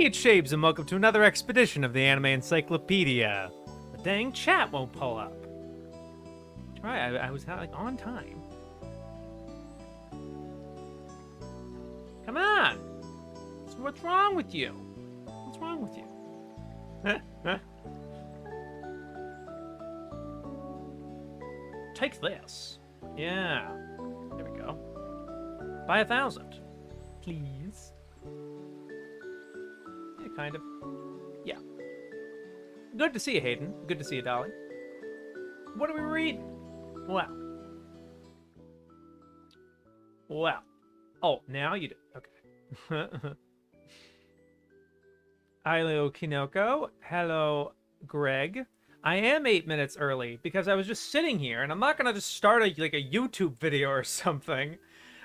It's Shapes, and welcome to another expedition of the Anime Encyclopedia. The dang chat won't pull up. Right, I was like on time. Come on! What's wrong with you? What's wrong with you? Take this. Yeah. There we go. Buy 1,000. Please. Yeah, kind of. Yeah. Good to see you, Hayden. Good to see you, Dolly. What do we read? Well. Well. Oh, now you do. Okay. Hello, Kinoko. Hello, Greg. I am 8 minutes early because I was just sitting here, and I'm not gonna just start a YouTube video or something.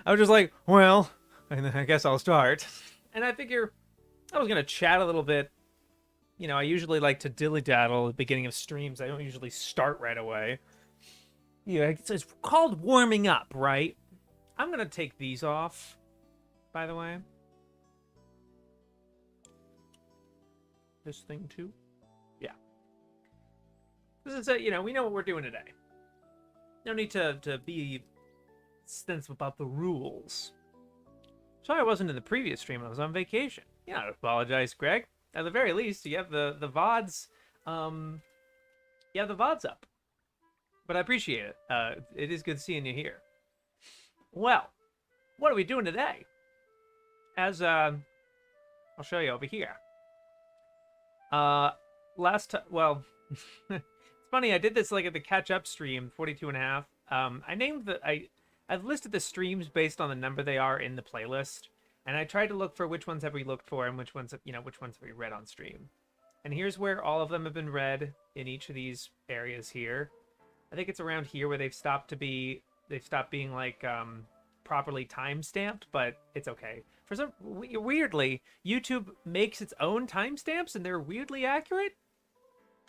I was just like, well, I guess I'll start. And I figure I was gonna chat a little bit. You know, I usually like to dilly-daddle at the beginning of streams. I don't usually start right away. Yeah, it's called warming up, right? I'm gonna take these off, by the way. This thing too. Yeah. This is a, we know what we're doing today. No need to be extensive about the rules. Sorry I wasn't in the previous stream. I was on vacation. Yeah, I apologize, Greg. At the very least, you have the VODs. You have the VODs up. But I appreciate it. It is good seeing you here. Well, what are we doing today? As I'll show you over here. Last time, well, it's funny. I did this like at the catch-up stream, 42 and a half. I named I've listed the streams based on the number they are in the playlist, and I tried to look for which ones have we looked for and which ones have we read on stream. And here's where all of them have been read in each of these areas here. I think it's around here where they've stopped being like properly time-stamped, but it's okay. For some weirdly, YouTube makes its own timestamps, and they're weirdly accurate.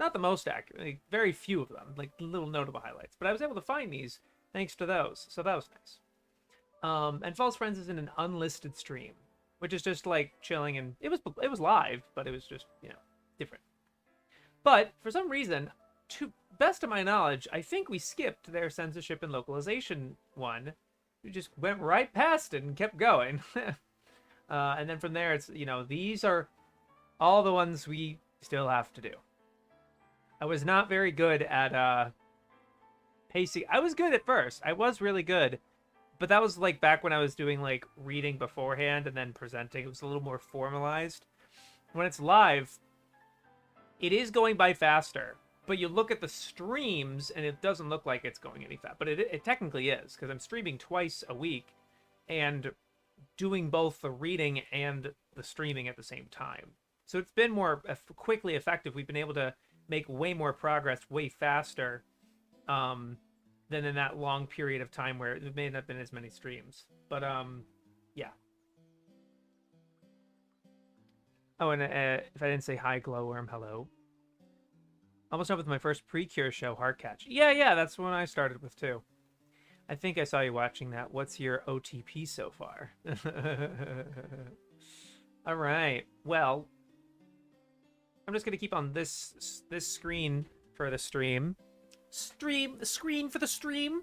Not the most accurate, like, very few of them, like little notable highlights. But I was able to find these thanks to those, so that was nice. And False Friends is in an unlisted stream, which is just like chilling, and it was live, but it was just different. But for some reason, to best of my knowledge, I think we skipped their censorship and localization one. We just went right past it and kept going. And then from there, it's, these are all the ones we still have to do. I was not very good at pacing. I was good at first. I was really good. But that was like back when I was doing like reading beforehand and then presenting. It was a little more formalized. When it's live, it is going by faster. But you look at the streams and it doesn't look like it's going any faster. But it technically is, because I'm streaming twice a week and doing both the reading and the streaming at the same time. So it's been more quickly effective. We've been able to make way more progress way faster than in that long period of time where it may not have been as many streams. But yeah. Oh, and if I didn't say hi, Glowworm, hello. Almost done with my first pre-cure show, Heartcatch. Yeah, that's one I started with too. I think I saw you watching that. What's your OTP so far? All right. Well, I'm just gonna keep on this screen for the stream. The screen for the stream.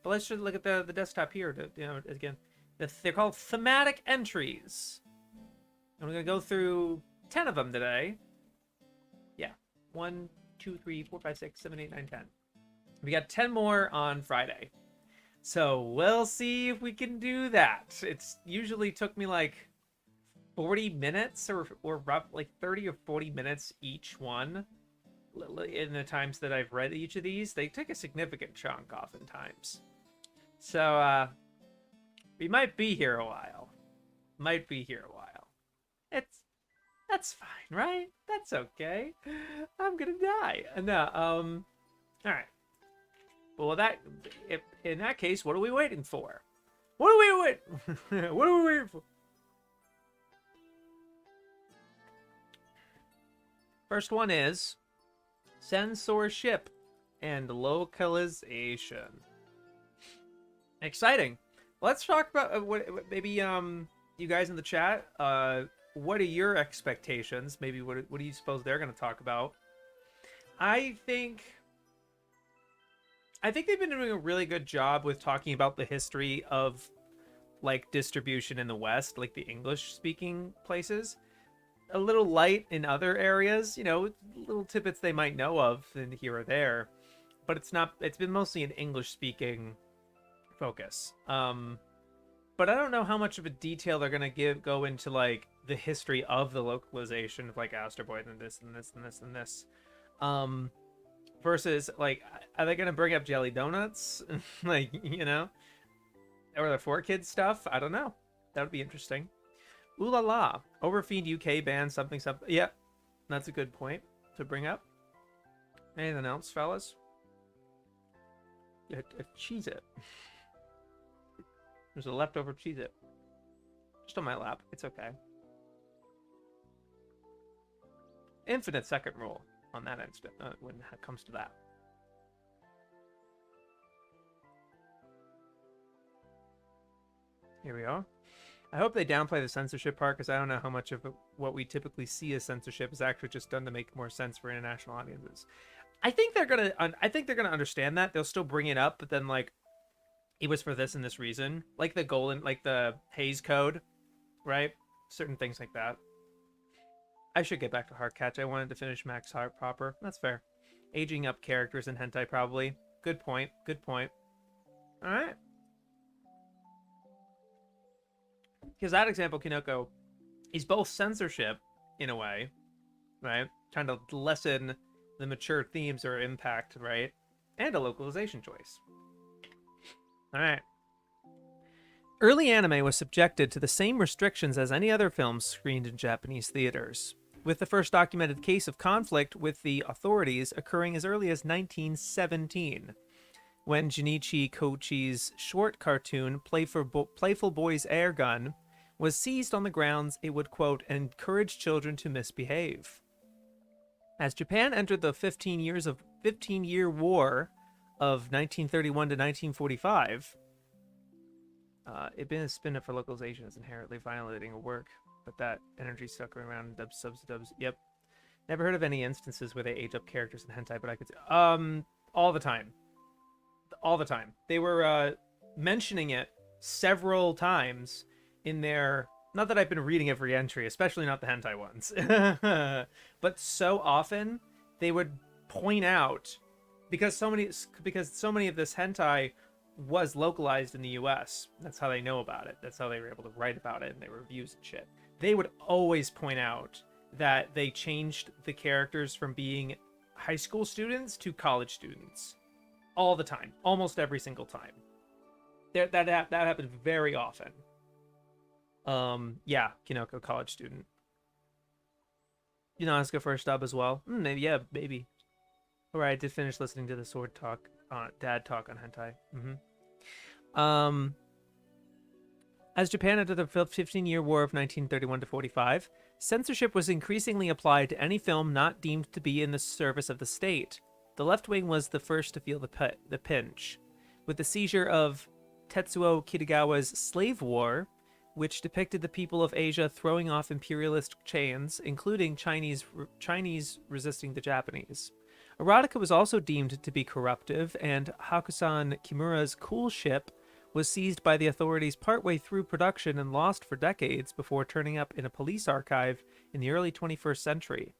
But let's just look at the desktop here. Again, they're called thematic entries. And we're gonna go through 10 of them today. Yeah, 1, 2, 3, 4, 5, 6, 7, 8, 9, 10. We got 10 more on Friday. So we'll see if we can do that. It's usually took me like 40 minutes or rough, like 30 or 40 minutes each one. In the times that I've read each of these, they take a significant chunk oftentimes. So we might be here a while. That's fine, right? That's okay. I'm gonna die. No, all right. Well, in that case, what are we waiting for? What are we waiting for? First one is censorship and localization. Exciting. Let's talk about maybe you guys in the chat what are your expectations? Maybe what do you suppose they're going to talk about? I think they've been doing a really good job with talking about the history of like distribution in the West, like the English speaking places. A little light in other areas, little tidbits they might know of in here or there, but it's been mostly an English speaking focus. But I don't know how much of a detail they're gonna go into like the history of the localization of like Astro Boy and this and this and this and this. Versus like, are they gonna bring up jelly donuts? Like, or the 4Kids stuff? I don't know. That would be interesting. Ooh la la. Overfiend UK banned something. Yeah, that's a good point to bring up. Anything else, fellas? Cheez-It. There's a leftover Cheez-It. Just on my lap. It's okay. Infinite second rule on that instant when it comes to that. Here we are. I hope they downplay the censorship part, because I don't know how much of what we typically see as censorship is actually just done to make more sense for international audiences. I think they're gonna understand that. They'll still bring it up, but then like, it was for this and this reason, like the Hays Code, right? Certain things like that. I should get back to Heartcatch. I wanted to finish Max Heart proper. That's fair. Aging up characters in hentai probably. Good point. Good point. All right. Because that example, Kinoko, is both censorship, in a way, right? Trying to lessen the mature themes or impact, right? And a localization choice. All right. Early anime was subjected to the same restrictions as any other films screened in Japanese theaters, with the first documented case of conflict with the authorities occurring as early as 1917. When Junichi Kochi's short cartoon Playful Boy's Air Gun was seized on the grounds it would, quote, encourage children to misbehave. As Japan entered the 15-year war of 1931 to 1945, it been a spin-up for localization is inherently violating a work, but that energy stuck around subs. Yep. Never heard of any instances where they age up characters in hentai, but I could say, all the time. All the time. They were mentioning it several times in their, not that I've been reading every entry, especially not the hentai ones, but so often they would point out, because so many of this hentai was localized in the US. That's how they know about it. That's how they were able to write about it in their reviews and shit. They would always point out that they changed the characters from being high school students to college students. All the time. Almost every single time. That happens very often. Yeah, Kinoko, college student. Let's go for a stub as well. Maybe, yeah, maybe. Alright, I did finish listening to the sword talk, dad talk on hentai. As Japan entered the 15-year war of 1931 to 45, censorship was increasingly applied to any film not deemed to be in the service of the state. The left wing was the first to feel the pinch, with the seizure of Tetsuo Kitagawa's Slave War, which depicted the people of Asia throwing off imperialist chains, including Chinese resisting the Japanese. Erotica was also deemed to be corruptive, and Hakusan Kimura's Cool Ship was seized by the authorities partway through production and lost for decades before turning up in a police archive in the early 21st century.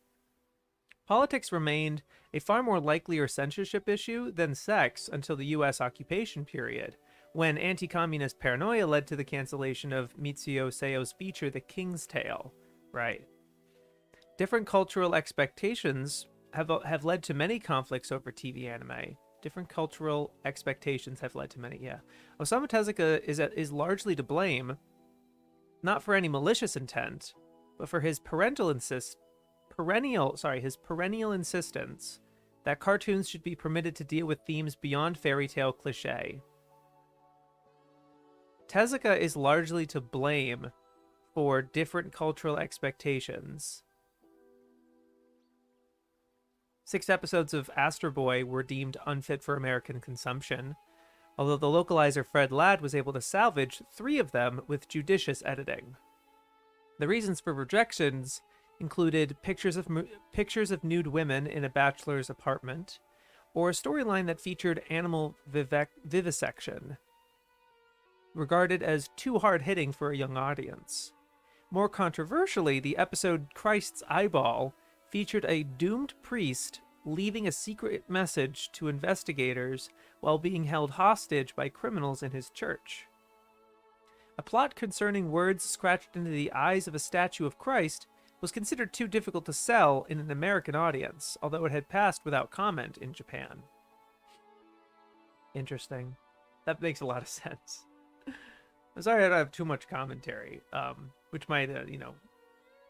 Politics remained a far more likelier censorship issue than sex until the U.S. occupation period, when anti-communist paranoia led to the cancellation of Mitsuyo Seo's feature The King's Tale. Right. Different cultural expectations have led to many conflicts over TV anime. Different cultural expectations have led to many, yeah. Osamu Tezuka is largely to blame, not for any malicious intent, but for his perennial insistence that cartoons should be permitted to deal with themes beyond fairy tale cliché. Tezuka is largely to blame for different cultural expectations. 6 episodes of Astro Boy were deemed unfit for American consumption, although the localizer Fred Ladd was able to salvage 3 of them with judicious editing. The reasons for rejections included pictures of nude women in a bachelor's apartment, or a storyline that featured animal vivisection, regarded as too hard-hitting for a young audience. More controversially, the episode Christ's Eyeball featured a doomed priest leaving a secret message to investigators while being held hostage by criminals in his church. A plot concerning words scratched into the eyes of a statue of Christ was considered too difficult to sell in an American audience, although it had passed without comment in Japan. Interesting. That makes a lot of sense. I'm sorry I don't have too much commentary, which might,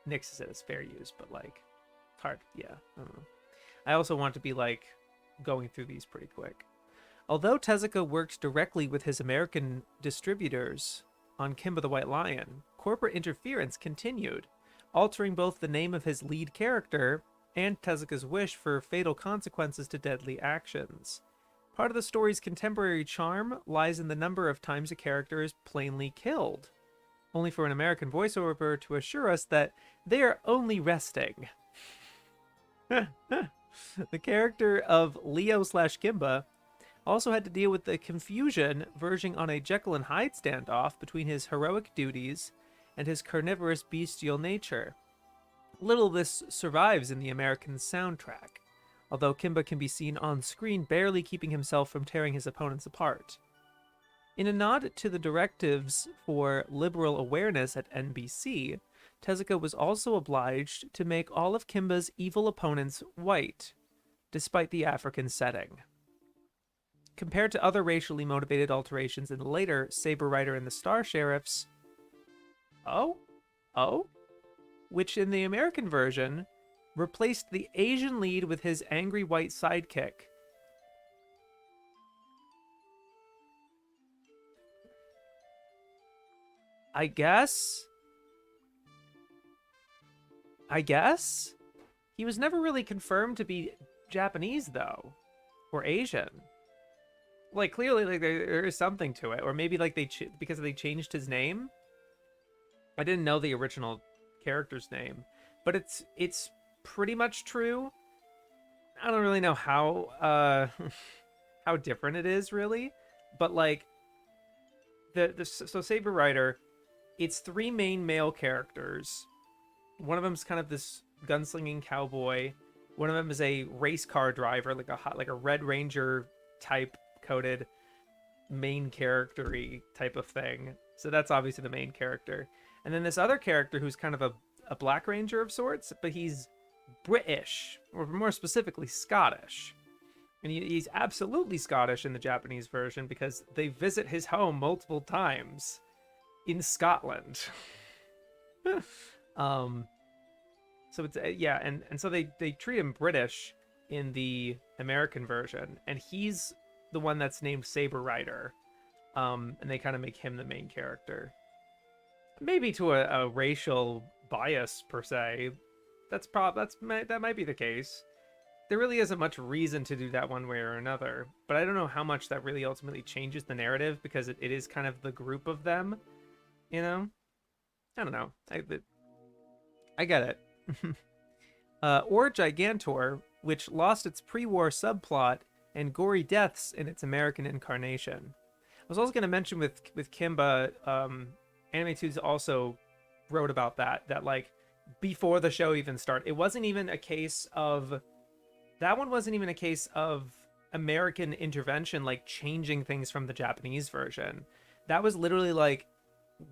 nixes it as fair use, but, like, it's hard. Yeah, I don't know. I also want to be, like, going through these pretty quick. Although Tezuka worked directly with his American distributors on Kimba the White Lion, corporate interference continued, altering both the name of his lead character and Tezuka's wish for fatal consequences to deadly actions. Part of the story's contemporary charm lies in the number of times a character is plainly killed, only for an American voiceover to assure us that they are only resting. The character of Leo/Kimba also had to deal with the confusion verging on a Jekyll and Hyde standoff between his heroic duties and his carnivorous bestial nature. Little of this survives in the American soundtrack, although Kimba can be seen on screen barely keeping himself from tearing his opponents apart. In a nod to the directives for liberal awareness at NBC, Tezuka was also obliged to make all of Kimba's evil opponents white, despite the African setting. Compared to other racially motivated alterations in the later Saber Rider and the Star Sheriffs, which in the American version replaced the Asian lead with his angry white sidekick. I guess? He was never really confirmed to be Japanese, though. Or Asian. Like, clearly, like, there is something to it. Or maybe, like, because they changed his name? I didn't know the original character's name. But it's pretty much true. I don't really know how, how different it is, really. But, like, so Saber Rider, it's 3 main male characters. One of them's kind of this gunslinging cowboy. One of them is a race car driver, like a Red Ranger type coded main character-y type of thing. So that's obviously the main character. And then this other character who's kind of a Black Ranger of sorts, but he's British, or more specifically Scottish. And he's absolutely Scottish in the Japanese version because they visit his home multiple times in Scotland. So it's and so they treat him British in the American version, and he's the one that's named Saber Rider, and they kind of make him the main character. Maybe to a racial bias per se. That might be the case. There really isn't much reason to do that one way or another, but I don't know how much that really ultimately changes the narrative because it is kind of the group of them, you know. I don't know. I get it. Or Gigantor, which lost its pre-war subplot and gory deaths in its American incarnation. I was also going to mention with Kimba, Anime 2's also wrote about that like before the show even started. It wasn't even a case of American intervention, like changing things from the Japanese version. That was literally like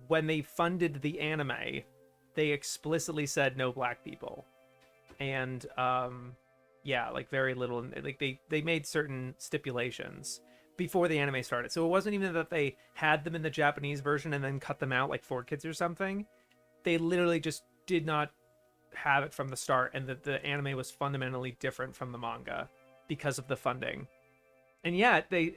when they funded the anime, they explicitly said no black people. And like very little, like they made certain stipulations before the anime started. So it wasn't even that they had them in the Japanese version and then cut them out like 4Kids or something. They literally just did not have it from the start, and that the anime was fundamentally different from the manga because of the funding. And yet the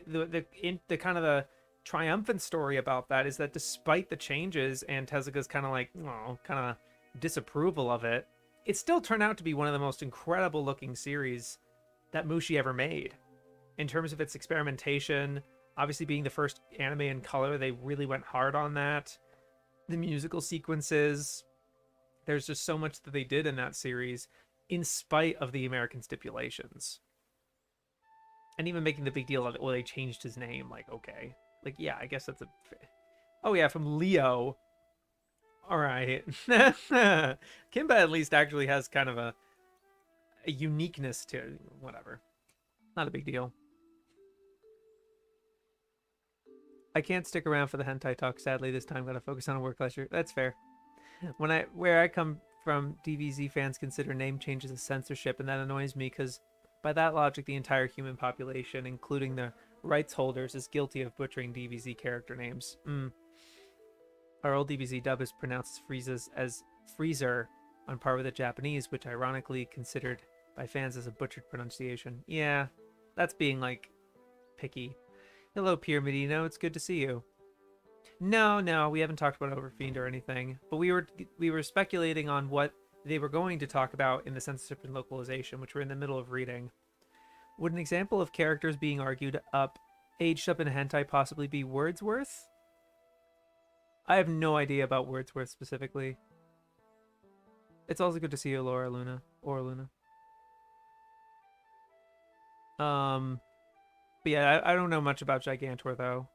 kind of the triumphant story about that is that despite the changes and Tezuka's kind of disapproval of it, it still turned out to be one of the most incredible looking series that Mushi ever made. In terms of its experimentation, obviously being the first anime in color, they really went hard on that. The musical sequences, There's just so much that they did in that series in spite of the American stipulations. And even making the big deal of it, well, they changed his name. Like, okay. Like, yeah, I guess that's a... Oh, yeah, from Leo. All right. Kimba at least actually has kind of a uniqueness to it. Whatever. Not a big deal. I can't stick around for the hentai talk, sadly. This time, gotta focus on a work lecture. That's fair. Where I come from, DBZ fans consider name changes as censorship, and that annoys me because by that logic, the entire human population, including the rights holders, is guilty of butchering DBZ character names. Our old DBZ dub is pronounced as Freezer, on par with the Japanese, which ironically considered by fans as a butchered pronunciation. Yeah, that's being, like, picky. Hello, Pyramidino. It's good to see you. No, we haven't talked about Overfiend or anything, but we were speculating on what they were going to talk about in the censorship and localization, which we're in the middle of reading. Would an example of characters being aged up in a hentai possibly be Wordsworth? I have no idea about Wordsworth specifically. It's also good to see you, Laura Luna. Or Luna. But yeah, I don't know much about Gigantor, though,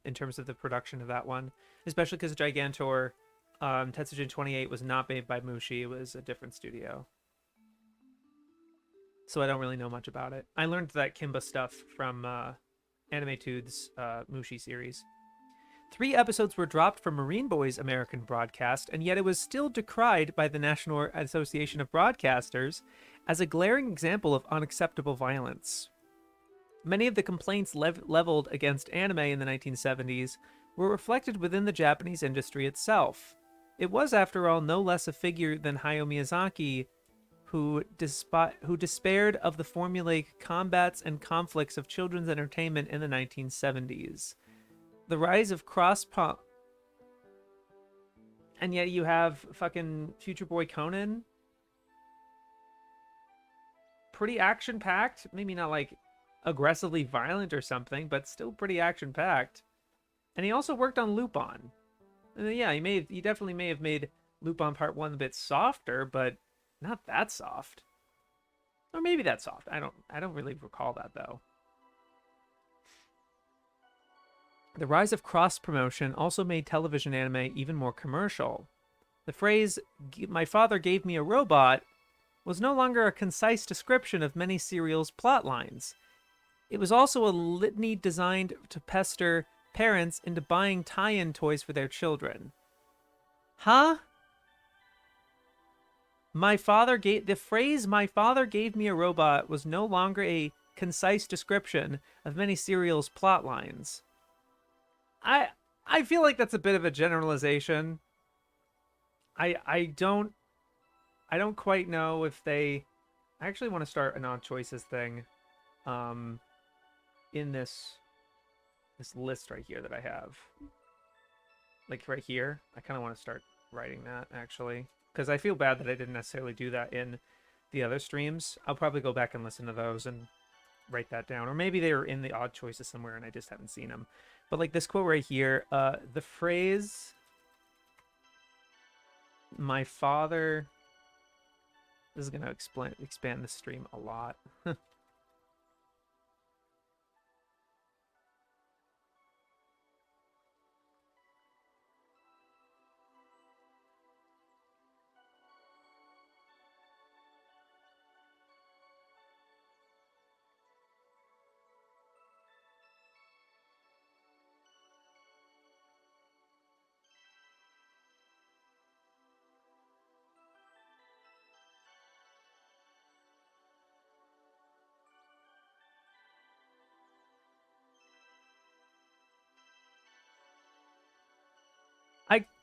in terms of the production of that one. Especially because Gigantor, Tetsujin 28 was not made by Mushi. It was a different studio. So I don't really know much about it. I learned that Kimba stuff from Anime Tude's Mushi series. 3 episodes were dropped from Marine Boy's American broadcast, and yet it was still decried by the National Association of Broadcasters as a glaring example of unacceptable violence. Many of the complaints leveled against anime in the 1970s were reflected within the Japanese industry itself. It was, after all, no less a figure than Hayao Miyazaki who despaired of the formulaic combats and conflicts of children's entertainment in the 1970s. The rise of and yet you have fucking Future Boy Conan. Pretty action-packed. Maybe not like aggressively violent or something, but still pretty action-packed. And he also worked on Lupin. And yeah, he definitely may have made Lupin Part 1 a bit softer, but not that soft. Or maybe that soft. I don't really recall that, though. The rise of cross-promotion also made television anime even more commercial. The phrase, "my father gave me a robot," was no longer a concise description of many serials' plot lines. It was also a litany designed to pester parents into buying tie-in toys for their children. Huh? The phrase, "my father gave me a robot," was no longer a concise description of many serials' plot lines. I feel like that's a bit of a generalization. I don't quite know if they... I actually want to start an odd choices thing in this list right here that I have. Like right here. I kind of want to start writing that, actually. Because I feel bad that I didn't necessarily do that in the other streams. I'll probably go back and listen to those and write that down. Or maybe they were in the odd choices somewhere and I just haven't seen them. But like this quote right here, the phrase, "my father," this is going to expand the stream a lot.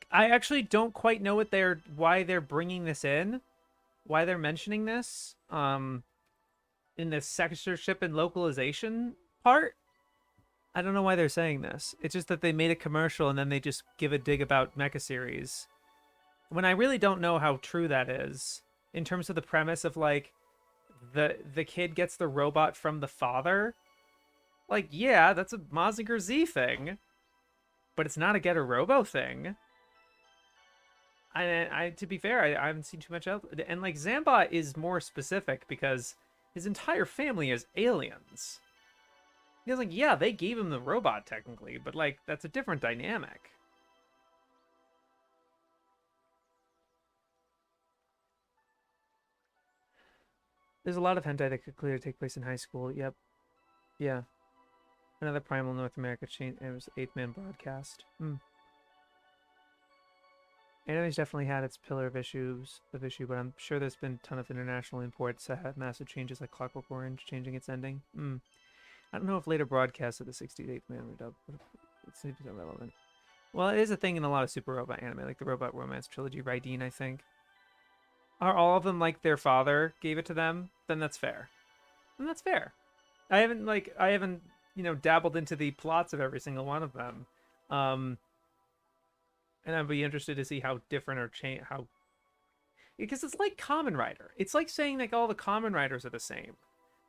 I actually don't quite know why they're bringing this in, why they're mentioning this in the censorship and localization part. I don't know why they're saying this. It's just that they made a commercial and then they just give a dig about mecha series, when I really don't know how true that is in terms of the premise of like the kid gets the robot from the father. Like, yeah, that's a Mazinger Z thing, but it's not a Getter Robo thing. I to be fair, I haven't seen too much else. And like Zambot is more specific because his entire family is aliens. He's like, yeah, they gave him the robot technically, but like that's a different dynamic. There's a lot of hentai that could clearly take place in high school. Yep. Yeah. Another Primal North America chain. It was 8-man broadcast. Anime's definitely had its pillar of issue, but I'm sure there's been a ton of international imports that had massive changes like Clockwork Orange changing its ending. I don't know if later broadcasts of the 68th man redub it seems irrelevant. Well, it is a thing in a lot of Super Robot anime, like the Robot Romance trilogy, Raideen, I think. Are all of them like their father gave it to them? Then that's fair. Then that's fair. I haven't dabbled into the plots of every single one of them. And I'd be interested to see how different or change how, because it's like Kamen Rider. It's like saying like all the Kamen Riders are the same,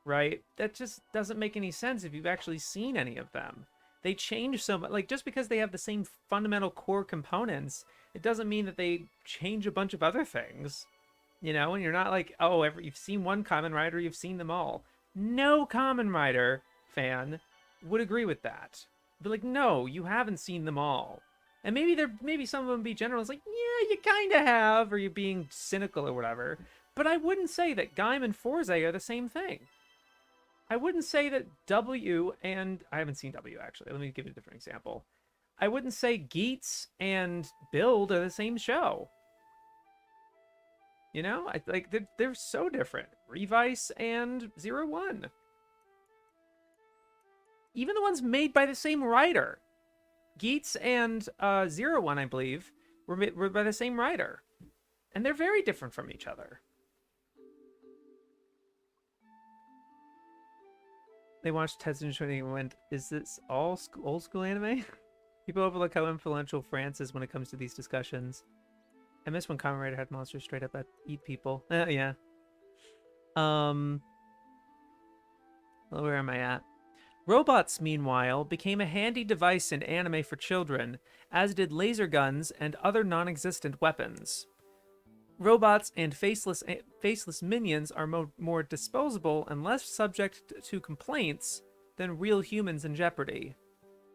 right? That just doesn't make any sense if you've actually seen any of them. They change so much. Like just because they have the same fundamental core components, it doesn't mean that they change a bunch of other things. And you're not like, oh, you've seen one Kamen Rider, you've seen them all. No Kamen Rider fan would agree with that. Be like, no, you haven't seen them all. And maybe some of them be general. It's like, yeah, you kind of have, or you're being cynical or whatever. But I wouldn't say that Gaim and Forze are the same thing. I wouldn't say that W and... I haven't seen W, actually. Let me give you a different example. I wouldn't say Geats and Build are the same show. They're so different. Revice and 01. Even the ones made by the same writer. Geats and 01, I believe, were by the same writer. And they're very different from each other. They watched Tetsuya Shounen and went, is this all old school anime? People overlook how influential France is when it comes to these discussions. I miss when Kamen Rider had monsters straight up eat people. Yeah. Well, where am I at? Robots, meanwhile, became a handy device in anime for children, as did laser guns and other non-existent weapons. Robots and faceless minions are more disposable and less subject to complaints than real humans in jeopardy,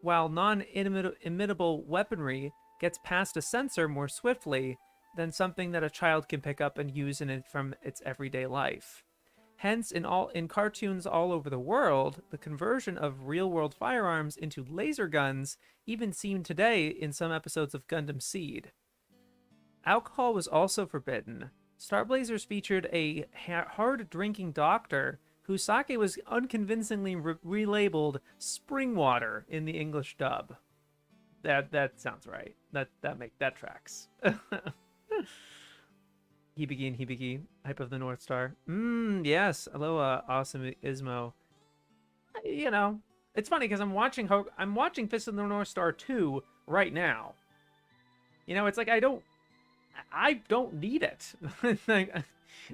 while non-imitable weaponry gets past a sensor more swiftly than something that a child can pick up and use from its everyday life. Hence, in cartoons all over the world, the conversion of real-world firearms into laser guns even seen today in some episodes of Gundam Seed. Alcohol was also forbidden. Star Blazers featured a hard-drinking doctor whose sake was unconvincingly relabeled spring water in the English dub. That sounds right. That tracks. Hibiki and Hibiki, Hype of the North Star. Yes. Aloha, awesome Ismo. It's funny because I'm watching Fist of the North Star 2 right now. It's like I don't need it.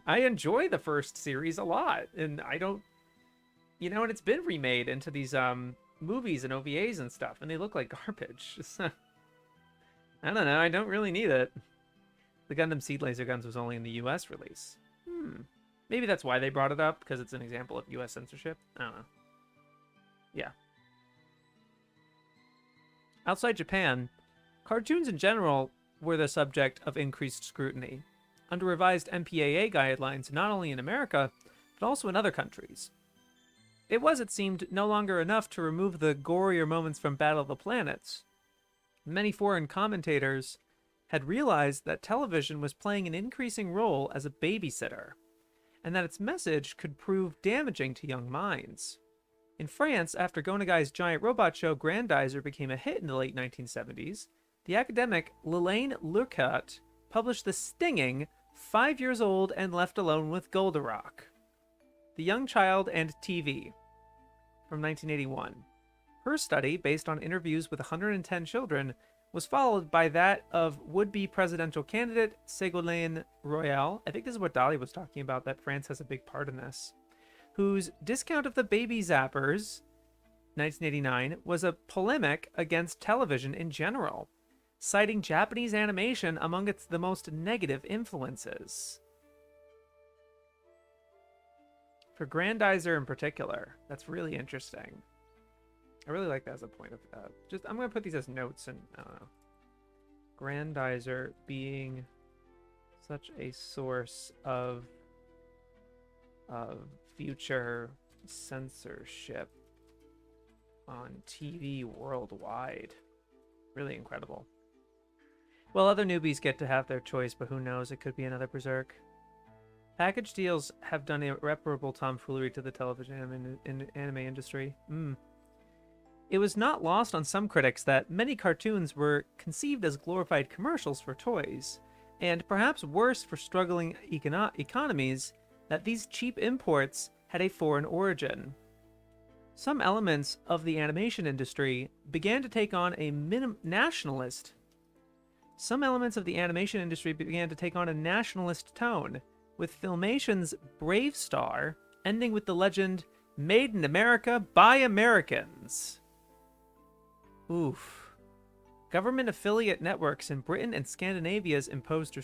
I enjoy the first series a lot, and I don't, and it's been remade into these movies and OVAs and stuff, and they look like garbage. I don't know. I don't really need it. The Gundam Seed laser guns was only in the U.S. release. Maybe that's why they brought it up, because it's an example of U.S. censorship. I don't know. Yeah. Outside Japan, cartoons in general were the subject of increased scrutiny, under revised MPAA guidelines not only in America, but also in other countries. It was, it seemed, no longer enough to remove the gorier moments from Battle of the Planets. Many foreign commentators had realized that television was playing an increasing role as a babysitter, and that its message could prove damaging to young minds. In France, after Gonagai's giant robot show Grandizer became a hit in the late 1970s, the academic Lelaine Lurcat published the stinging 5 Years Old and Left Alone with Goldorak, The Young Child and TV, from 1981. Her study, based on interviews with 110 children, was followed by that of would-be presidential candidate Ségolène Royal. I think this is what Dali was talking about, that France has a big part in this. Whose discount of the baby zappers, 1989, was a polemic against television in general. citing Japanese animation among the most negative influences. For Grandizer in particular, that's really interesting. I really like that as a point of I'm gonna put these as notes, and I don't know. Grandizer being such a source of future censorship on TV worldwide. Really incredible. Well, other newbies get to have their choice, but who knows? It could be another Berserk. Package deals have done irreparable tomfoolery to the television anime industry. It was not lost on some critics that many cartoons were conceived as glorified commercials for toys, and perhaps worse for struggling economies, that these cheap imports had a foreign origin. Some elements of the animation industry began to take on a nationalist tone, with Filmation's Brave Star ending with the legend, "Made in America by Americans." Oof. Government affiliate networks in Britain and Scandinavia imposed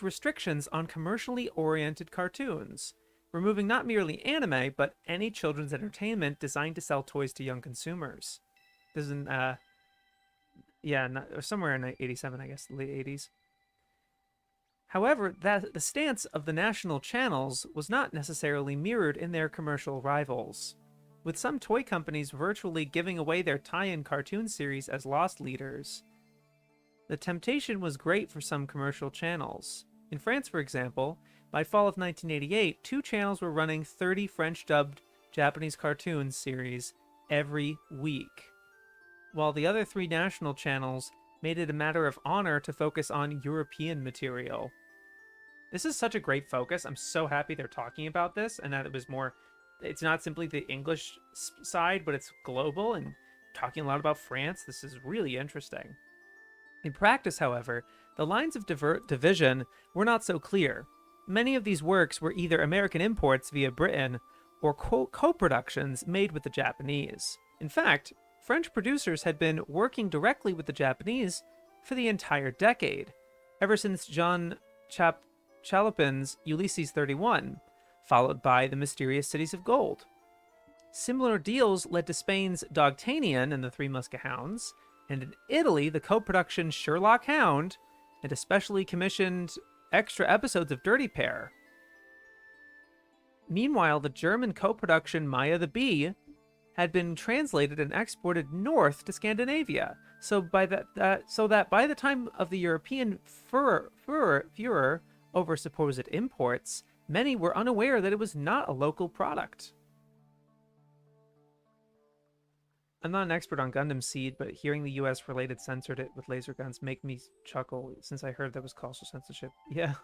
restrictions on commercially oriented cartoons, removing not merely anime, but any children's entertainment designed to sell toys to young consumers. This is in, somewhere in 87, I guess, late 80s. However, the stance of the national channels was not necessarily mirrored in their commercial rivals, with some toy companies virtually giving away their tie-in cartoon series as lost leaders. The temptation was great for some commercial channels. In France, for example, by fall of 1988, 2 channels were running 30 French-dubbed Japanese cartoon series every week, while the other 3 national channels made it a matter of honor to focus on European material. This is such a great focus. I'm so happy they're talking about this, and that it's not simply the English side, but it's global and talking a lot about France. This is really interesting. In practice, however, the lines of division were not so clear. Many of these works were either American imports via Britain or co-productions made with the Japanese. In fact, French producers had been working directly with the Japanese for the entire decade, ever since John Chalopin's Ulysses 31, followed by The Mysterious Cities of Gold. Similar deals led to Spain's Dogtanian and the Three Muskehounds, and in Italy, the co-production Sherlock Hound, and especially commissioned extra episodes of Dirty Pair. Meanwhile, the German co-production Maya the Bee had been translated and exported north to Scandinavia, so that by the time of the European furor over supposed imports, many were unaware that it was not a local product. I'm not an expert on Gundam Seed, but hearing the US related censored it with laser guns make me chuckle, since I heard that was causal censorship. Yeah.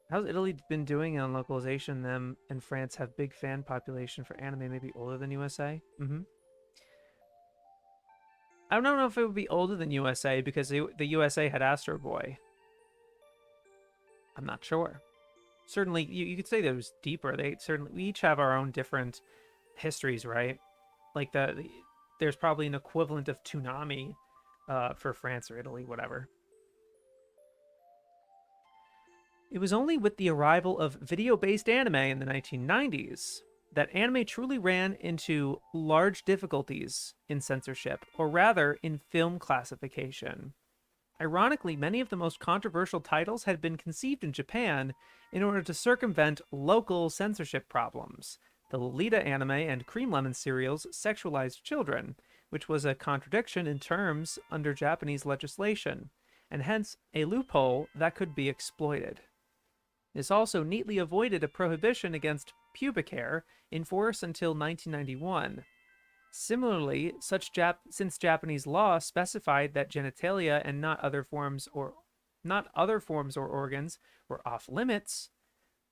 How's Italy been doing on localization? Them and France have big fan population for anime, maybe older than USA. I don't know if it would be older than USA because the USA had Astro Boy. I'm not sure. Certainly, you could say that it was deeper. We each have our own different histories, right? Like there's probably an equivalent of Toonami for France or Italy, whatever. It was only with the arrival of video-based anime in the 1990s that anime truly ran into large difficulties in censorship, or rather, in film classification. Ironically, many of the most controversial titles had been conceived in Japan in order to circumvent local censorship problems. The Lolita anime and Cream Lemon serials sexualized children, which was a contradiction in terms under Japanese legislation, and hence a loophole that could be exploited. This also neatly avoided a prohibition against pubic hair in force until 1991. Similarly, since Japanese law specified that genitalia and not other forms or organs were off limits,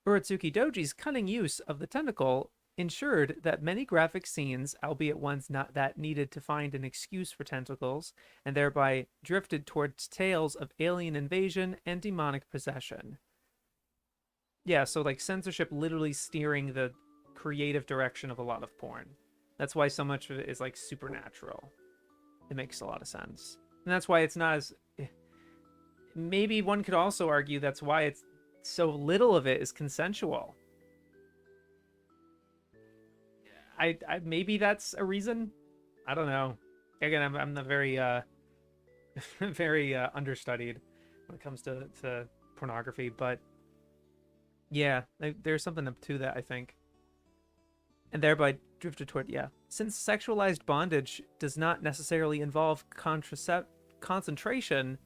Uratsuki Doji's cunning use of the tentacle ensured that many graphic scenes, albeit ones not that needed to find an excuse for tentacles, and thereby drifted towards tales of alien invasion and demonic possession. Yeah, so like censorship literally steering the creative direction of a lot of porn. That's why so much of it is like supernatural. It makes a lot of sense. And that's why it's not as... Maybe one could also argue that's why it's so little of it is consensual. I maybe that's a reason. I don't know. Again, I'm the very very understudied when it comes to pornography, but yeah, there's something up to that, I think. And thereby drifted toward, yeah. Since sexualized bondage does not necessarily involve concentration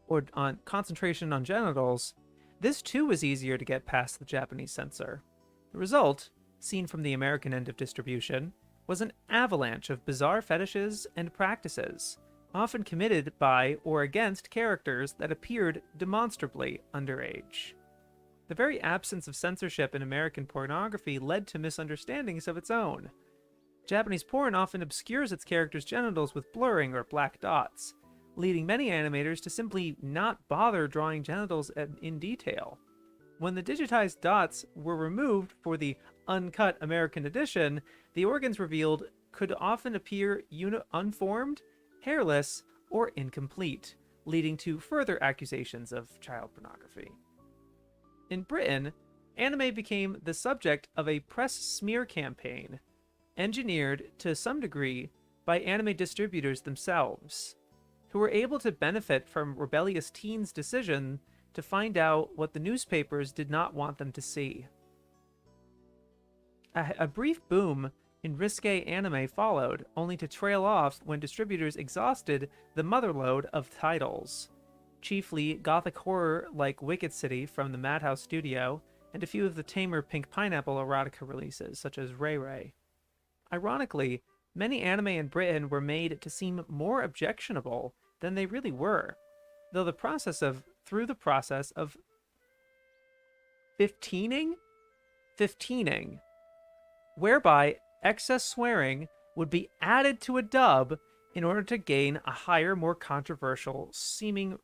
on genitals, this too was easier to get past the Japanese censor. The result, seen from the American end of distribution, was an avalanche of bizarre fetishes and practices, often committed by or against characters that appeared demonstrably underage. The very absence of censorship in American pornography led to misunderstandings of its own. Japanese porn often obscures its characters' genitals with blurring or black dots, leading many animators to simply not bother drawing genitals in detail. When the digitized dots were removed for the uncut American edition, the organs revealed could often appear unformed, hairless, or incomplete, leading to further accusations of child pornography. In Britain, anime became the subject of a press smear campaign, engineered to some degree by anime distributors themselves, who were able to benefit from rebellious teens' decision to find out what the newspapers did not want them to see. A brief boom in risque anime followed, only to trail off when distributors exhausted the motherlode of titles, chiefly gothic horror like Wicked City from the Madhouse Studio, and a few of the tamer Pink Pineapple erotica releases, such as Ray Ray. Ironically, many anime in Britain were made to seem more objectionable than they really were, though through the process of 15ing, whereby excess swearing would be added to a dub in order to gain a higher, more controversial seeming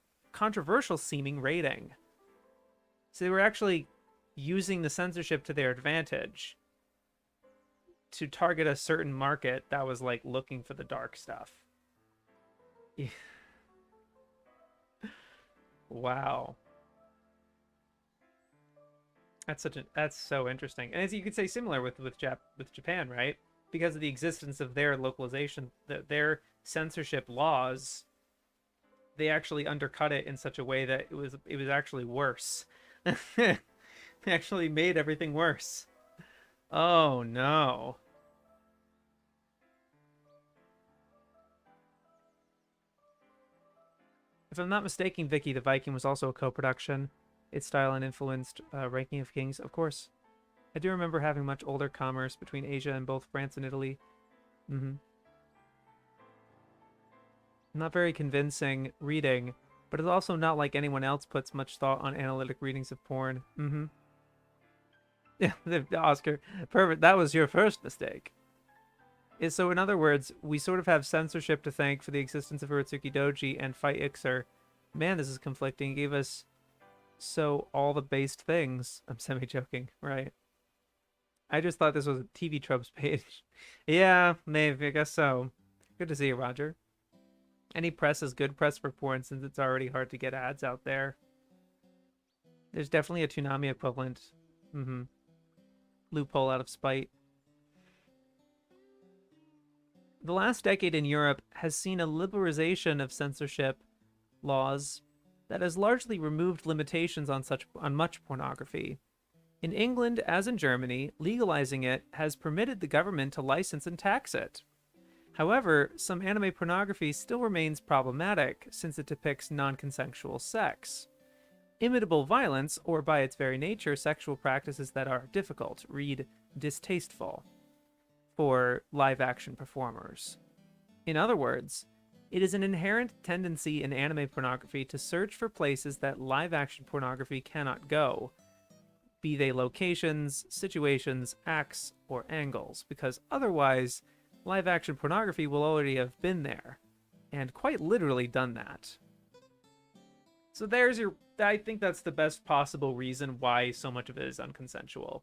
rating. So they were actually using the censorship to their advantage to target a certain market that was like looking for the dark stuff. Yeah. Wow. That's so interesting. And as you could say, similar with Japan, right? Because of the existence of their localization, their censorship laws, they actually undercut it in such a way that it was actually worse. They actually made everything worse. Oh no. If I'm not mistaken, Vicky, The Viking was also a co-production. Its style and influenced Ranking of Kings, of course. I do remember having much older commerce between Asia and both France and Italy. Not very convincing reading, but it's also not like anyone else puts much thought on analytic readings of porn. Yeah, Oscar, perfect. That was your first mistake. So in other words, we sort of have censorship to thank for the existence of Urotsuki Doji and Fight Ixer. Man, this is conflicting. It gave us all the based things. I'm semi-joking, right? I just thought this was a TV tropes page. Yeah, maybe, I guess so. Good to see you, Roger. Any press is good press for porn since it's already hard to get ads out there. There's definitely a Toonami equivalent. Loophole out of spite. The last decade in Europe has seen a liberalization of censorship laws that has largely removed limitations on much pornography. In England, as in Germany, legalizing it has permitted the government to license and tax it. However, some anime pornography still remains problematic since it depicts non-consensual sex, imitable violence, or by its very nature, sexual practices that are difficult, read distasteful, for live-action performers. In other words, it is an inherent tendency in anime pornography to search for places that live-action pornography cannot go, be they locations, situations, acts, or angles, because otherwise, live-action pornography will already have been there, and quite literally done that. So I think that's the best possible reason why so much of it is unconsensual.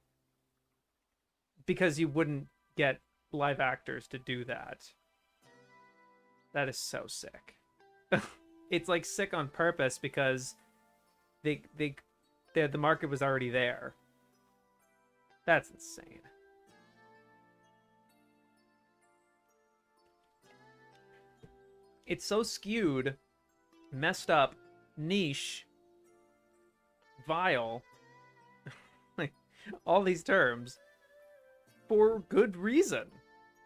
Because you wouldn't get live actors to do that. That is so sick. It's like sick on purpose because the market was already there. That's insane. It's so skewed, messed up, niche, vile, like all these terms for good reason.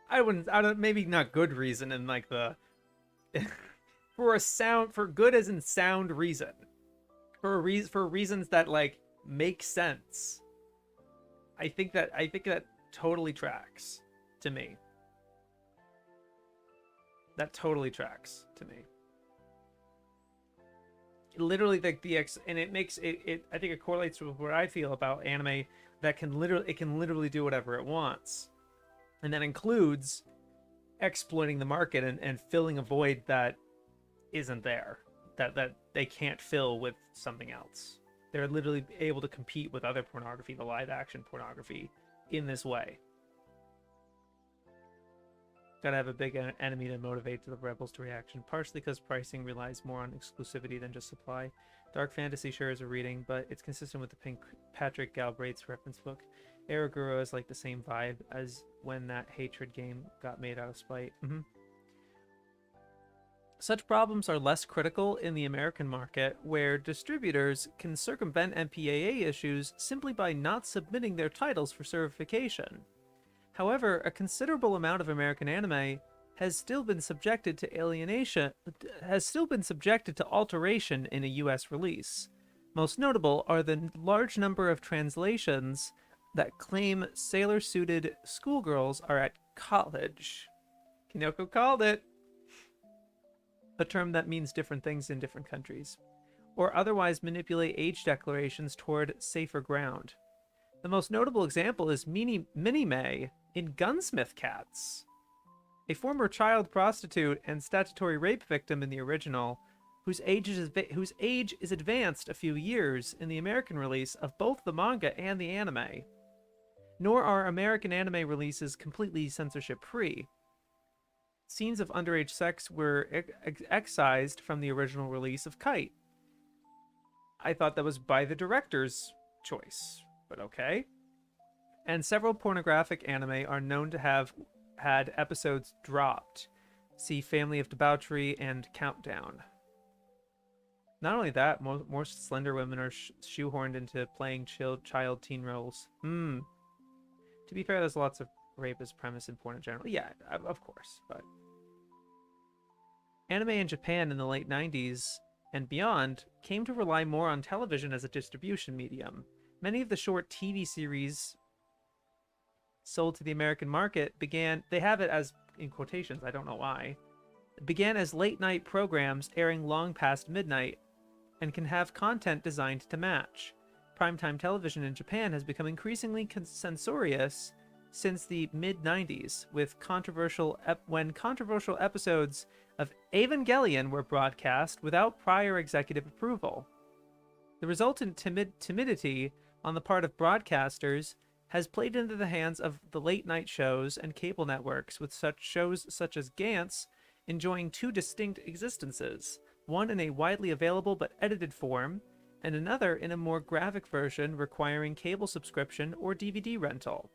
I don't, maybe not good reason in like the for good as in sound reason. For reasons that like make sense. I think that totally tracks to me. That totally tracks to me. Literally, like and it makes it. I think it correlates with what I feel about anime. That can literally do whatever it wants, and that includes exploiting the market and filling a void that isn't there. That they can't fill with something else. They're literally able to compete with other pornography, the live action pornography, in this way. Gotta have a big enemy to motivate the rebels to reaction, partially because pricing relies more on exclusivity than just supply. Dark fantasy sure is a reading, but it's consistent with the Pink Patrick Galbraith's reference book. Eroguro is like the same vibe as when that Hatred game got made out of spite. Such problems are less critical in the American market, where distributors can circumvent MPAA issues simply by not submitting their titles for certification. However, a considerable amount of American anime has still been subjected to alteration in a US release. Most notable are the large number of translations that claim sailor-suited schoolgirls are at college. Kinoko called it! A term that means different things in different countries. Or otherwise manipulate age declarations toward safer ground. The most notable example is Minnie-May in Gunsmith Cats. A former child prostitute and statutory rape victim in the original, whose age is advanced a few years in the American release of both the manga and the anime. Nor are American anime releases completely censorship-free. Scenes of underage sex were excised from the original release of Kite. I thought that was by the director's choice, but okay. And several pornographic anime are known to have had episodes dropped. See Family of Debauchery and Countdown. Not only that, more slender women are shoehorned into playing child teen roles. To be fair, there's lots of rape as premise in porn in general. Yeah, of course, but... Anime in Japan in the late 90s and beyond came to rely more on television as a distribution medium. Many of the short TV series sold to the American market they have it as, in quotations, I don't know why, began as late-night programs airing long past midnight and can have content designed to match. Primetime television in Japan has become increasingly censorious since the mid-90s, with controversial episodes of Evangelion were broadcast without prior executive approval. The resultant timidity on the part of broadcasters has played into the hands of the late-night shows and cable networks, with such shows such as Gantz enjoying two distinct existences, one in a widely available but edited form, and another in a more graphic version requiring cable subscription or DVD rental.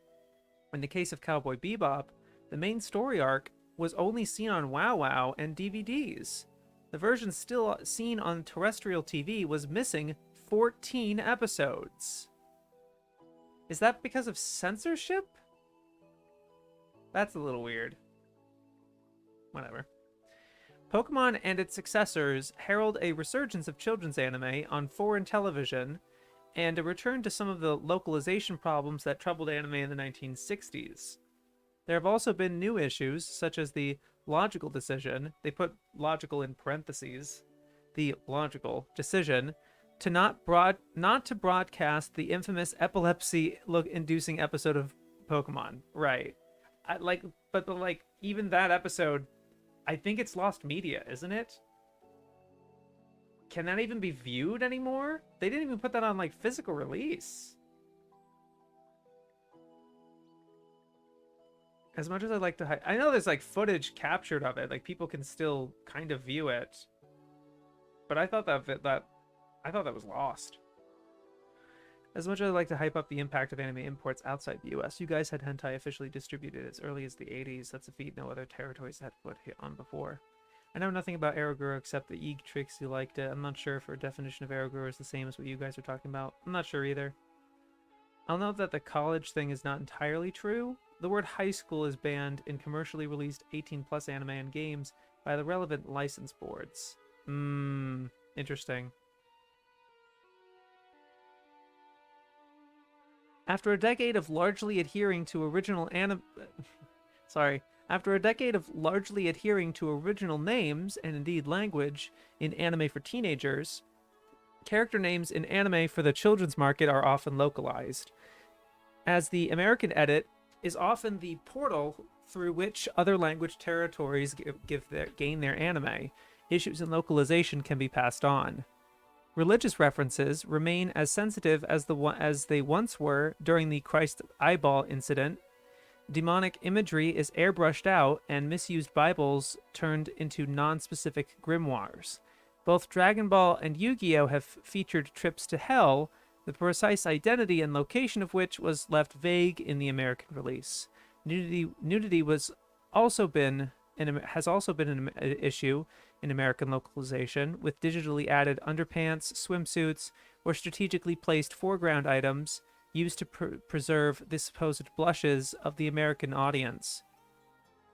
In the case of Cowboy Bebop, the main story arc was only seen on WoW WoW and DVDs. The version still seen on terrestrial TV was missing 14 episodes. Is that because of censorship? That's a little weird. Whatever. Pokemon and its successors herald a resurgence of children's anime on foreign television and a return to some of the localization problems that troubled anime in the 1960s. There have also been new issues, such as the logical decision, they put logical in parentheses, the logical decision, to not to broadcast the infamous epilepsy-inducing episode of Pokemon. Right. But even that episode, I think it's lost media, isn't it? Can that even be viewed anymore? They didn't even put that on, physical release. As much as I'd like to hide, I know there's like footage captured of it, like people can still kind of view it, but I thought that was lost. As much as I'd like to hype up the impact of anime imports outside the US, you guys had hentai officially distributed as early as the 80s. That's a feat no other territories had put on before. I know nothing about Eroguro except the Eeg Trixie liked it. I'm not sure if her definition of Eroguro is the same as what you guys are talking about. I'm not sure either. I'll note that the college thing is not entirely true. The word high school is banned in commercially released 18-plus anime and games by the relevant license boards. Interesting. After a decade of largely adhering to original After a decade of largely adhering to original names, and indeed language, in anime for teenagers, character names in anime for the children's market are often localized, as the American edit is often the portal through which other language territories gain their anime. Issues in localization can be passed on. Religious references remain as sensitive as they once were during the Christ eyeball incident. Demonic imagery is airbrushed out, and misused Bibles turned into non-specific grimoires. Both Dragon Ball and Yu-Gi-Oh! Have featured trips to hell, the precise identity and location of which was left vague in the American release. Nudity has also been an issue in American localization, with digitally added underpants, swimsuits, or strategically placed foreground items used to preserve the supposed blushes of the American audience.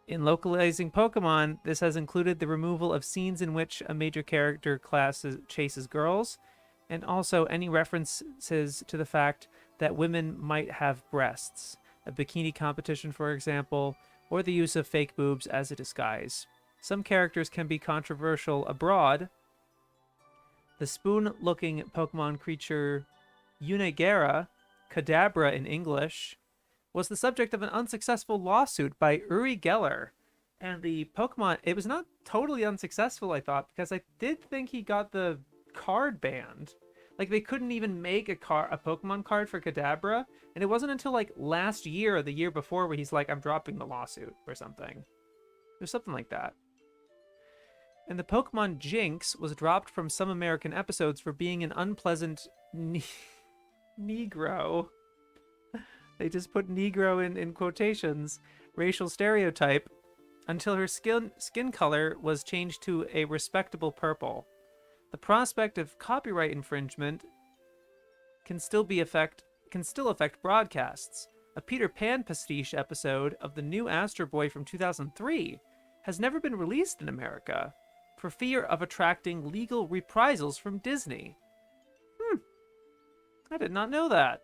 In localizing Pokemon, this has included the removal of scenes in which a major character class chases girls, and also any references to the fact that women might have breasts, a bikini competition, for example, or the use of fake boobs as a disguise. Some characters can be controversial abroad. The spoon-looking Pokemon creature Unigera, Kadabra in English, was the subject of an unsuccessful lawsuit by Uri Geller. And the Pokemon, it was not totally unsuccessful, I thought, because I did think he got the card banned. Like, they couldn't even make a Pokemon card for Kadabra, and it wasn't until, like, last year or the year before where he's like, I'm dropping the lawsuit or something. There's something like that. And the Pokemon Jinx was dropped from some American episodes for being an unpleasant Negro. They just put Negro in quotations. Racial stereotype, until her skin color was changed to a respectable purple. The prospect of copyright infringement can still affect broadcasts. A Peter Pan pastiche episode of the new Astro Boy from 2003 has never been released in America for fear of attracting legal reprisals from Disney. I did not know that.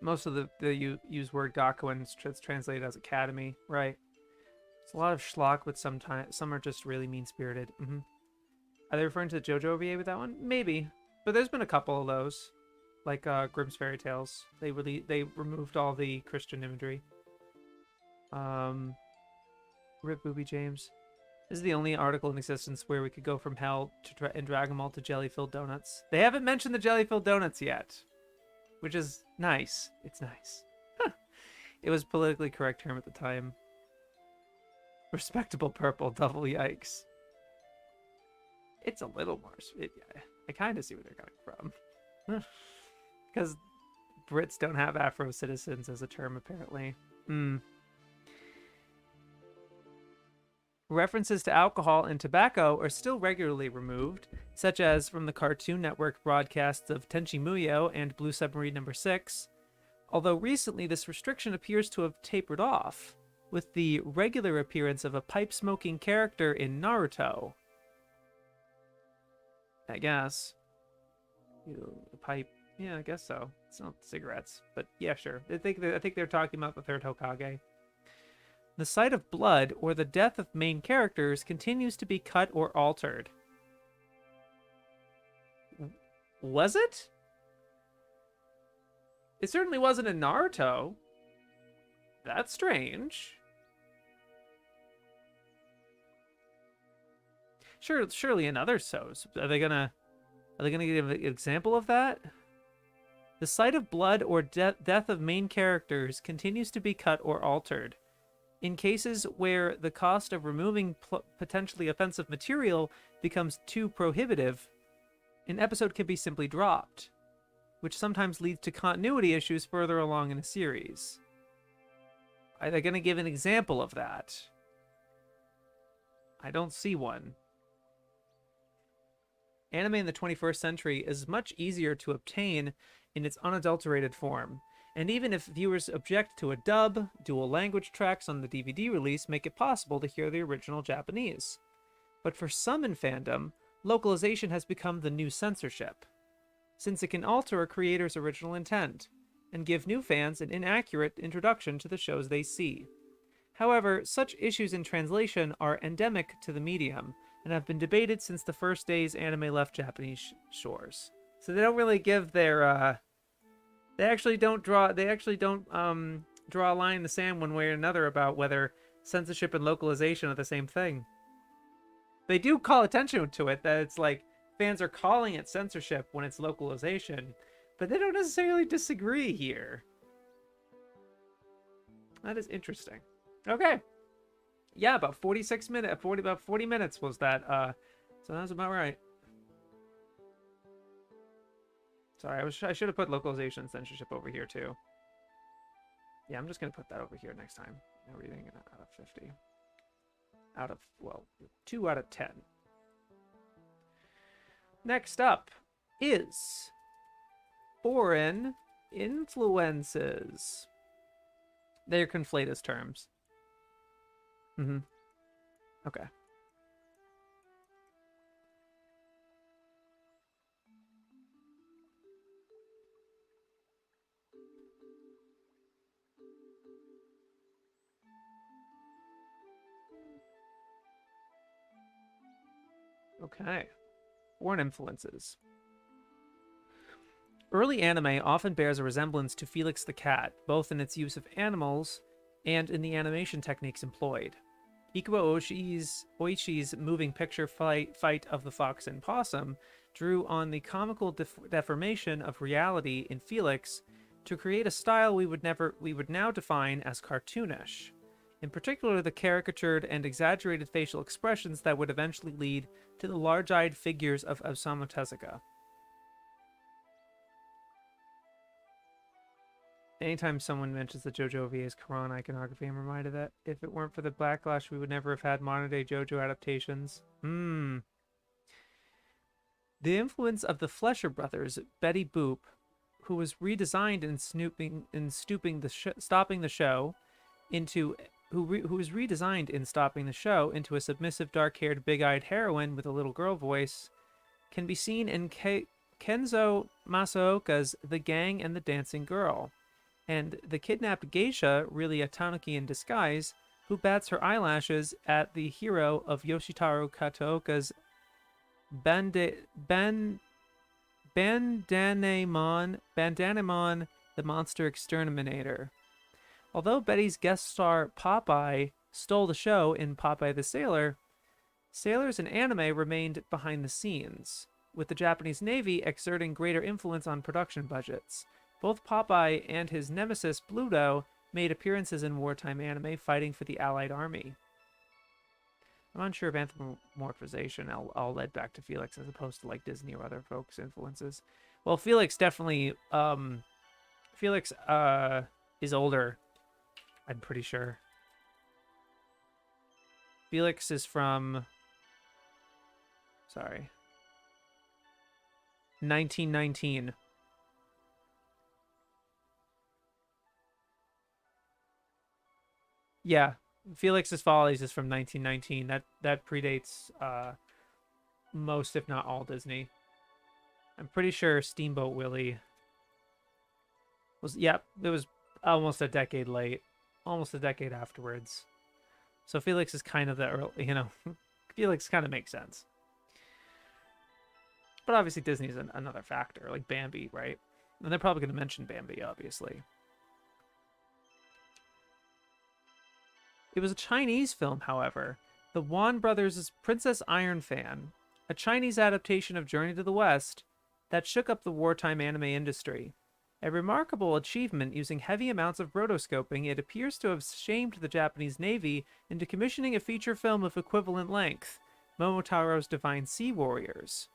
Most of the use word Gakuen, it's translated as academy, right? It's a lot of schlock, but some are just really mean-spirited. Are they referring to the JoJo OVA with that one? Maybe, but there's been a couple of those, like Grimm's Fairy Tales. They removed all the Christian imagery. Rip Booby James. This is the only article in existence where we could go from hell in Dragon Ball to jelly-filled donuts. They haven't mentioned the jelly-filled donuts yet, which is nice. It's nice. It was politically correct term at the time. Respectable purple, double yikes. It's a little more... I kind of see where they're coming from. Because Brits don't have Afro-citizens as a term, apparently. References to alcohol and tobacco are still regularly removed, such as from the Cartoon Network broadcasts of Tenchi Muyo and Blue Submarine No. 6, although recently this restriction appears to have tapered off, with the regular appearance of a pipe-smoking character in Naruto. I guess. A pipe. Yeah, I guess so. It's not cigarettes, but yeah, sure. I think they're talking about the third Hokage. The sight of blood or the death of main characters continues to be cut or altered. Was it? It certainly wasn't in Naruto. That's strange. Surely in other shows, are they gonna Are they going to give an example of that? The sight of blood or death of main characters continues to be cut or altered. In cases where the cost of removing potentially offensive material becomes too prohibitive, an episode can be simply dropped, which sometimes leads to continuity issues further along in a series. Are they going to give an example of that? I don't see one. Anime in the 21st century is much easier to obtain in its unadulterated form, and even if viewers object to a dub, dual language tracks on the DVD release make it possible to hear the original Japanese. But for some in fandom, localization has become the new censorship, since it can alter a creator's original intent and give new fans an inaccurate introduction to the shows they see. However, such issues in translation are endemic to the medium and have been debated since the first days anime left Japanese shores. So they don't really give their they actually don't draw a line in the sand one way or another about whether censorship and localization are the same thing. They do call attention to it, that it's like fans are calling it censorship when it's localization, but they don't necessarily disagree here. That is interesting. Okay. Yeah, about 46 minutes, about 40 minutes was that. So that was about right. Sorry, I should have put localization and censorship over here too. Yeah, I'm just gonna put that over here next time. Everything out of 50. Out of, well, 2 out of 10. Next up is foreign influences. They're conflate as terms. Okay. Okay. Foreign influences. Early anime often bears a resemblance to Felix the Cat, both in its use of animals and in the animation techniques employed. Ikubo Oishi's moving picture fight of the fox and possum drew on the comical deformation of reality in Felix to create a style we would now define as cartoonish. In particular, the caricatured and exaggerated facial expressions that would eventually lead to the large-eyed figures of Osamu Tezuka. Anytime someone mentions the JoJo VA's Quran iconography, I'm reminded that if it weren't for the backlash, we would never have had modern-day JoJo adaptations. The influence of the Flesher brothers, Betty Boop, who was redesigned in Stopping the Show into a submissive, dark-haired, big-eyed heroine with a little girl voice, can be seen in Kenzo Masaoka's The Gang and the Dancing Girl, and the kidnapped geisha, really a tanuki in disguise, who bats her eyelashes at the hero of Yoshitaro Kataoka's Bandanemon, the Monster Exterminator. Although Betty's guest star Popeye stole the show in Popeye the Sailor, sailors in anime remained behind the scenes, with the Japanese Navy exerting greater influence on production budgets. Both Popeye and his nemesis Bluto made appearances in wartime anime fighting for the Allied Army. I'm unsure if anthropomorphization all led back to Felix as opposed to like Disney or other folks' influences. Well, Felix definitely is older, I'm pretty sure. Felix is from 1919. Yeah, Felix's Follies is from 1919. That predates most, if not all, Disney. I'm pretty sure Steamboat Willie was, it was almost a decade late, almost a decade afterwards. So Felix is kind of the early, Felix kind of makes sense. But obviously Disney's another factor, like Bambi, right? And they're probably going to mention Bambi, obviously. It was a Chinese film, however. The Wan brothers' Princess Iron Fan a Chinese adaptation of Journey to the West that shook up the wartime anime industry. A remarkable achievement using heavy amounts of rotoscoping, it appears to have shamed the Japanese Navy into commissioning a feature film of equivalent length, Momotaro's Divine Sea Warriors.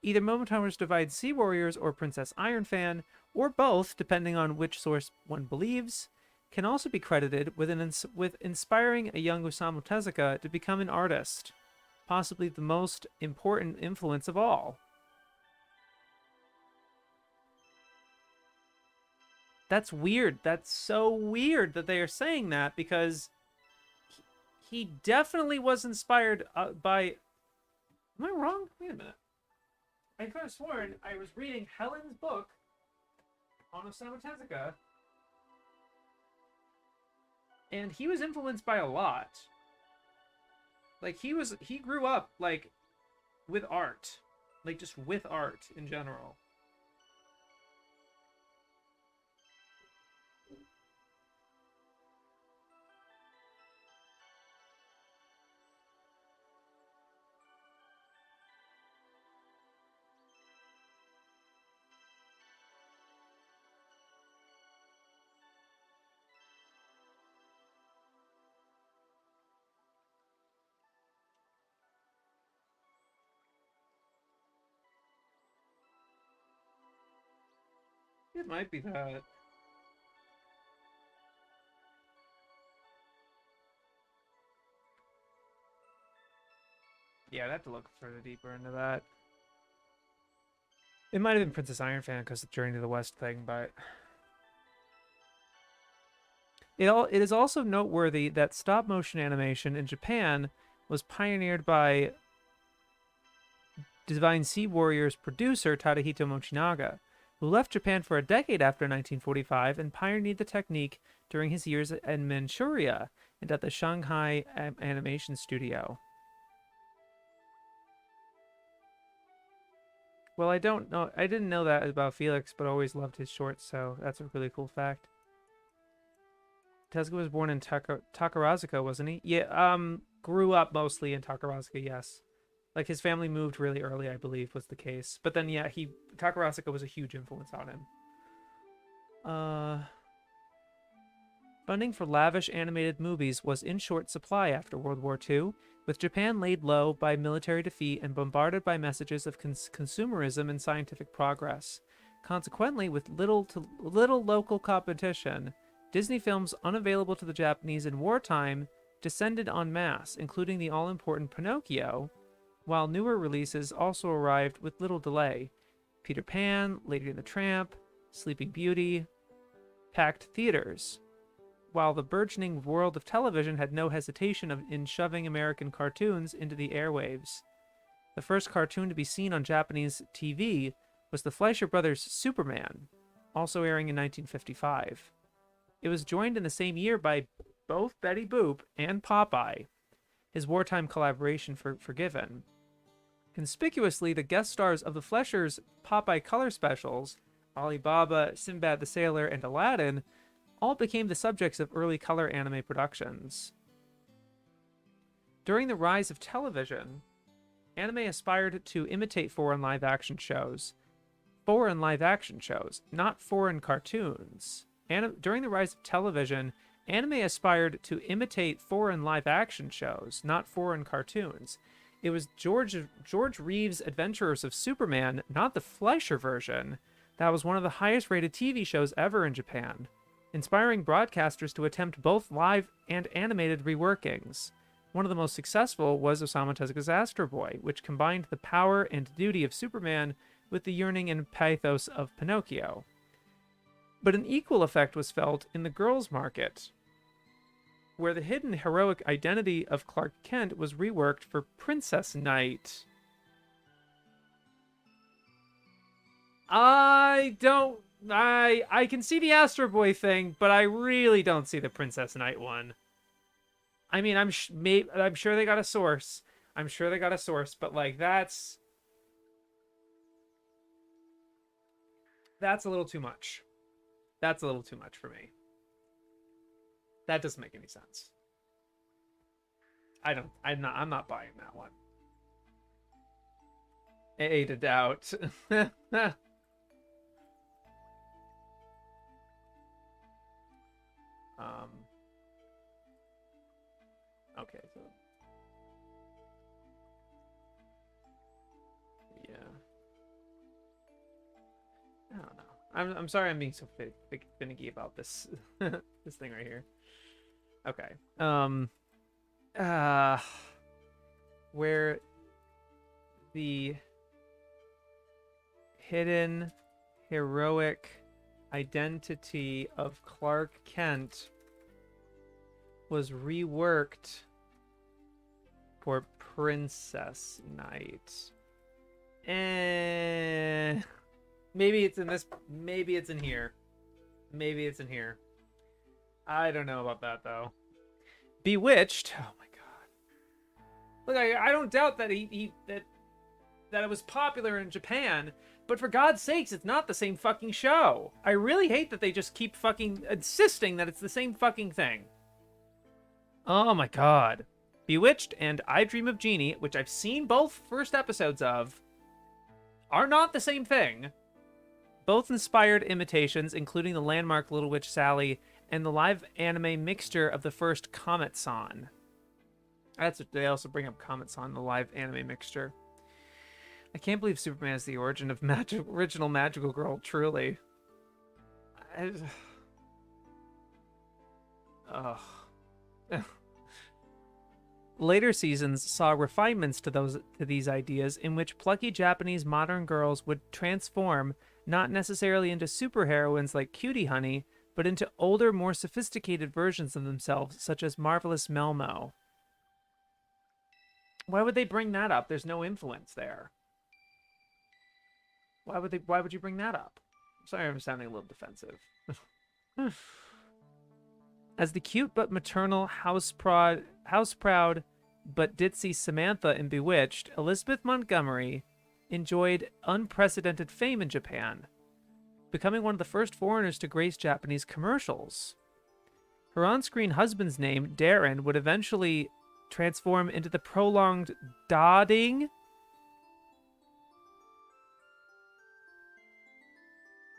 Either Momotaro's Divine Sea Warriors or Princess Iron Fan, or both, depending on which source one believes, can also be credited with, with inspiring a young Osamu Tezuka to become an artist, possibly the most important influence of all. That's weird. That's so weird that they are saying that, because he definitely was inspired by... Am I wrong? Wait a minute. I could have sworn I was reading Helen's book on Osamu Tezuka, and he was influenced by a lot. Like, he grew up, like, with art. Like, just with art in general. It might be that. Yeah, I'd have to look further deeper into that. It might have been Princess Iron Fan because of the Journey to the West thing, but it is also noteworthy that stop motion animation in Japan was pioneered by Divine Sea Warriors producer Tadahito Mochinaga, who left Japan for a decade after 1945 and pioneered the technique during his years in Manchuria and at the Shanghai Animation Studio. Well, I didn't know that about Felix, but always loved his shorts, so that's a really cool fact. Tezuka was born in Takarazuka, wasn't he? Yeah, grew up mostly in Takarazuka, yes. Like, his family moved really early, I believe, was the case. But then, yeah, Takarazuka was a huge influence on him. Funding for lavish animated movies was in short supply after World War II, with Japan laid low by military defeat and bombarded by messages of consumerism and scientific progress. Consequently, with little local competition, Disney films unavailable to the Japanese in wartime descended en masse, including the all-important Pinocchio, while newer releases also arrived with little delay. Peter Pan, Lady and the Tramp, Sleeping Beauty packed theaters, while the burgeoning world of television had no hesitation in shoving American cartoons into the airwaves. The first cartoon to be seen on Japanese TV was the Fleischer Brothers' Superman, also airing in 1955. It was joined in the same year by both Betty Boop and Popeye, his wartime collaboration for Forgiven. Conspicuously, the guest stars of the Fleischers' Popeye color specials, Alibaba, Sinbad the Sailor, and Aladdin, all became the subjects of early color anime productions. During the rise of television, anime aspired to imitate foreign live-action shows. Foreign live-action shows, not foreign cartoons. During the rise of television, anime aspired to imitate foreign live-action shows, not foreign cartoons. It was George Reeves' Adventures of Superman, not the Fleischer version, that was one of the highest-rated TV shows ever in Japan, inspiring broadcasters to attempt both live and animated reworkings. One of the most successful was Osamu Tezuka's Astro Boy, which combined the power and duty of Superman with the yearning and pathos of Pinocchio. But an equal effect was felt in the girls' market, where the hidden heroic identity of Clark Kent was reworked for Princess Knight. I can see the Astro Boy thing, but I really don't see the Princess Knight one. I mean, I'm sure they got a source. But like that's a little too much. That's a little too much for me. That doesn't make any sense. I'm not buying that one. A to doubt. um. Okay, so yeah. I don't know. I'm sorry I'm being so finicky about this this thing right here. Okay. Uh where the hidden heroic identity of Clark Kent was reworked for Princess Knight. And maybe it's in this. Maybe it's in here. Maybe it's in here. I don't know about that though. Bewitched. Oh my god. Look, I don't doubt that that it was popular in Japan, but for God's sakes, it's not the same fucking show. I really hate that they just keep fucking insisting that it's the same fucking thing. Oh my god. Bewitched and I Dream of Jeannie, which I've seen both first episodes of, are not the same thing. Both inspired imitations, including the landmark Little Witch Sally and the live anime mixture of the first Comet-san. That's what they also bring up, Comet-san, the live anime mixture. I can't believe Superman is the origin of original Magical Girl, truly. Ugh. Later seasons saw refinements to these ideas in which plucky Japanese modern girls would transform not necessarily into superheroines like Cutie Honey, but into older, more sophisticated versions of themselves, such as Marvelous Melmo. Why would they bring that up? There's no influence there. Why would you bring that up? I'm sorry I'm sounding a little defensive. As the cute but maternal house-proud but ditzy Samantha in Bewitched, Elizabeth Montgomery enjoyed unprecedented fame in Japan, becoming one of the first foreigners to grace Japanese commercials. Her on-screen husband's name, Darren, would eventually transform into the prolonged Doding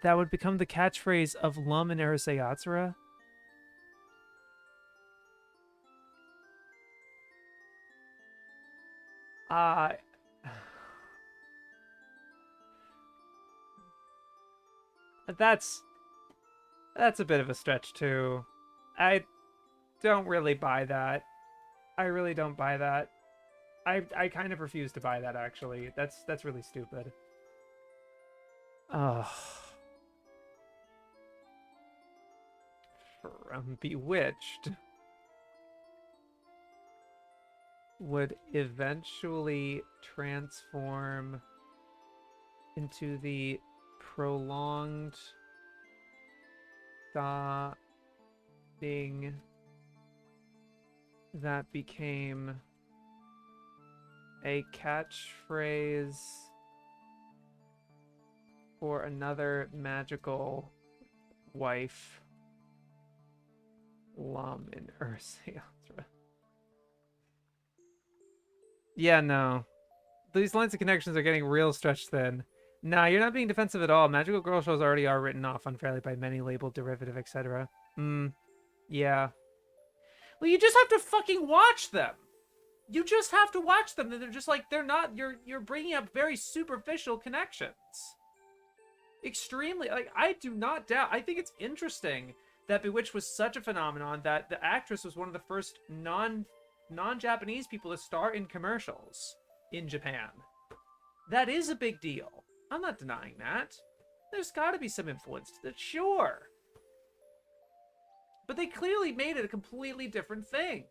that would become the catchphrase of Lum and Urusei Yatsura. That's a bit of a stretch too. I don't really buy that. I really don't buy that. I kind of refuse to buy that actually. That's really stupid. Ugh. From Bewitched would eventually transform into the prolonged thing that became a catchphrase for another magical wife, Lum in Urusei. Yeah, no. These lines of connections are getting real stretched thin. Nah, you're not being defensive at all. Magical girl shows already are written off unfairly by many, labeled derivative, etc. Yeah. Well, you just have to fucking watch them. You just have to watch them. They're just like, they're not, you're bringing up very superficial connections. Extremely, like, I do not doubt. I think it's interesting that Bewitched was such a phenomenon that the actress was one of the first non-Japanese people to star in commercials in Japan. That is a big deal. I'm not denying that. There's got to be some influence to that, sure. But they clearly made it a completely different thing.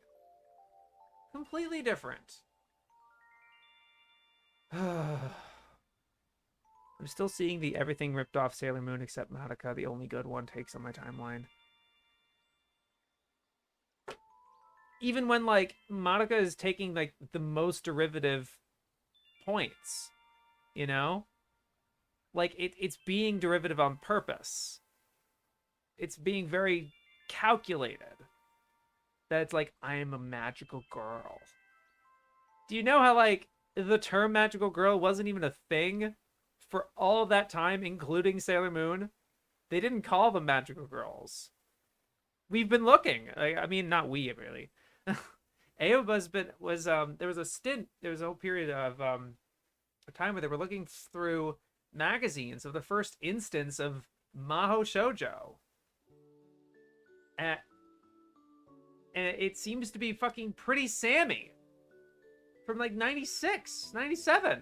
Completely different. I'm still seeing the everything ripped off Sailor Moon except Madoka, the only good one, takes on my timeline. Even when, like, Madoka is taking, like, the most derivative points, you know? Like, it's being derivative on purpose. It's being very calculated. That it's like, I am a magical girl. Do you know how, like, the term magical girl wasn't even a thing for all of that time, including Sailor Moon. They didn't call them magical girls. We've been looking. I mean, not we really. Aoba's been there was a stint. There was a whole period of a time where they were looking through magazines of the first instance of Maho Shoujo. And it seems to be fucking Pretty Sammy from like 96, 97.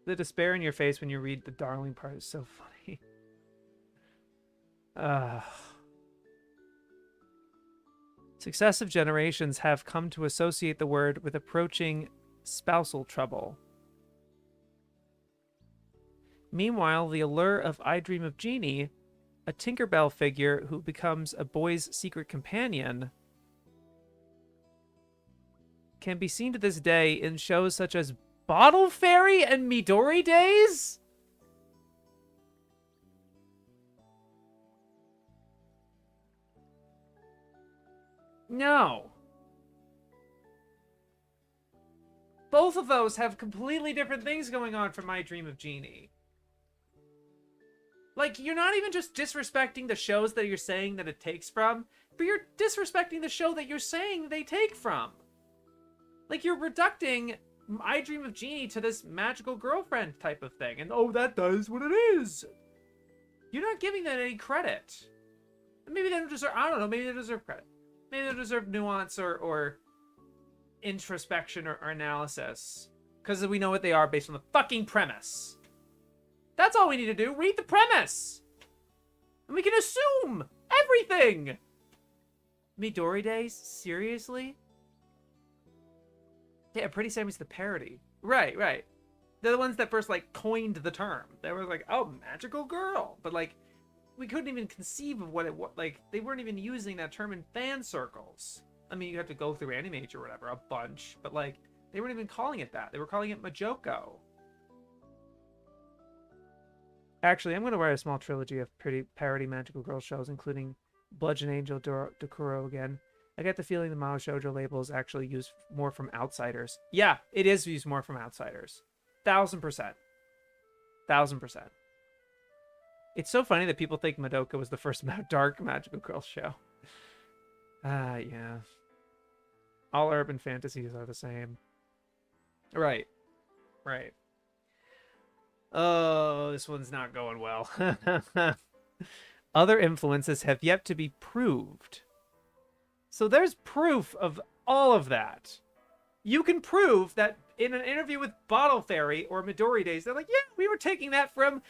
The despair in your face when you read the darling part is so funny. Successive generations have come to associate the word with approaching spousal trouble. Meanwhile, the allure of I Dream of Jeannie, a Tinkerbell figure who becomes a boy's secret companion, can be seen to this day in shows such as Bottle Fairy and Midori Days? No. Both of those have completely different things going on from My Dream of Jeannie. Like, you're not even just disrespecting the shows that you're saying that it takes from, but you're disrespecting the show that you're saying they take from. Like, you're reducting I Dream of Jeannie to this magical girlfriend type of thing. And, oh, that does what it is. You're not giving that any credit. Maybe they don't deserve, I don't know, maybe they deserve credit. Maybe they deserve nuance or introspection or analysis. Because we know what they are based on the fucking premise. That's all we need to do. Read the premise. And we can assume everything. Midori Days? Seriously? Yeah, Pretty Sammy's the parody. Right. They're the ones that first, like, coined the term. They were like, oh, magical girl. But, like, we couldn't even conceive of what it was. Like, they weren't even using that term in fan circles. I mean, you have to go through Animage or whatever, a bunch. But, like, they weren't even calling it that. They were calling it Majoko. Actually, I'm going to write a small trilogy of pretty parody magical girl shows, including Bludgeon Angel Dokuro again. I get the feeling the Mao Shoujo label is actually used more from outsiders. Yeah, it is used more from outsiders. 1000%. 1000%. It's so funny that people think Madoka was the first dark magical girl show. Yeah. All urban fantasies are the same. Right. Oh, this one's not going well. Other influences have yet to be proved. So there's proof of all of that. You can prove that in an interview with Bottle Fairy or Midori Days, they're like, yeah, we were taking that from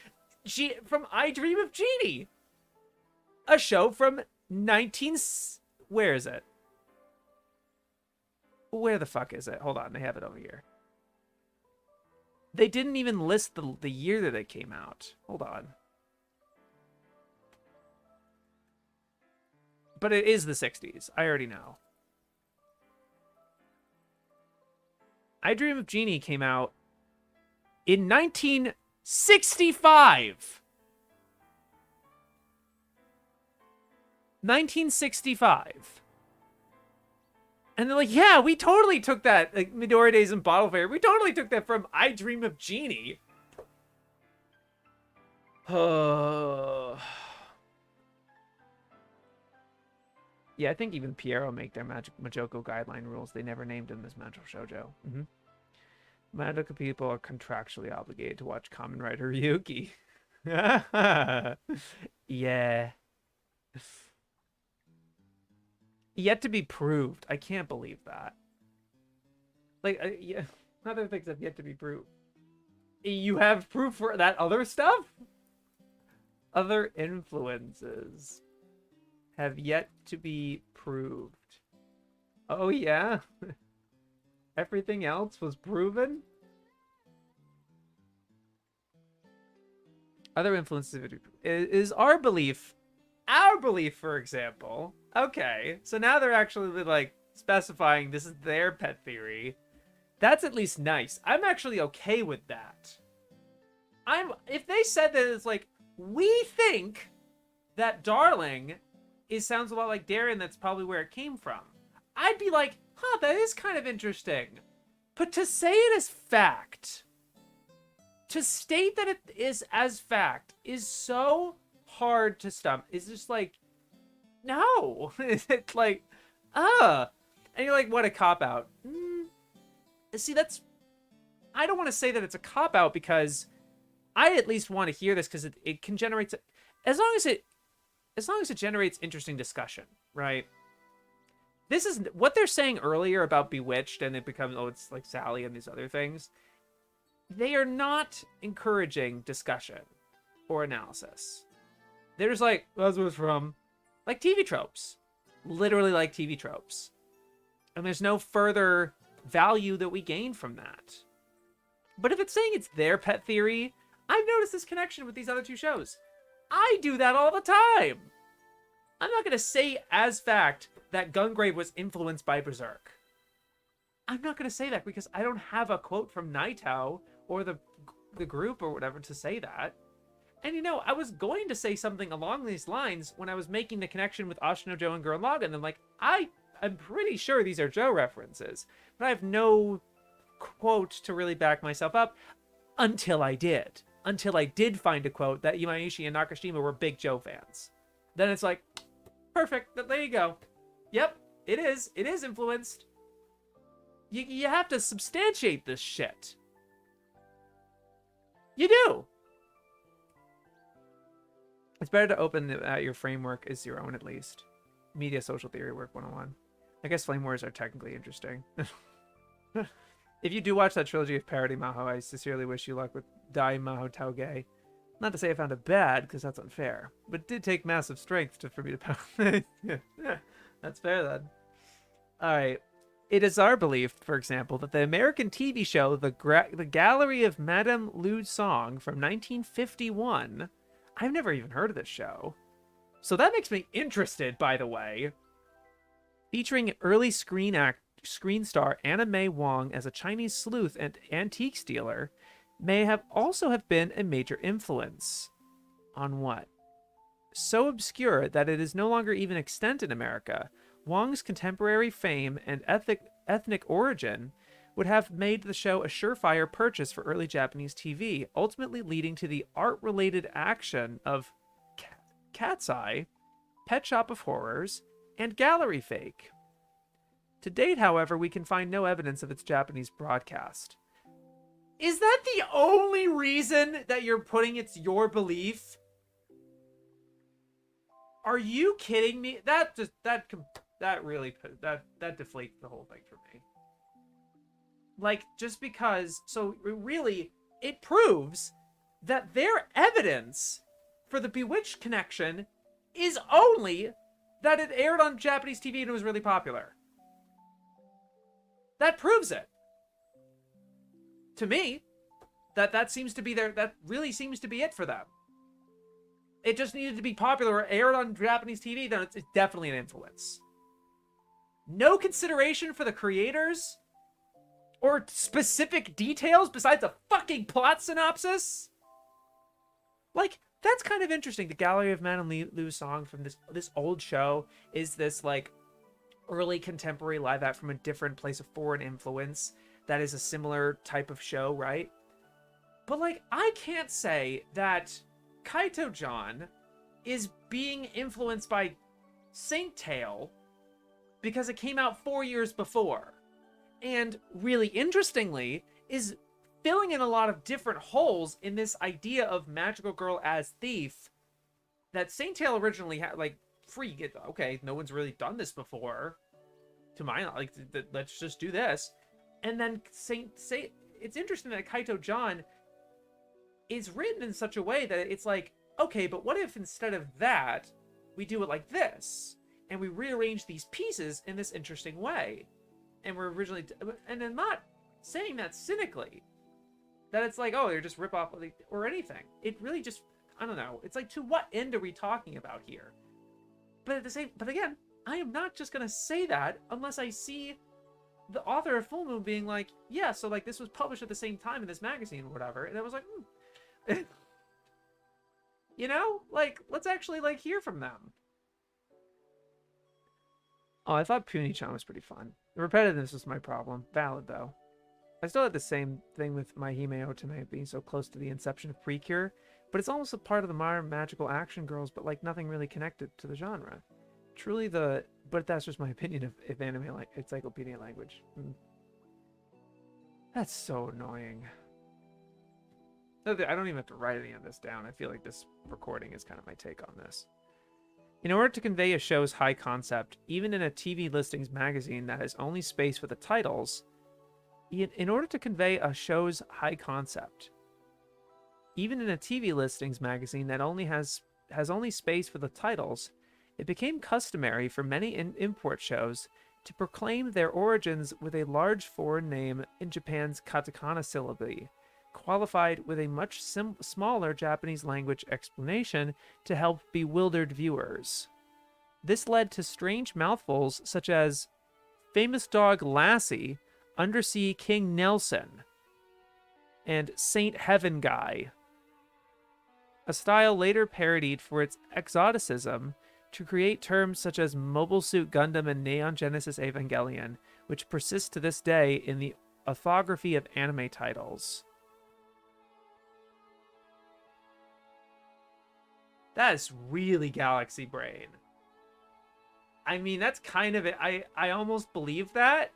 I Dream of Jeannie. A show from 19... Where is it? Where the fuck is it? Hold on, they have it over here. They didn't even list the year that it came out. Hold on. But it is the 60s. I already know. I Dream of Jeannie came out in 1965. 1965. And they're like, yeah, we totally took that. Like, Midori Days and Bottle Fairy. We totally took that from I Dream of Jeannie. Yeah, I think even Pierrot make their Majoko guideline rules. They never named him as Magical Shoujo. Madoka people are contractually obligated to watch Kamen Rider Ryuki. Yeah. Yet to be proved. I can't believe that. Like, yeah, other things have yet to be proved. You have proof for that other stuff? Other influences have yet to be proved. Oh, yeah? Everything else was proven? Other influences is our belief. Our belief, for example. Okay, so now they're actually, like, specifying this is their pet theory. That's at least nice. I'm actually okay with that. If they said that it's like, we think that Darling it sounds a lot like Darren. That's probably where it came from. I'd be like, huh, that is kind of interesting. But to say it as fact, to state that it is as fact, is so hard to stomach. It's just like, no. It's like, and you're like, what a cop-out. See, I don't want to say that it's a cop-out because I at least want to hear this because it can generate, as long as it generates interesting discussion, right? This is what they're saying earlier about Bewitched, and it becomes, oh, it's like Sally and these other things. They are not encouraging discussion or analysis. They're just like, that's what it's from. Like TV tropes. Literally like TV tropes. And there's no further value that we gain from that. But if it's saying it's their pet theory, I've noticed this connection with these other two shows. I do that all the time. I'm not going to say as fact that Gungrave was influenced by Berserk. I'm not going to say that because I don't have a quote from Naito or the group or whatever to say that. And you know, I was going to say something along these lines when I was making the connection with Ashino Joe and Gurren Lagann. I'm like, I'm pretty sure these are Joe references, but I have no quote to really back myself up until I did. Until I did find a quote that Imaishi and Nakashima were big Joe fans. Then it's like, perfect, there you go. Yep, it is influenced. You have to substantiate this shit. You do. It's better to open at your framework as your own, at least. Media Social Theory Work 101. I guess Flame Wars are technically interesting. If you do watch that trilogy of parody Maho, I sincerely wish you luck with Dai Maho Tauge. Not to say I found it bad, because that's unfair. But it did take massive strength for me to pound. That's fair, then. Alright. It is our belief, for example, that the American TV show The Gallery of Madame Lu Song from 1951... I've never even heard of this show. So that makes me interested, by the way. Featuring early screen star Anna May Wong as a Chinese sleuth and antique dealer, may have also have been a major influence. On what? So obscure that it is no longer even extant in America, Wong's contemporary fame and ethnic origin would have made the show a surefire purchase for early Japanese TV, ultimately leading to the art-related action of Cat's Eye, Pet Shop of Horrors, and Gallery Fake. To date, however, we can find no evidence of its Japanese broadcast. Is that the only reason that you're putting it's your belief? Are you kidding me? That really deflates the whole thing for me. Like, just because, so really, it proves that their evidence for the Bewitched connection is only that it aired on Japanese TV and it was really popular. That proves it. To me, that seems to be that really seems to be it for them. It just needed to be popular or aired on Japanese TV, then it's definitely an influence. No consideration for the creators or specific details besides a fucking plot synopsis? Like, that's kind of interesting. The Gallery of Madame Lu Song from this old show is this, like, early contemporary live act from a different place of foreign influence that is a similar type of show, right? But, like, I can't say that Kaito John is being influenced by Saint Tail because it came out 4 years before. And really interestingly, is filling in a lot of different holes in this idea of magical girl as thief that Saint Tail originally had, like, okay, no one's really done this before. To my knowledge, like, let's just do this. And then it's interesting that Kaito John is written in such a way that it's like, okay, but what if instead of that, we do it like this? And we rearrange these pieces in this interesting way. And we're originally, and I'm not saying that cynically, that it's like, oh, they're just rip off or anything. It really just, I don't know. It's like, to what end are we talking about here? But again, I am not just gonna say that unless I see the author of Full Moon being like, yeah, so like this was published at the same time in this magazine or whatever, and I was like, you know, like, let's actually like hear from them. Oh, I thought Puny-chan was pretty fun. The repetitiveness was my problem. Valid, though. I still had the same thing with my Himeo tonight being so close to the inception of Precure, but it's almost a part of the modern magical action girls, but like nothing really connected to the genre. Truly but that's just my opinion of if anime like encyclopedia language. That's so annoying. I don't even have to write any of this down. I feel like this recording is kind of my take on this. In order to convey a show's high concept, even in a TV listings magazine that has only space for the titles, in order to convey a show's high concept, even in a TV listings magazine that has only space for the titles, it became customary for many import shows to proclaim their origins with a large foreign name in Japan's katakana syllabi, qualified with a much smaller Japanese language explanation to help bewildered viewers. This led to strange mouthfuls such as Famous Dog Lassie, Undersea King Nelson, and Saint Heaven Guy, a style later parodied for its exoticism to create terms such as Mobile Suit Gundam and Neon Genesis Evangelion, which persist to this day in the orthography of anime titles. That is really Galaxy Brain. I mean, that's kind of it. I almost believe that.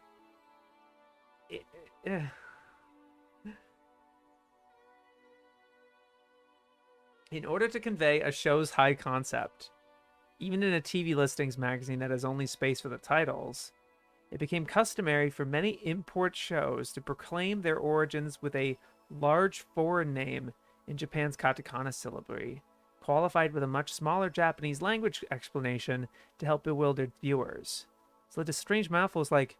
In order to convey a show's high concept, even in a TV listings magazine that has only space for the titles, it became customary for many import shows to proclaim their origins with a large foreign name in Japan's katakana syllabary, qualified with a much smaller Japanese language explanation to help bewildered viewers. So the strange mouthfuls like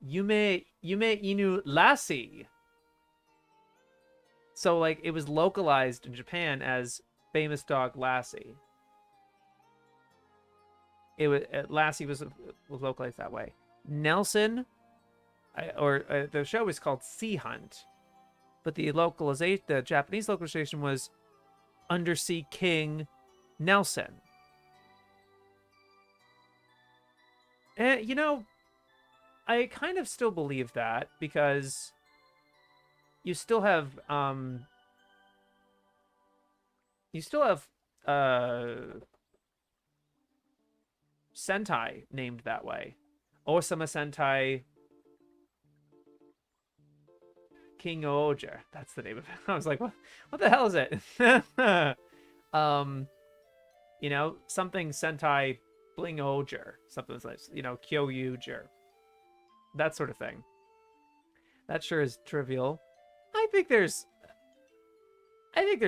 Yume Inu Lassie. So like it was localized in Japan as Famous Dog Lassie. It was Lassie was localized that way. Nelson, the show was called Sea Hunt, but the Japanese localization was Undersea King Nelson. And you know, I kind of still believe that because you still have Sentai named that way. Osama Sentai King Oja. That's the name of it. I was like, what the hell is it? You know, something Sentai Bling Ojer. Something like, you know, Kyoryuger. That sort of thing. That sure is trivial. I think there's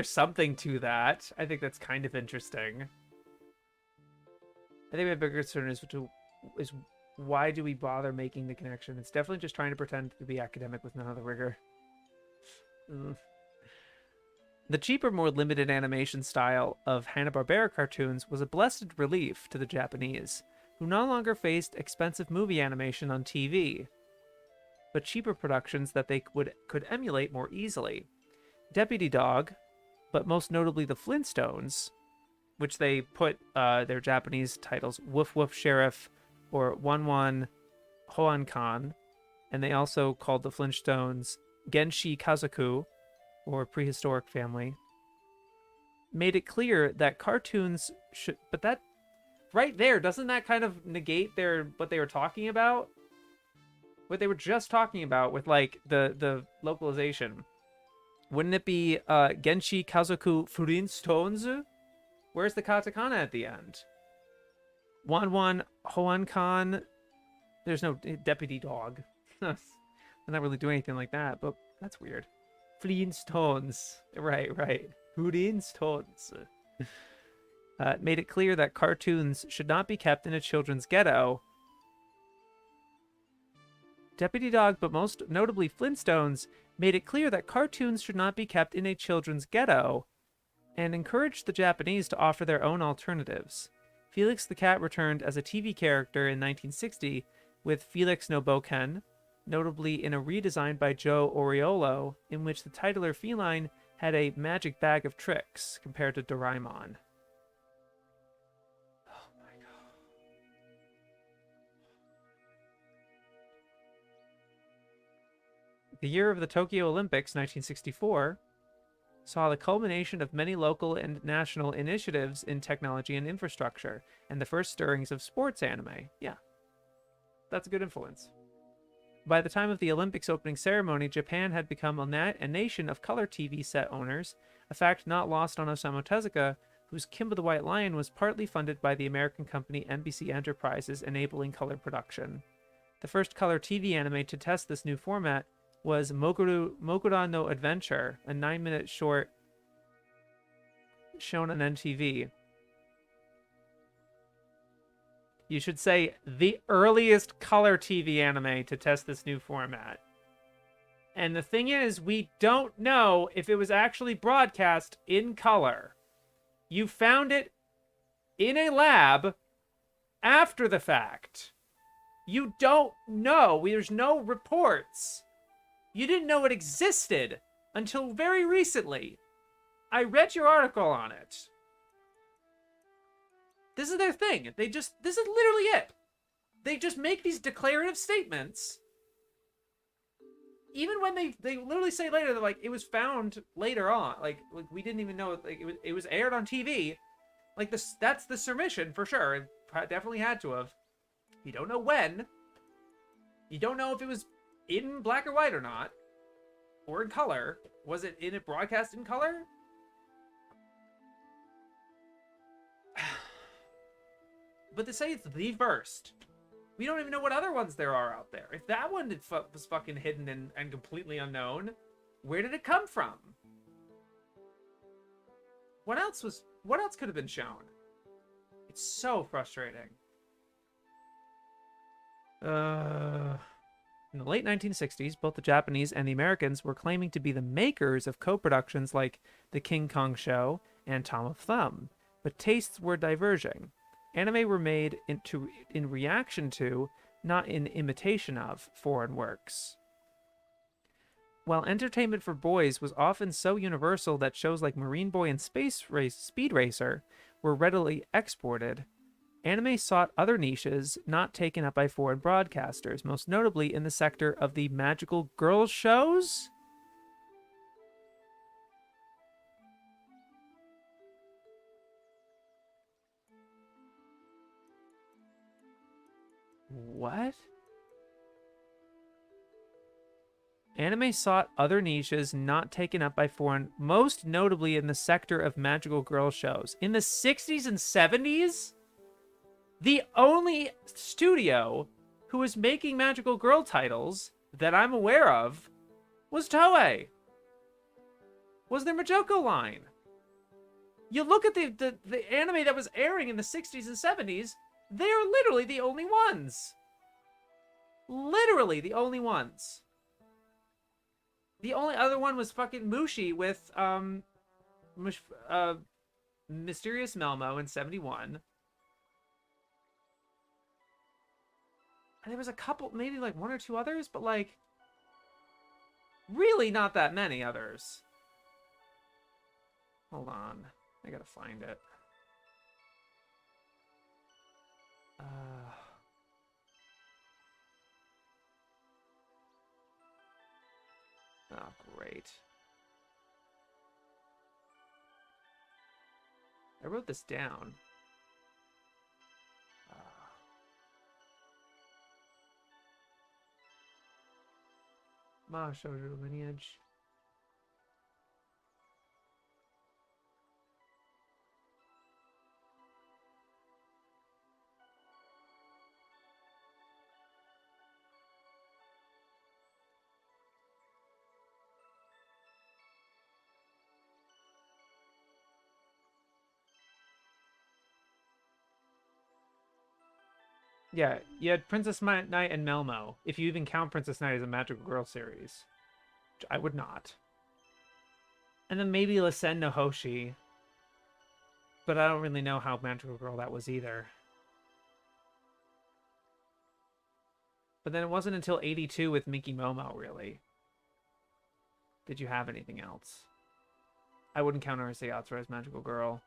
something to that. I think that's kind of interesting. I think my bigger concern is why do we bother making the connection? It's definitely just trying to pretend to be academic with none of the rigor. The cheaper, more limited animation style of Hanna-Barbera cartoons was a blessed relief to the Japanese, who no longer faced expensive movie animation on TV, but cheaper productions that they could emulate more easily. Deputy Dog, but most notably the Flintstones, which they put their Japanese titles Woof Woof Sheriff or One One Hoankan, and they also called the Flintstones Genshi Kazoku, or Prehistoric Family, made it clear that cartoons should... But that, right there, doesn't that kind of negate what they were talking about? What they were just talking about with, like, the localization. Wouldn't it be Genshi Kazoku Flintstones? Where's the katakana at the end? One Hoankan. There's no Deputy Dog. They're not really doing anything like that, but that's weird. Flintstones. Right. Flintstones. Made it clear that cartoons should not be kept in a children's ghetto. Deputy Dog, but most notably Flintstones, made it clear that cartoons should not be kept in a children's ghetto, and encouraged the Japanese to offer their own alternatives. Felix the Cat returned as a TV character in 1960 with Felix no Boken, notably in a redesign by Joe Oriolo, in which the titular feline had a magic bag of tricks compared to Doraemon. Oh my god. The year of the Tokyo Olympics, 1964, saw the culmination of many local and national initiatives in technology and infrastructure, and the first stirrings of sports anime. Yeah, that's a good influence. By the time of the Olympics opening ceremony, Japan had become a nation of color TV set owners, a fact not lost on Osamu Tezuka, whose Kimba the White Lion was partly funded by the American company NBC Enterprises, enabling color production. The first color TV anime to test this new format was Mogura no Adventure, a 9-minute short shown on NTV. You should say the earliest color TV anime to test this new format. And the thing is, we don't know if it was actually broadcast in color. You found it in a lab after the fact. You don't know. There's no reports. You didn't know it existed until very recently. I read your article on it. This is their thing. This is literally it. They just make these declarative statements. Even when they literally say later, they're like, it was found later on. Like we didn't even know, like, it was aired on TV. Like, that's the submission for sure. It definitely had to have. You don't know when. You don't know if it was in black or white or not. Or in color. Was it in a broadcast in color? But to say it's the first, we don't even know what other ones there are out there. If that one was fucking hidden and completely unknown, where did it come from? What else could have been shown? It's so frustrating. In the late 1960s, both the Japanese and the Americans were claiming to be the makers of co-productions like The King Kong Show and Tom of Thumb, but tastes were diverging. Anime were made in reaction to, not in imitation of, foreign works. While entertainment for boys was often so universal that shows like Marine Boy and Speed Racer were readily exported, anime sought other niches not taken up by foreign broadcasters, most notably in the sector of the magical girl shows. What? Anime sought other niches not taken up by foreign, most notably in the sector of magical girl shows. In the 60s and 70s, the only studio who was making magical girl titles that I'm aware of was Toei. Was their Majoko line. You look at the anime that was airing in the 60s and 70s, they are literally the only ones. Literally the only ones. The only other one was fucking Mushi with Mysterious Melmo in 71. And there was a couple, maybe like one or two others, but like really not that many others. Hold on. I gotta find it. Oh, great. I wrote this down. Shoujo lineage. Yeah, you had Princess Knight and Melmo, if you even count Princess Knight as a magical girl series. Which I would not. And then maybe Lisen no Hoshi. But I don't really know how magical girl that was either. But then it wasn't until 82 with Miki Momo, really. Did you have anything else? I wouldn't count Urusei Yatsura as magical girl.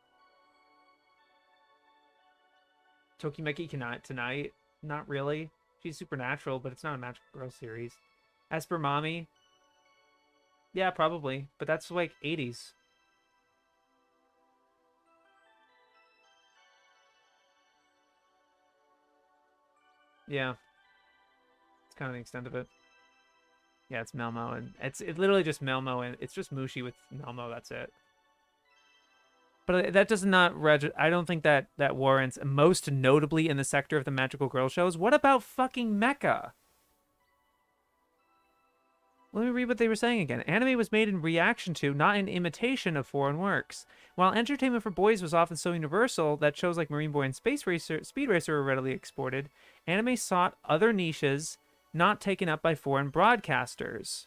Tokimeki Tonight, not really. She's supernatural, but it's not a magical girl series. Esper Mami, Yeah, probably. But that's like 80s. Yeah, it's kind of the extent of it. Yeah, it's Melmo, and it's literally just Melmo, and it's just Mushi with Melmo. That's it. But that does not I don't think that warrants, most notably in the sector of the magical girl shows. What about fucking Mecha? Let me read what they were saying again. Anime was made in reaction to, not in imitation of, foreign works. While entertainment for boys was often so universal that shows like Marine Boy and Speed Racer were readily exported, anime sought other niches not taken up by foreign broadcasters.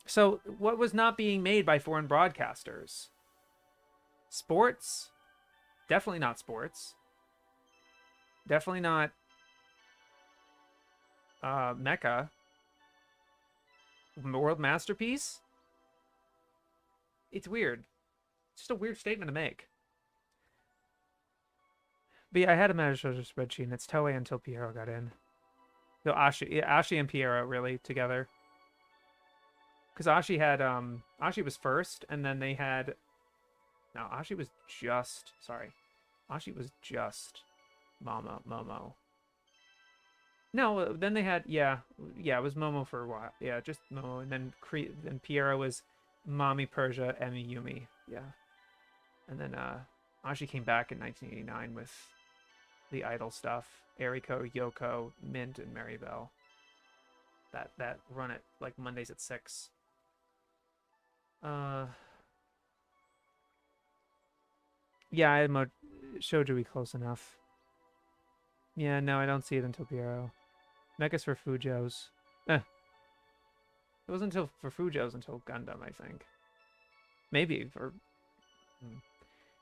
So, what was not being made by foreign broadcasters? Sports? Definitely not sports. Definitely not Mecha. World masterpiece? It's weird. It's just a weird statement to make. But yeah, I had a Magic spreadsheet, and it's Toei until Piero got in. No, Ashi and Piero really together. Because Ashi had Ashi was first, and then they had Ashi was just Momo. No, then they had it was Momo for a while. Yeah, just Momo, and then Piero was Mami Persia, Emi Yumi. Yeah. And then Ashi came back in 1989 with the Idol stuff. Eriko, Yoko, Mint, and Maribel. That run it like Mondays at 6. Yeah, I had Shoujo close enough. Yeah, no, I don't see it until Piero. Mecha's for Fujos. It wasn't until for Fujos until Gundam, I think. Maybe for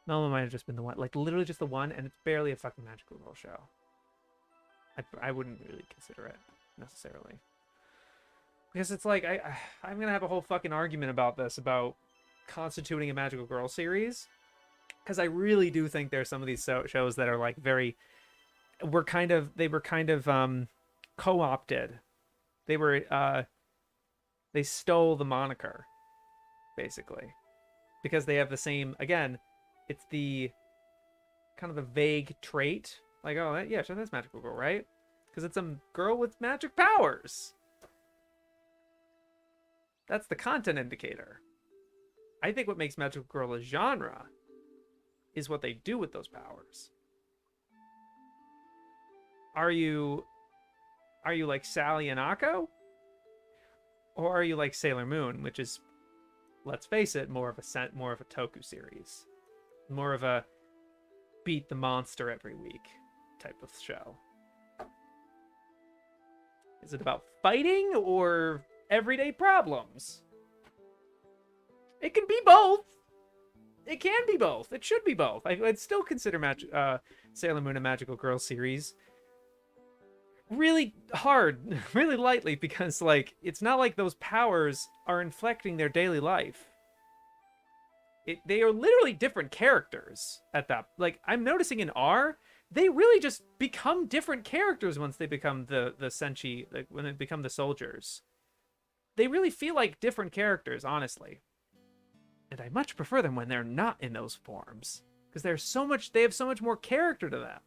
Melma might have just been the one, like literally just the one, and it's barely a fucking magical girl show. I wouldn't really consider it necessarily, because it's like I'm gonna have a whole fucking argument about this, about constituting a magical girl series, because I really do think there's some of these shows that are like they were kind of co-opted. They stole the moniker, basically, because they have the same, again, it's the kind of the vague trait, like, oh yeah, sure, that's magical girl, right? Because it's a girl with magic powers. That's the content indicator. I think what makes magical girl a genre is what they do with those powers. Are you like Sally and Akko? Or are you like Sailor Moon, which is, let's face it, more of a Toku series, more of a beat the monster every week type of show? Is it about fighting or everyday problems? It can be both. It can be both. It should be both. I'd still consider Sailor Moon a magical girl series really hard, really lightly, because like it's not like those powers are inflecting their daily life. They are literally different characters at that. Like, I'm noticing in R, they really just become different characters once they become the Senshi, like when they become the soldiers. They really feel like different characters, honestly. And I much prefer them when they're not in those forms, because they have so much more character to them.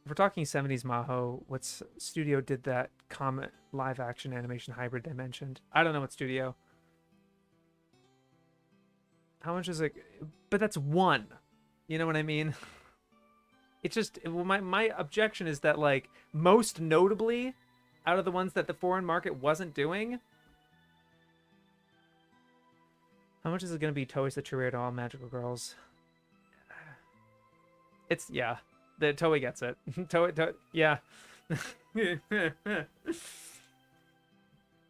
If we're talking 70s Maho, what studio did that Comet live action animation hybrid I mentioned? I don't know what studio. How much is it? But that's one. You know what I mean? It's just, my objection is that, like, most notably, out of the ones that the foreign market wasn't doing, how much is it going to be Toei's The True to All Magical Girls? It's, yeah. The Toei gets it. Toei, yeah.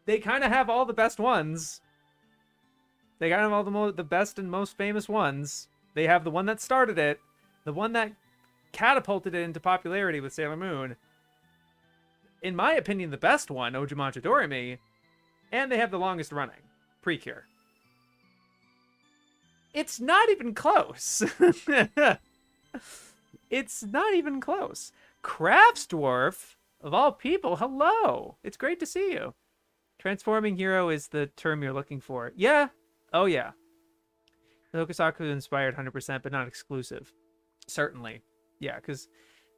They kind of have all the best ones. They kind of have all the best and most famous ones. They have the one that started it, the one that catapulted it into popularity with Sailor Moon. In my opinion, the best one, Ojumaja Doremi, and they have the longest running, Precure. It's not even close. It's not even close. Craftsdwarf, of all people, hello. It's great to see you. Transforming hero is the term you're looking for. Yeah. Oh, yeah. The Hokusaku inspired 100%, but not exclusive. Certainly. Yeah, because,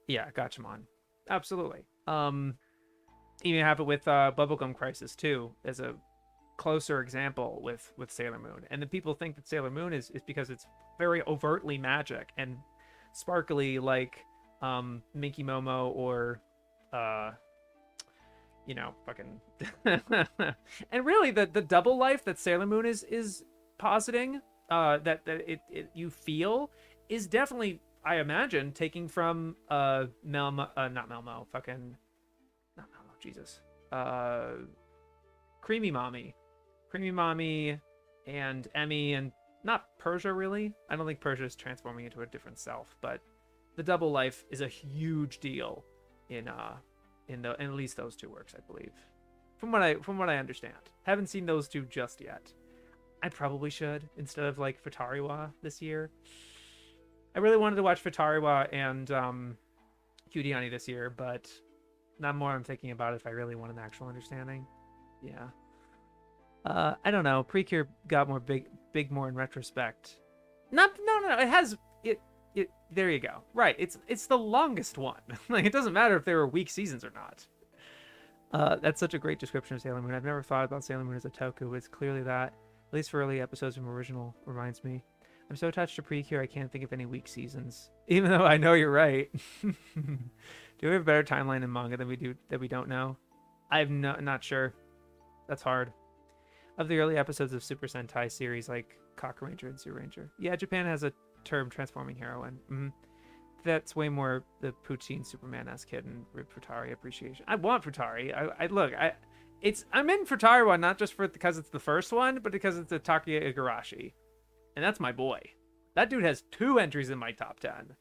yeah, Gachamon. Absolutely. Even have it with Bubblegum Crisis, too, as a closer example with Sailor Moon. And the people think that Sailor Moon is because it's very overtly magic and sparkly like Minky Momo or fucking and really the double life that Sailor Moon is positing that you feel is definitely, I imagine, taking from Melmo, not Melmo, fucking not Melmo, Jesus. Creamy Mommy and Emmy, and not Persia really. I don't think Persia is transforming into a different self, but the double life is a huge deal in at least those two works, I believe. From what I understand. Haven't seen those two just yet. I probably should instead of like Futariwa this year. I really wanted to watch Futariwa and Cutie Honey this year, but not more I'm thinking about it if I really want an actual understanding. Yeah. I don't know. Precure got more big more in retrospect. No. It has it. There you go. Right. It's the longest one. Like, it doesn't matter if there were weak seasons or not. That's such a great description of Sailor Moon. I've never thought about Sailor Moon as a toku. It's clearly that. At least for early episodes from original, reminds me. I'm so attached to Precure, I can't think of any weak seasons. Even though I know you're right. Do we have a better timeline in manga than we do that we don't know? I'm not sure. That's hard. Of the early episodes of Super Sentai series like Kaku Ranger and Zuru Ranger. Yeah, Japan has a term, transforming heroine. Mm-hmm. That's way more the poutine Superman-esque hidden Futari appreciation. I want Futari. I'm in Futari one not just because it's the first one, but because it's a Takuya Igarashi. And that's my boy. That dude has 2 entries in my top 10.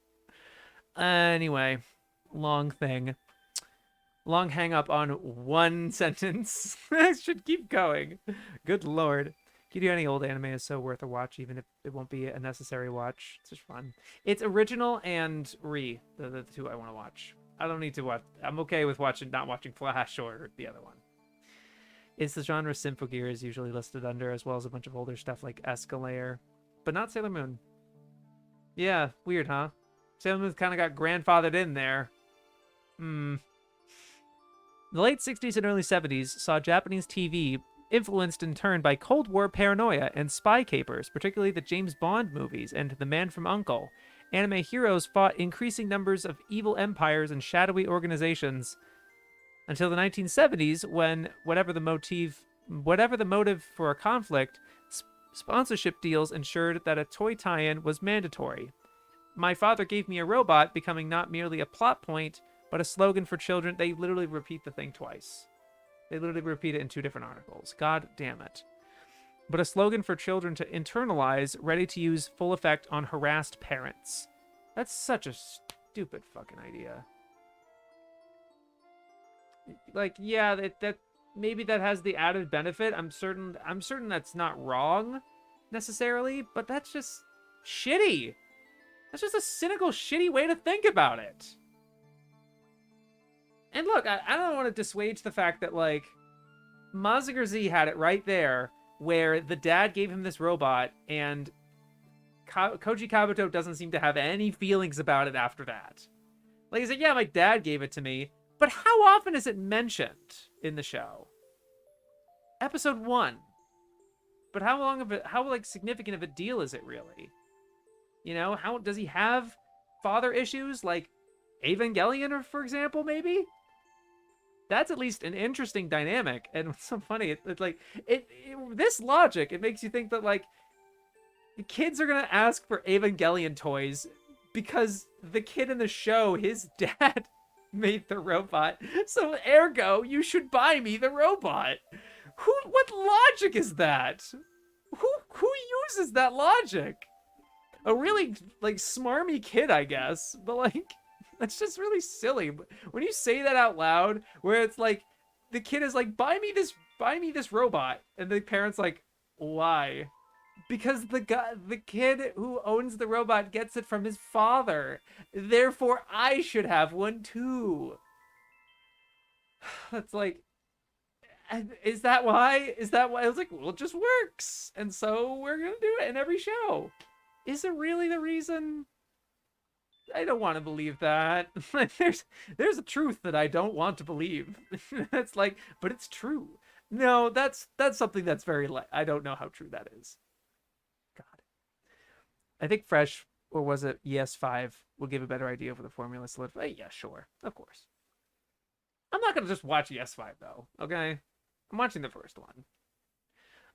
Anyway, long thing. Long hang up on one sentence. I should keep going. Good lord. Any old anime is so worth a watch, even if it won't be a necessary watch. It's just fun. It's original and the 2 I want to watch. I don't need to watch. I'm okay with not watching Flash or the other one. It's the genre Symphogear is usually listed under, as well as a bunch of older stuff like Escalator, but not Sailor Moon. Yeah, weird, huh? Sailor Moon kind of got grandfathered in there. The late 60s and early 70s saw Japanese TV influenced in turn by Cold War paranoia and spy capers, particularly the James Bond movies and The Man from U.N.C.L.E. Anime heroes fought increasing numbers of evil empires and shadowy organizations until the 1970s, when whatever the motive for a conflict, sponsorship deals ensured that a toy tie-in was mandatory. My father gave me a robot becoming not merely a plot point, but a slogan for children. They literally repeat the thing twice. They literally repeat it in 2 different articles. God damn it. But a slogan for children to internalize, ready to use full effect on harassed parents. That's such a stupid fucking idea. Like, yeah, that maybe that has the added benefit. I'm certain that's not wrong necessarily, but that's just shitty. That's just a cynical, shitty way to think about it. And look, I don't want to dissuade the fact that, like, Mazinger Z had it right there, where the dad gave him this robot, and Koji Kabuto doesn't seem to have any feelings about it after that. Like, he's like, yeah, my dad gave it to me, but how often is it mentioned in the show? Episode 1. But how significant of a deal is it really? You know, how does he have father issues like Evangelion, for example, maybe? That's at least an interesting dynamic, and what's so funny, this logic, it makes you think that, like, the kids are gonna ask for Evangelion toys because the kid in the show, his dad made the robot, so ergo, you should buy me the robot. What logic is that? Who uses that logic? A really, like, smarmy kid, I guess, but, like, that's just really silly. When you say that out loud, where it's like, the kid is like, buy me this robot, and the parent's like, why? Because the kid who owns the robot gets it from his father. Therefore, I should have one too. That's like, is that why? Is that why? I was like, well, it just works, and so we're gonna do it in every show. Is it really the reason? I don't want to believe that. There's a truth that I don't want to believe. It's like, but it's true. No, that's something that's very I don't know how true that is. God. I think Fresh, or was it ES5, will give a better idea of the formula solidify. Yeah, sure. Of course. I'm not going to just watch ES5 though, okay? I'm watching the first one.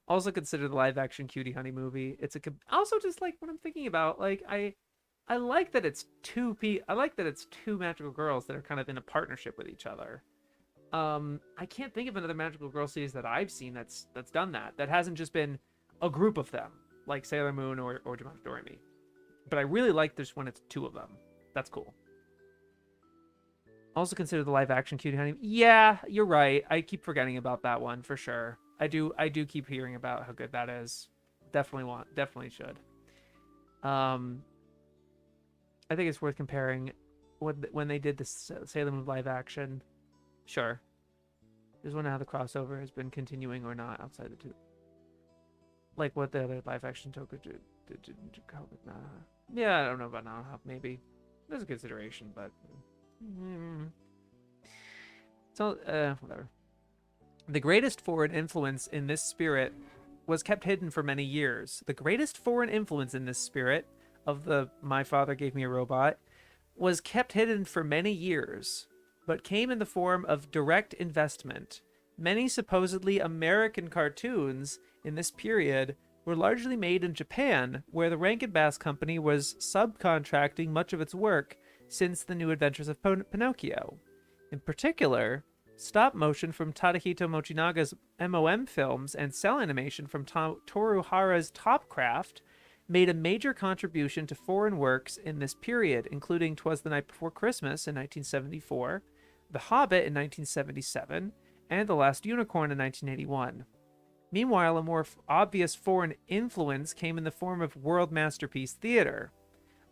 Also consider the live action Cutie Honey movie. It's a also just like what I'm thinking about, like I like that it's I like that it's two magical girls that are kind of in a partnership with each other. I can't think of another magical girl series that I've seen that's done that. That hasn't just been a group of them, like Sailor Moon or Jamato Doremi. But I really like this when it's two of them. That's cool. Also consider the live action Cutie Honey. Yeah, you're right. I keep forgetting about that one for sure. I do keep hearing about how good that is. Definitely should. I think it's worth comparing when they did this Sailor Moon live action. Sure. Just wonder how the crossover has been continuing or not outside the two. Like what the other live action Toku did. Yeah, I don't know about now. Maybe there's a consideration, but so whatever. The greatest foreign influence in this spirit was kept hidden for many years. The greatest foreign influence in this spirit of the My Father Gave Me a Robot was kept hidden for many years, but came in the form of direct investment. Many supposedly American cartoons in this period were largely made in Japan, where the Rankin Bass Company was subcontracting much of its work since The New Adventures of Pinocchio. In particular, stop motion from Tadahito Mochinaga's MOM films and cell animation from Toru Hara's Topcraft made a major contribution to foreign works in this period, including 'Twas the Night Before Christmas in 1974, The Hobbit in 1977, and The Last Unicorn in 1981. Meanwhile, a more obvious foreign influence came in the form of World Masterpiece Theater,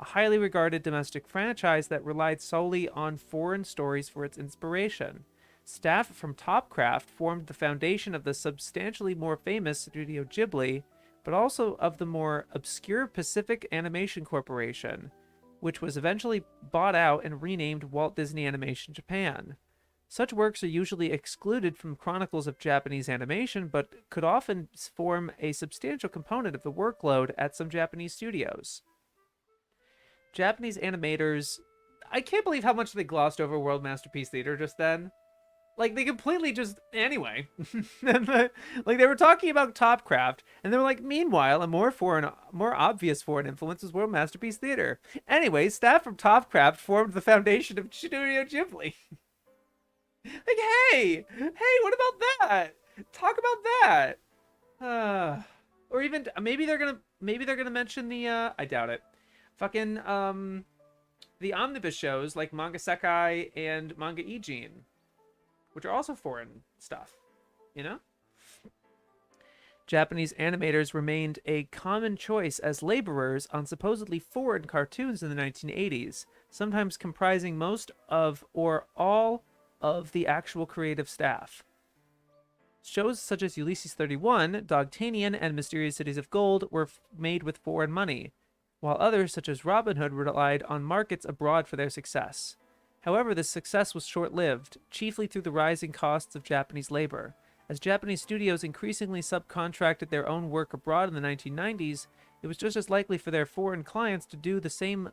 a highly regarded domestic franchise that relied solely on foreign stories for its inspiration. Staff from Topcraft formed the foundation of the substantially more famous Studio Ghibli, but also of the more obscure Pacific Animation Corporation, which was eventually bought out and renamed Walt Disney Animation Japan. Such works are usually excluded from chronicles of Japanese animation, but could often form a substantial component of the workload at some Japanese studios. Japanese animators... I can't believe how much they glossed over World Masterpiece Theater just then. Like, they completely just... Anyway. Like, they were talking about Topcraft, and they were like, meanwhile, a more obvious foreign influence is World Masterpiece Theater. Anyway, staff from Topcraft formed the foundation of Studio Ghibli. Like, hey, what about that? Talk about that. Or even maybe they're gonna mention the I doubt it. Fucking the omnibus shows like Manga Sekai and Manga Ijin, which are also foreign stuff, you know? Japanese animators remained a common choice as laborers on supposedly foreign cartoons in the 1980s, sometimes comprising most of or all of the actual creative staff. Shows such as Ulysses 31, Dogtanian, and Mysterious Cities of Gold were made with foreign money, while others, such as Robin Hood, relied on markets abroad for their success. However, this success was short-lived, chiefly through the rising costs of Japanese labor. As Japanese studios increasingly subcontracted their own work abroad in the 1990s, it was just as likely for their foreign clients to do the same.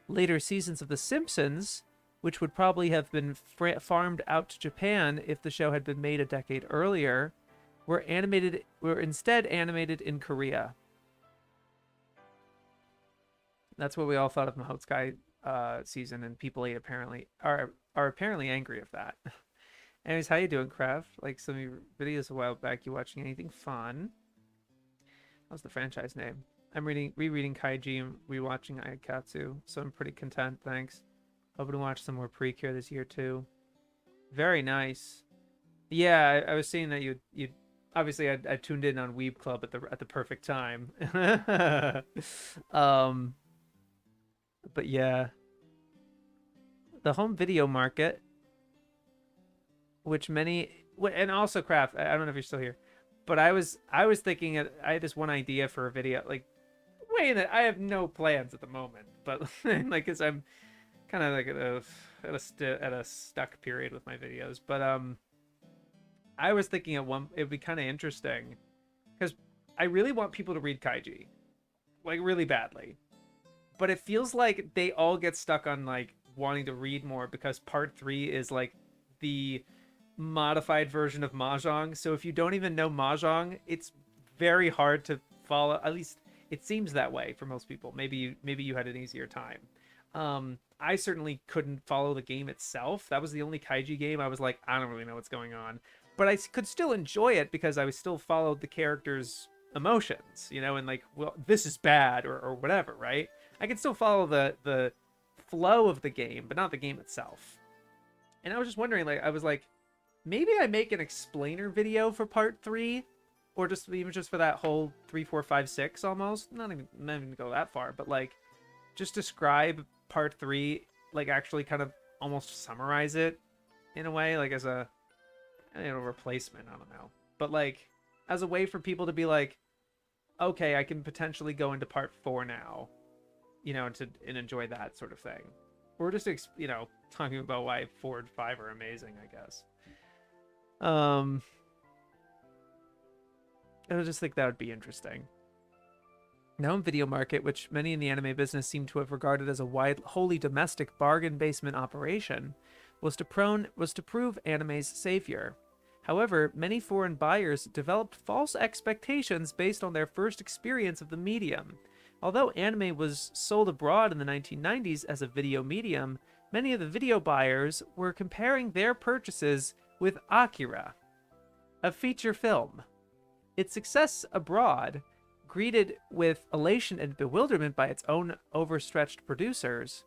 Later seasons of The Simpsons, which would probably have been farmed out to Japan if the show had been made a decade earlier, were instead animated in Korea. That's what we all thought of Mahotsukai season, and people are apparently angry of that. Anyways, how you doing, Krav? Like some of your videos a while back, you watching anything fun? How's the franchise name? I'm rereading Kaiji and rewatching Ayakatsu, so I'm pretty content, thanks. Hoping to watch some more Precure this year too. Very nice. Yeah, I was seeing that you obviously I tuned in on Weeb Club at the perfect time. But yeah, the home video market which many and also Craft. I don't know if you're still here, but I was thinking I had this one idea for a video, like way that I have no plans at the moment, but like cause I'm kind of like at a stuck period with my videos. But I was thinking it would be kind of interesting because I really want people to read Kaiji, like really badly, but it feels like they all get stuck on like wanting to read more because part 3 is like the modified version of Mahjong. So if you don't even know Mahjong, it's very hard to follow. At least it seems that way for most people. Maybe you had an easier time. I certainly couldn't follow the game itself. That was the only Kaiji game I was like, I don't really know what's going on. But I could still enjoy it because I was still followed the characters' emotions, you know, and like, well, this is bad or whatever, right? I could still follow the flow of the game, but not the game itself. And I was just wondering, like, I was like, maybe I make an explainer video for part 3, or just even just for that whole 3, 4, 5, 6 almost. Not even go that far, but like, just describe part 3, like actually kind of almost summarize it in a way, like as a replacement. I don't know, but like as a way for people to be like, okay, I can potentially go into part 4 now, you know, and enjoy that sort of thing. Or just talking about why 4 and 5 are amazing, I guess. I just think that would be interesting. Now in video market, which many in the anime business seem to have regarded as a wholly domestic bargain basement operation, was to prove anime's savior. However, many foreign buyers developed false expectations based on their first experience of the medium. Although anime was sold abroad in the 1990s as a video medium, many of the video buyers were comparing their purchases with Akira, a feature film. Its success abroad, greeted with elation and bewilderment by its own overstretched producers,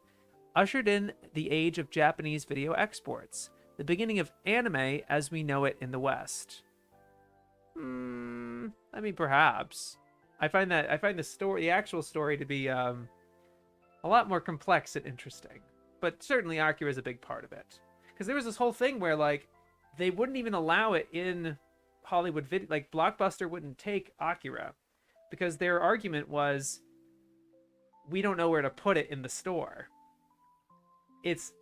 ushered in the age of Japanese video exports, the beginning of anime as we know it in the West. I mean, perhaps. I find the actual story to be a lot more complex and interesting. But certainly Akira is a big part of it. Because there was this whole thing where, like, they wouldn't even allow it in Hollywood video. Like, Blockbuster wouldn't take Akira because their argument was, we don't know where to put it in the store. It's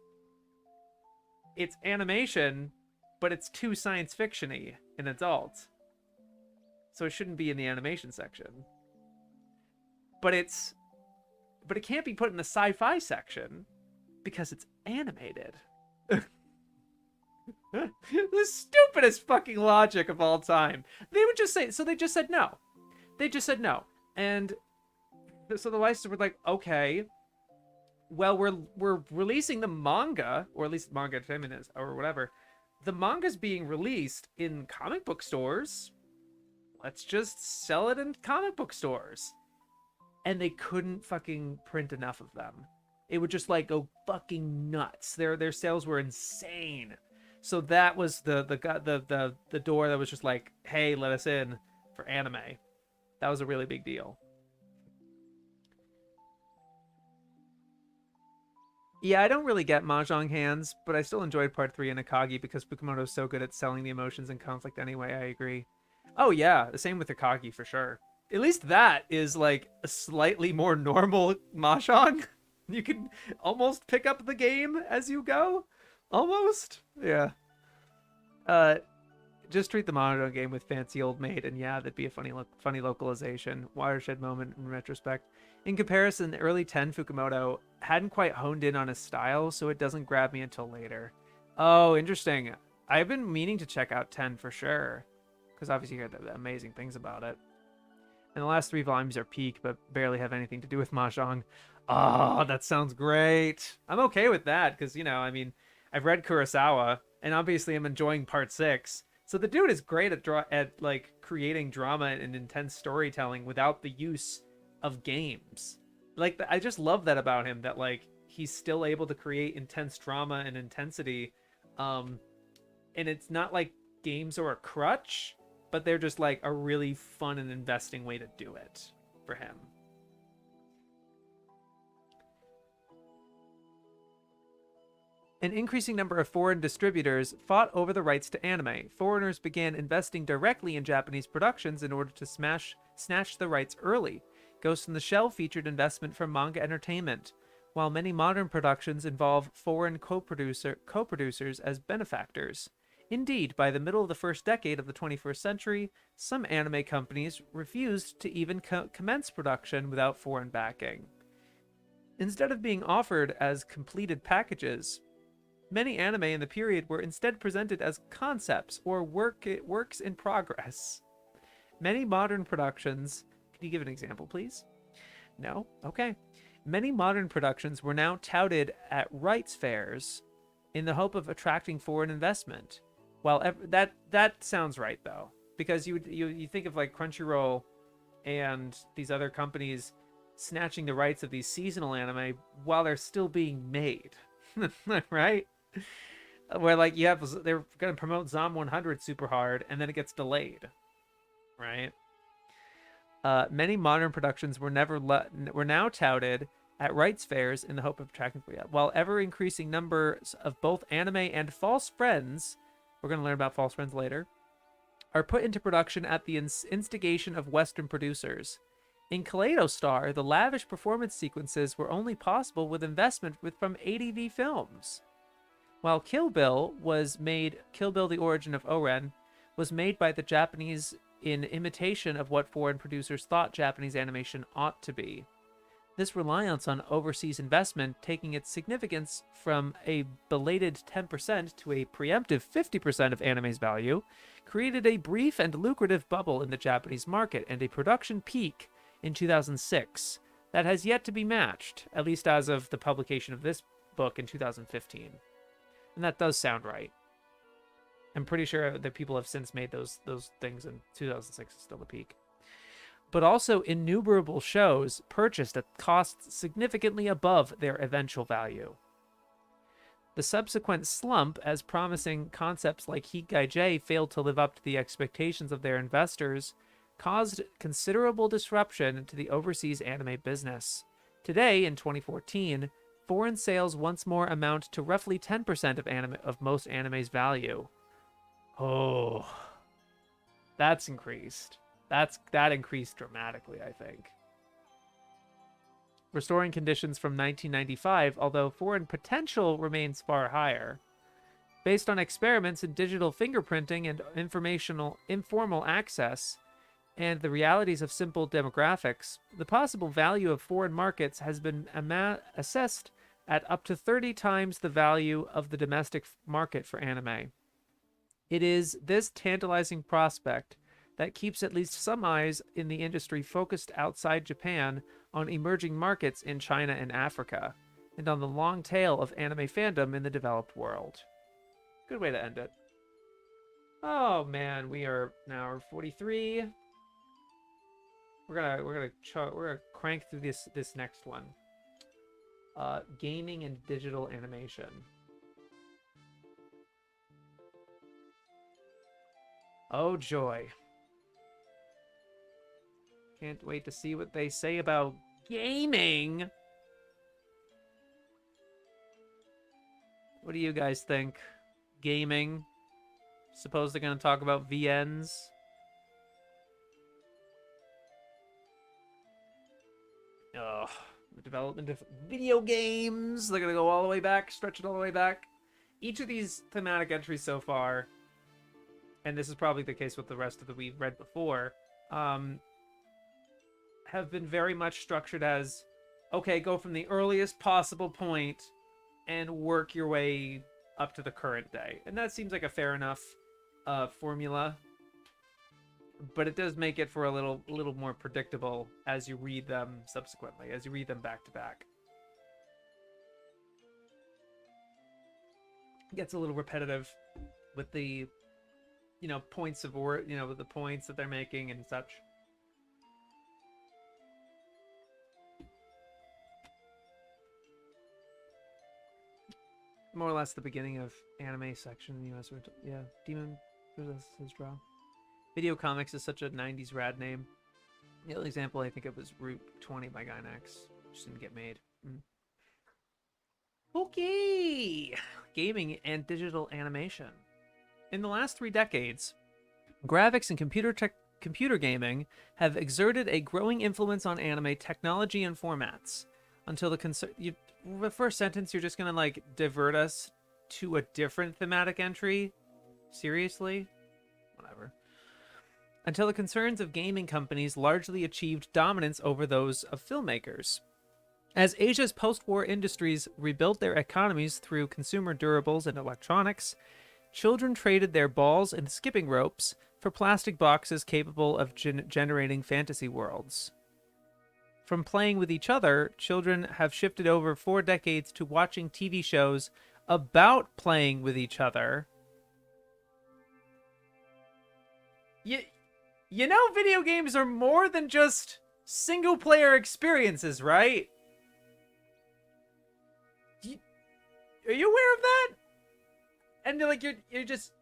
animation, but it's too science fiction-y and adult. So it shouldn't be in the animation section. But it can't be put in the sci-fi section because it's animated. The stupidest fucking logic of all time. They would just say, so they just said no. They just said no. And so the licensors were like, okay, well, we're releasing the manga, or at least manga feminist or whatever. The manga's being released in comic book stores. Let's just sell it in comic book stores. And they couldn't fucking print enough of them. It would just like go fucking nuts. Their sales were insane. So that was the door that was just like, hey, let us in for anime. That was a really big deal. Yeah, I don't really get Mahjong hands, but I still enjoyed part 3 in Akagi because Fukumoto's so good at selling the emotions and conflict anyway. I agree. Oh yeah, the same with Akagi for sure. At least that is like a slightly more normal Mahjong. You can almost pick up the game as you go. Almost. Yeah. Just treat the Mahjong game with fancy old maid, and yeah, that'd be a funny localization. Watershed moment in retrospect. In comparison, the early 10 Fukumoto hadn't quite honed in on his style, so it doesn't grab me until later. Oh, interesting. I've been meaning to check out 10 for sure, because obviously you heard the amazing things about it. And the last 3 volumes are peak, but barely have anything to do with Mahjong. Oh, that sounds great. I'm okay with that, because, you know, I mean, I've read Kurosawa, and obviously I'm enjoying part 6. So the dude is great at like creating drama and intense storytelling without the use of games. Like, I just love that about him, that like he's still able to create intense drama and intensity, and it's not like games are a crutch, but they're just like a really fun and investing way to do it for him. An increasing number of foreign distributors fought over the rights to anime. Foreigners began investing directly in Japanese productions in order to snatch the rights early. Ghost in the Shell featured investment from Manga Entertainment, while many modern productions involve foreign co-producers as benefactors. Indeed, by the middle of the first decade of the 21st century, some anime companies refused to even commence production without foreign backing. Instead of being offered as completed packages, many anime in the period were instead presented as concepts or works in progress. Many modern productions... Can you give an example, please? No? Okay. Many modern productions were now touted at rights fairs in the hope of attracting foreign investment. Well, that sounds right, though, because you think of like Crunchyroll and these other companies snatching the rights of these seasonal anime while they're still being made, right? Where like they're gonna promote Zom 100 super hard and then it gets delayed, right? Many modern productions were now touted at rights fairs in the hope of attracting, while ever increasing numbers of both anime and false friends, we're going to learn about false friends later, are put into production at the instigation of Western producers. In Kaleido Star, the lavish performance sequences were only possible with investment from ADV Films. While Kill Bill the Origin of Oren, was made by the Japanese in imitation of what foreign producers thought Japanese animation ought to be. This reliance on overseas investment, taking its significance from a belated 10% to a preemptive 50% of anime's value, created a brief and lucrative bubble in the Japanese market and a production peak in 2006 that has yet to be matched, at least as of the publication of this book in 2015. And that does sound right. I'm pretty sure that people have since made those things, and 2006 is still the peak. But also innumerable shows purchased at costs significantly above their eventual value. The subsequent slump, as promising concepts like Higaijai failed to live up to the expectations of their investors, caused considerable disruption to the overseas anime business. Today, in 2014, foreign sales once more amount to roughly 10% of most anime's value. Oh, that's increased. That increased dramatically, I think. Restoring conditions from 1995, although foreign potential remains far higher. Based on experiments in digital fingerprinting and informal access, and the realities of simple demographics, the possible value of foreign markets has been assessed at up to 30 times the value of the domestic market for anime. It is this tantalizing prospect that keeps at least some eyes in the industry focused outside Japan on emerging markets in China and Africa, and on the long tail of anime fandom in the developed world. Good way to end it. Oh man, we are now 43. We're gonna crank through this next one. Gaming and digital animation. Oh joy. Can't wait to see what they say about gaming. What do you guys think? Gaming? Suppose they're going to talk about VNs? Oh, the development of video games. They're going to go all the way back, stretch it all the way back. Each of these thematic entries so far, and this is probably the case with the rest of the we've read before, have been very much structured as, okay, go from the earliest possible point and work your way up to the current day. And that seems like a fair enough formula, but it does make it for a little more predictable as you read them subsequently, as you read them back to back. It gets a little repetitive with the, points of, with the points that they're making and such. More or less the beginning of anime section in the US. Yeah, Demon says draw. Video comics is such a 90s rad name. The other example, I think it was Route 20 by Gynax. Just didn't get made. Okay. Gaming and digital animation. In the last 3 decades, graphics and computer gaming have exerted a growing influence on anime technology and formats. Until the first sentence, you're just gonna like divert us to a different thematic entry. Seriously, whatever. Until the concerns of gaming companies largely achieved dominance over those of filmmakers. As Asia's post-war industries rebuilt their economies through consumer durables and electronics, children traded their balls and skipping ropes for plastic boxes capable of generating fantasy worlds. From playing with each other, children have shifted over 4 decades to watching TV shows about playing with each other. You know, video games are more than just single-player experiences, right? Are you aware of that? And you're just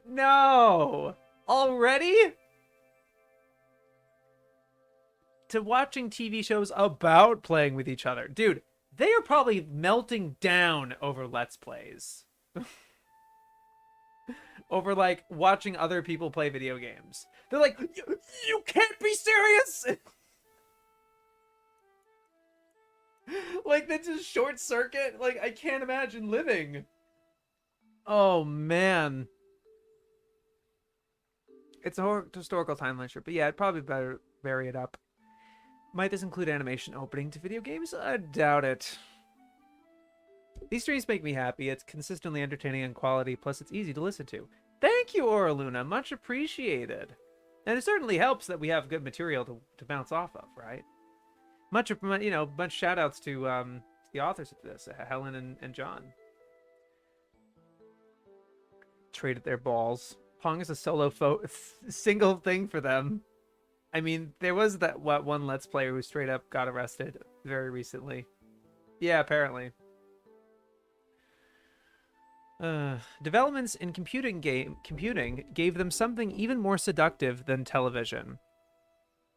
no. Already? To watching TV shows about playing with each other. Dude, they are probably melting down over Let's Plays. Over, like, watching other people play video games. They're like, you can't be serious! Like, that's just short circuit. Like, I can't imagine living. Oh, man. It's a historical timeline, sure. But yeah, it'd probably better vary it up. Might this include animation opening to video games? I doubt it. These streams make me happy. It's consistently entertaining and quality, plus it's easy to listen to. Thank you, Aura Luna. Much appreciated. And it certainly helps that we have good material to bounce off of, right? Much shout outs to the authors of this, Helen and John. Traded their balls. Pong is a solo single thing for them. I mean, there was that one Let's Player who straight up got arrested very recently. Yeah, apparently. Developments in computing gave them something even more seductive than television.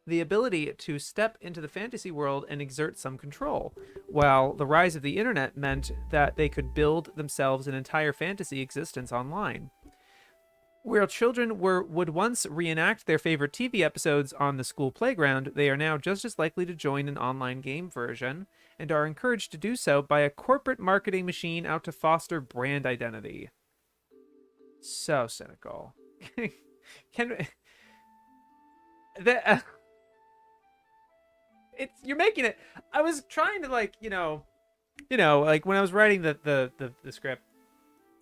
The ability to step into the fantasy world and exert some control, while the rise of the internet meant that they could build themselves an entire fantasy existence online. Where children would once reenact their favorite TV episodes on the school playground, they are now just as likely to join an online game version, and are encouraged to do so by a corporate marketing machine out to foster brand identity. So cynical. You're making it. I was trying to like when I was writing the script.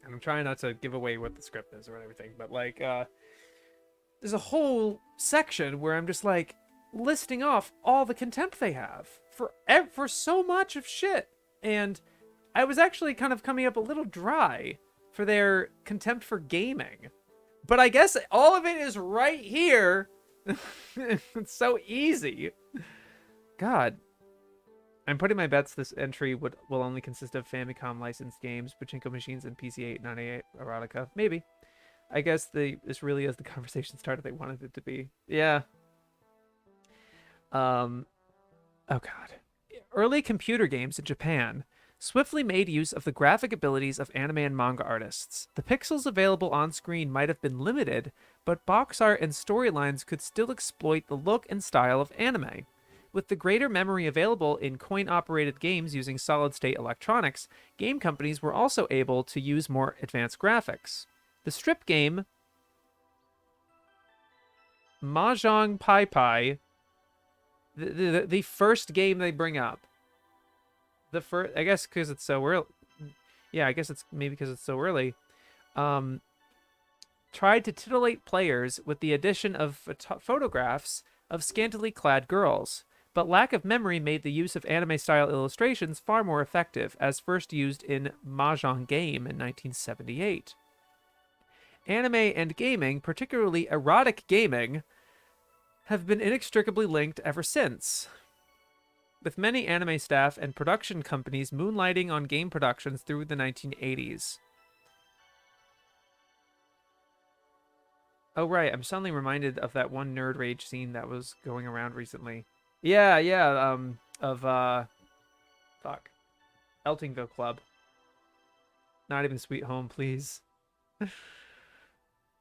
And I'm trying not to give away what the script is or everything, but like, there's a whole section where I'm just like listing off all the contempt they have for so much of shit, and I was actually kind of coming up a little dry for their contempt for gaming, but I guess all of it is right here. It's so easy. God. I'm putting my bets this entry will only consist of Famicom licensed games, pachinko machines, and PC 898 erotica. Maybe. I guess this really is the conversation starter they wanted it to be. Yeah. Oh god. Early computer games in Japan swiftly made use of the graphic abilities of anime and manga artists. The pixels available on screen might have been limited, but box art and storylines could still exploit the look and style of anime. With the greater memory available in coin-operated games using solid-state electronics, game companies were also able to use more advanced graphics. The strip game Mahjong Pai Pai, the first game they bring up, I guess because it's so early. Yeah, I guess it's maybe because it's so early. Tried to titillate players with the addition of photographs of scantily clad girls. But lack of memory made the use of anime-style illustrations far more effective, as first used in Mahjong Game in 1978. Anime and gaming, particularly erotic gaming, have been inextricably linked ever since, with many anime staff and production companies moonlighting on game productions through the 1980s. Oh, right, I'm suddenly reminded of that one Nerd Rage scene that was going around recently. Yeah. of Eltingville Club. Not even Sweet Home, please.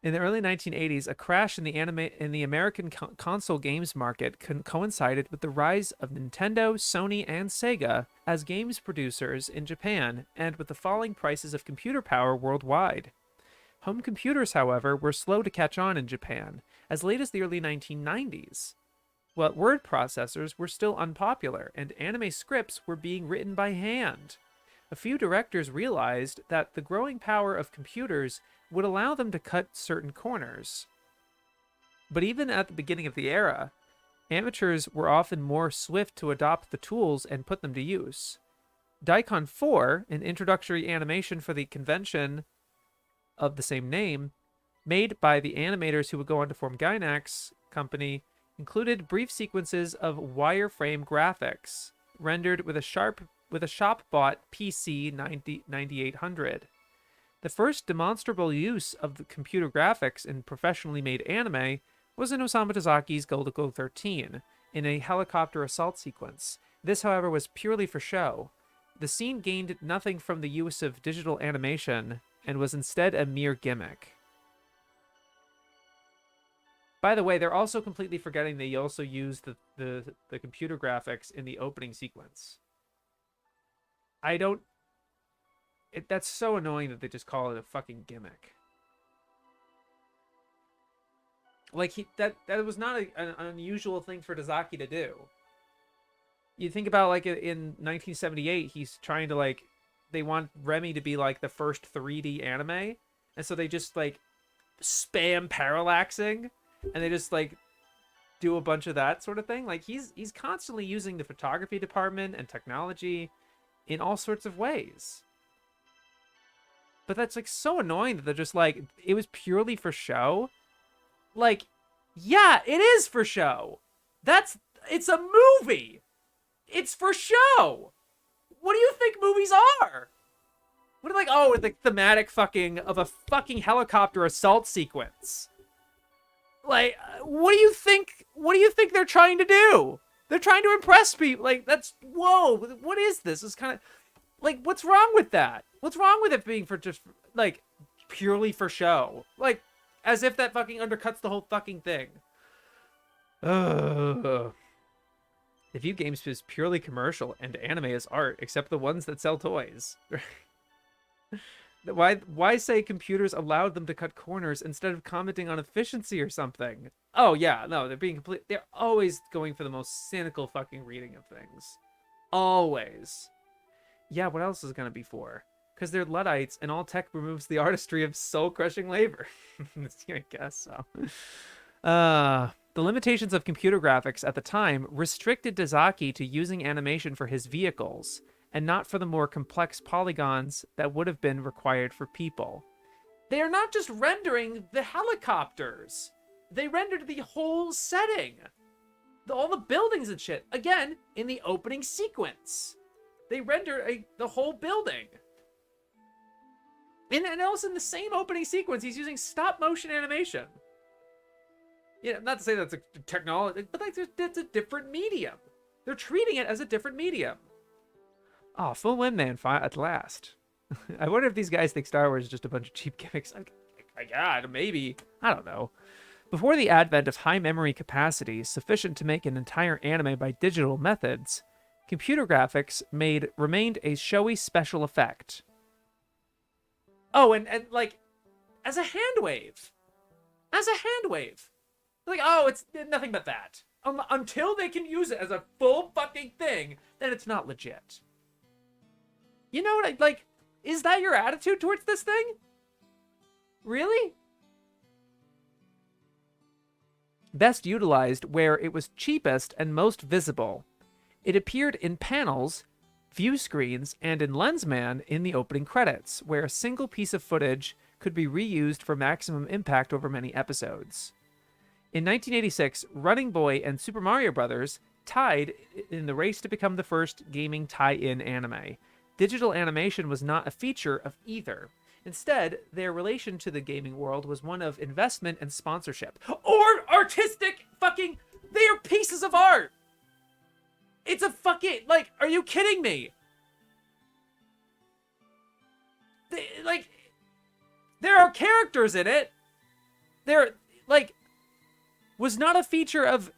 In the early 1980s, a crash in the American console games market coincided with the rise of Nintendo, Sony, and Sega as games producers in Japan, and with the falling prices of computer power worldwide. Home computers, however, were slow to catch on in Japan, as late as the early 1990s. Well, word processors were still unpopular, and anime scripts were being written by hand. A few directors realized that the growing power of computers would allow them to cut certain corners. But even at the beginning of the era, amateurs were often more swift to adopt the tools and put them to use. Daikon 4, an introductory animation for the convention of the same name, made by the animators who would go on to form Gainax Company, included brief sequences of wireframe graphics rendered with a shop-bought PC 9800. The first demonstrable use of the computer graphics in professionally made anime was in Osamu Tezuka's Golden 13, in a helicopter assault sequence. This, however, was purely for show. The scene gained nothing from the use of digital animation and was instead a mere gimmick. By the way, they're also completely forgetting they also used the computer graphics in the opening sequence. That's so annoying that they just call it a fucking gimmick. Like, that was not an unusual thing for Tazaki to do. You think about, like, in 1978, he's trying to, like, they want Remy to be, like, the first 3D anime, and so they just, like, spam parallaxing, and they just, like, do a bunch of that sort of thing. Like, he's constantly using the photography department and technology in all sorts of ways. But that's, like, so annoying that they're just like, it was purely for show. Like, yeah, it is for show. It's a movie. It's for show. What do you think movies are? What are, like, oh, the thematic of a fucking helicopter assault sequence. Like, what do you think they're trying to do? They're trying to impress people. Like, whoa, what is this? It's kind of, like, what's wrong with that? What's wrong with it being for just, like, purely for show? Like, as if that fucking undercuts the whole fucking thing. Ugh. They view games as purely commercial and anime as art, except the ones that sell toys. Why say computers allowed them to cut corners instead of commenting on efficiency or something? Oh, yeah, no, they're always going for the most cynical fucking reading of things. Always. Yeah, what else is it gonna be for? Because they're Luddites, and all tech removes the artistry of soul-crushing labor. I guess so. The limitations of computer graphics at the time restricted Tazaki to using animation for his vehicles, and not for the more complex polygons that would have been required for people. They are not just rendering the helicopters. They rendered the whole setting. All the buildings and shit. Again, in the opening sequence. They render the whole building. And also in the same opening sequence, he's using stop-motion animation. Yeah, not to say that's a technology, but like it's a different medium. They're treating it as a different medium. Oh, full Windman at last. I wonder if these guys think Star Wars is just a bunch of cheap gimmicks. God, maybe. I don't know. Before the advent of high memory capacity sufficient to make an entire anime by digital methods, computer graphics remained a showy special effect. Oh, and like, as a hand wave. Like, oh, it's nothing but that. Until they can use it as a full fucking thing, then it's not legit. You know what, like, is that your attitude towards this thing? Really? Best utilized where it was cheapest and most visible. It appeared in panels, view screens, and in Lensman in the opening credits, where a single piece of footage could be reused for maximum impact over many episodes. In 1986, Running Boy and Super Mario Bros. Tied in the race to become the first gaming tie-in anime. Digital animation was not a feature of either. Instead, their relation to the gaming world was one of investment and sponsorship. Or artistic fucking... They are pieces of art! It's Are you kidding me? Like, there are characters in it. There, like, was not a feature of...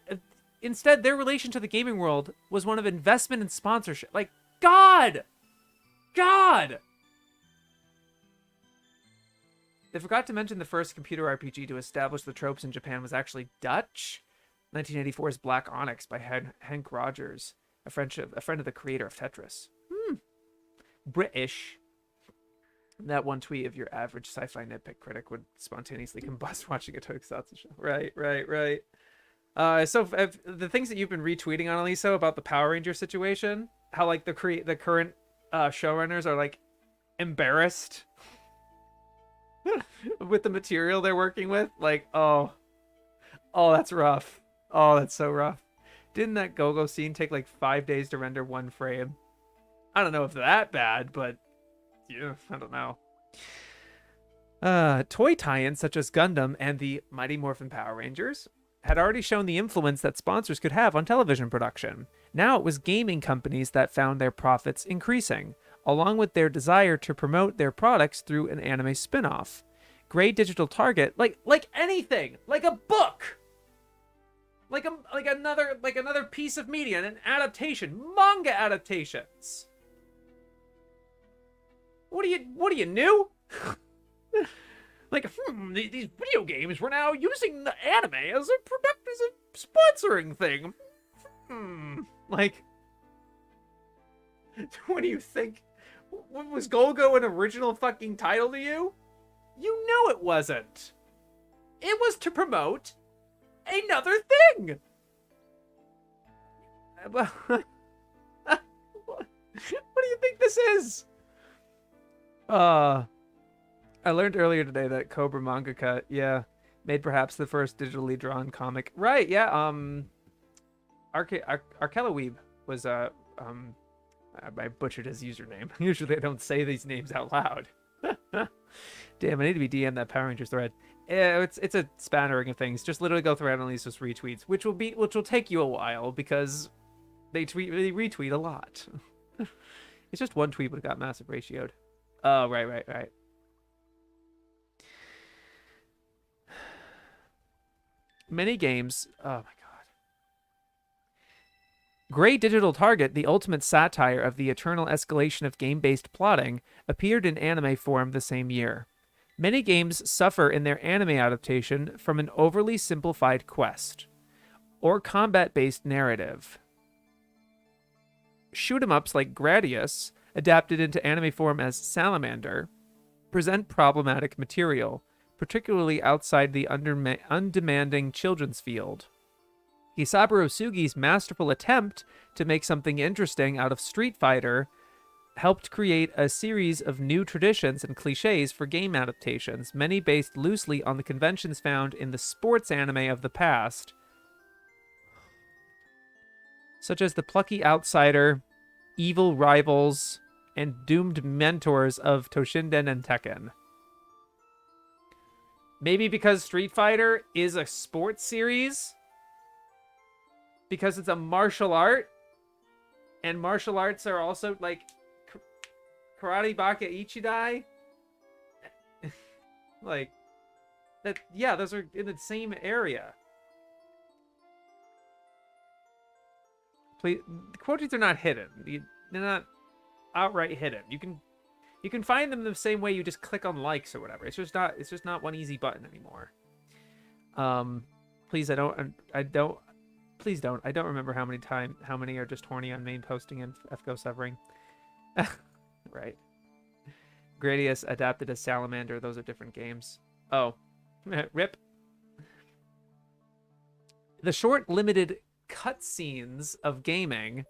Instead, their relation to the gaming world was one of investment and sponsorship. Like, God! God! They forgot to mention the first computer RPG to establish the tropes in Japan was actually Dutch. 1984's Black Onyx by Hank Rogers, a friend of the creator of Tetris. British. That one tweet of your average sci-fi nitpick critic would spontaneously combust watching a tokusatsu show. Right. So the things that you've been retweeting, Annalisa, about the Power Ranger situation, how like the current showrunners are like embarrassed with the material they're working with. Like, oh, that's rough. Oh, that's so rough. Didn't that go-go scene take like 5 days to render one frame? I don't know if that bad, but yeah, I don't know. Toy tie-ins such as Gundam and the Mighty Morphin Power Rangers had already shown the influence that sponsors could have on television production. Now it was gaming companies that found their profits increasing, along with their desire to promote their products through an anime spin-off. Gray Digital Target, like anything, like a book, like another piece of media, an adaptation, manga adaptations. What are you new? Like, these video games, we're now using the anime as a sponsoring thing. Like, what do you think? Was Golgo an original fucking title to you? You know it wasn't. It was to promote another thing. What do you think this is? I learned earlier today that Cobra Mangaka, made perhaps the first digitally drawn comic. Right, yeah, Arkella Weeb was, I butchered his username. Usually I don't say these names out loud. Damn, I need to be DM that Power Rangers thread. It's a spattering of things. Just literally go through Annalisa's retweets, which will take you a while because they retweet a lot. It's just one tweet, but it got massive ratioed. Oh, right. Many games. Oh my god. Gray Digital Target, the ultimate satire of the eternal escalation of game-based plotting, appeared in anime form the same year. Many games suffer in their anime adaptation from an overly simplified quest or combat-based narrative. Shoot-'em-ups like Gradius, adapted into anime form as Salamander, present problematic material, particularly outside the undemanding children's field. Hisabu Sugi's masterful attempt to make something interesting out of Street Fighter helped create a series of new traditions and cliches for game adaptations, many based loosely on the conventions found in the sports anime of the past, such as the plucky outsider, evil rivals, and doomed mentors of Toshinden and Tekken. Maybe because Street Fighter is a sports series? Because it's a martial art? And martial arts are also, like, Karate Baka Ichidai? Like, that, yeah, those are in the same area. Please, the quotes are not hidden. They're not outright hidden. You can find them the same way you just click on likes or whatever. It's just not one easy button anymore. Please, I don't remember how many are just horny on main posting and FGO severing. Right. Gradius adapted as Salamander. Those are different games. Oh. Rip. The short, limited cutscenes of gaming,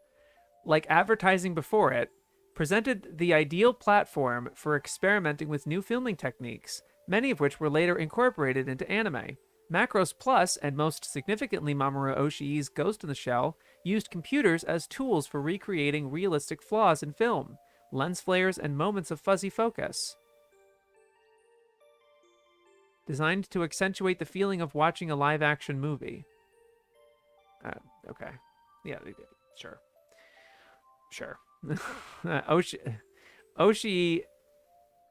like advertising before it, presented the ideal platform for experimenting with new filming techniques, many of which were later incorporated into anime. Macros Plus, and most significantly Mamoru Oshii's Ghost in the Shell, used computers as tools for recreating realistic flaws in film, lens flares, and moments of fuzzy focus. Designed to accentuate the feeling of watching a live-action movie. Okay. Yeah, they did. Sure. Sure. Oshi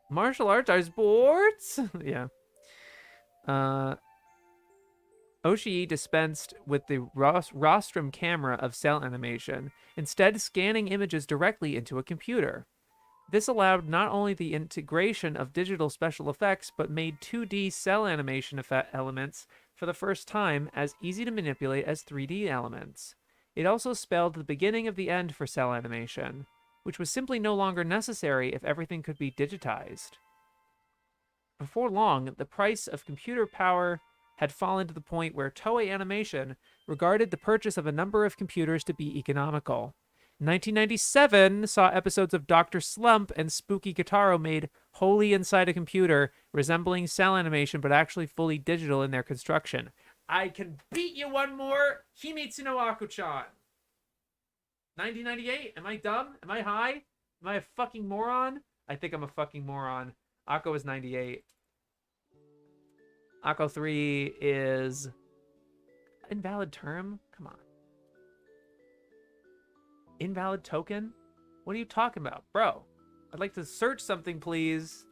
martial arts sports. Yeah. Uh, Oshii dispensed with the rostrum camera of cell animation, instead scanning images directly into a computer. This allowed not only the integration of digital special effects, but made 2D cell animation elements for the first time as easy to manipulate as 3D elements. It also spelled the beginning of the end for cell animation, which was simply no longer necessary if everything could be digitized. Before long, the price of computer power had fallen to the point where Toei Animation regarded the purchase of a number of computers to be economical. 1997 saw episodes of Dr. Slump and Spooky Kitaro made wholly inside a computer, resembling cell animation but actually fully digital in their construction. I can beat you one more! Himitsu no Aku-chan! 1998? Am I dumb? Am I high? Am I a fucking moron? I think I'm a fucking moron. Akko is 98. Akko 3 is... invalid term? Come on. Invalid token? What are you talking about? Bro, I'd like to search something, please.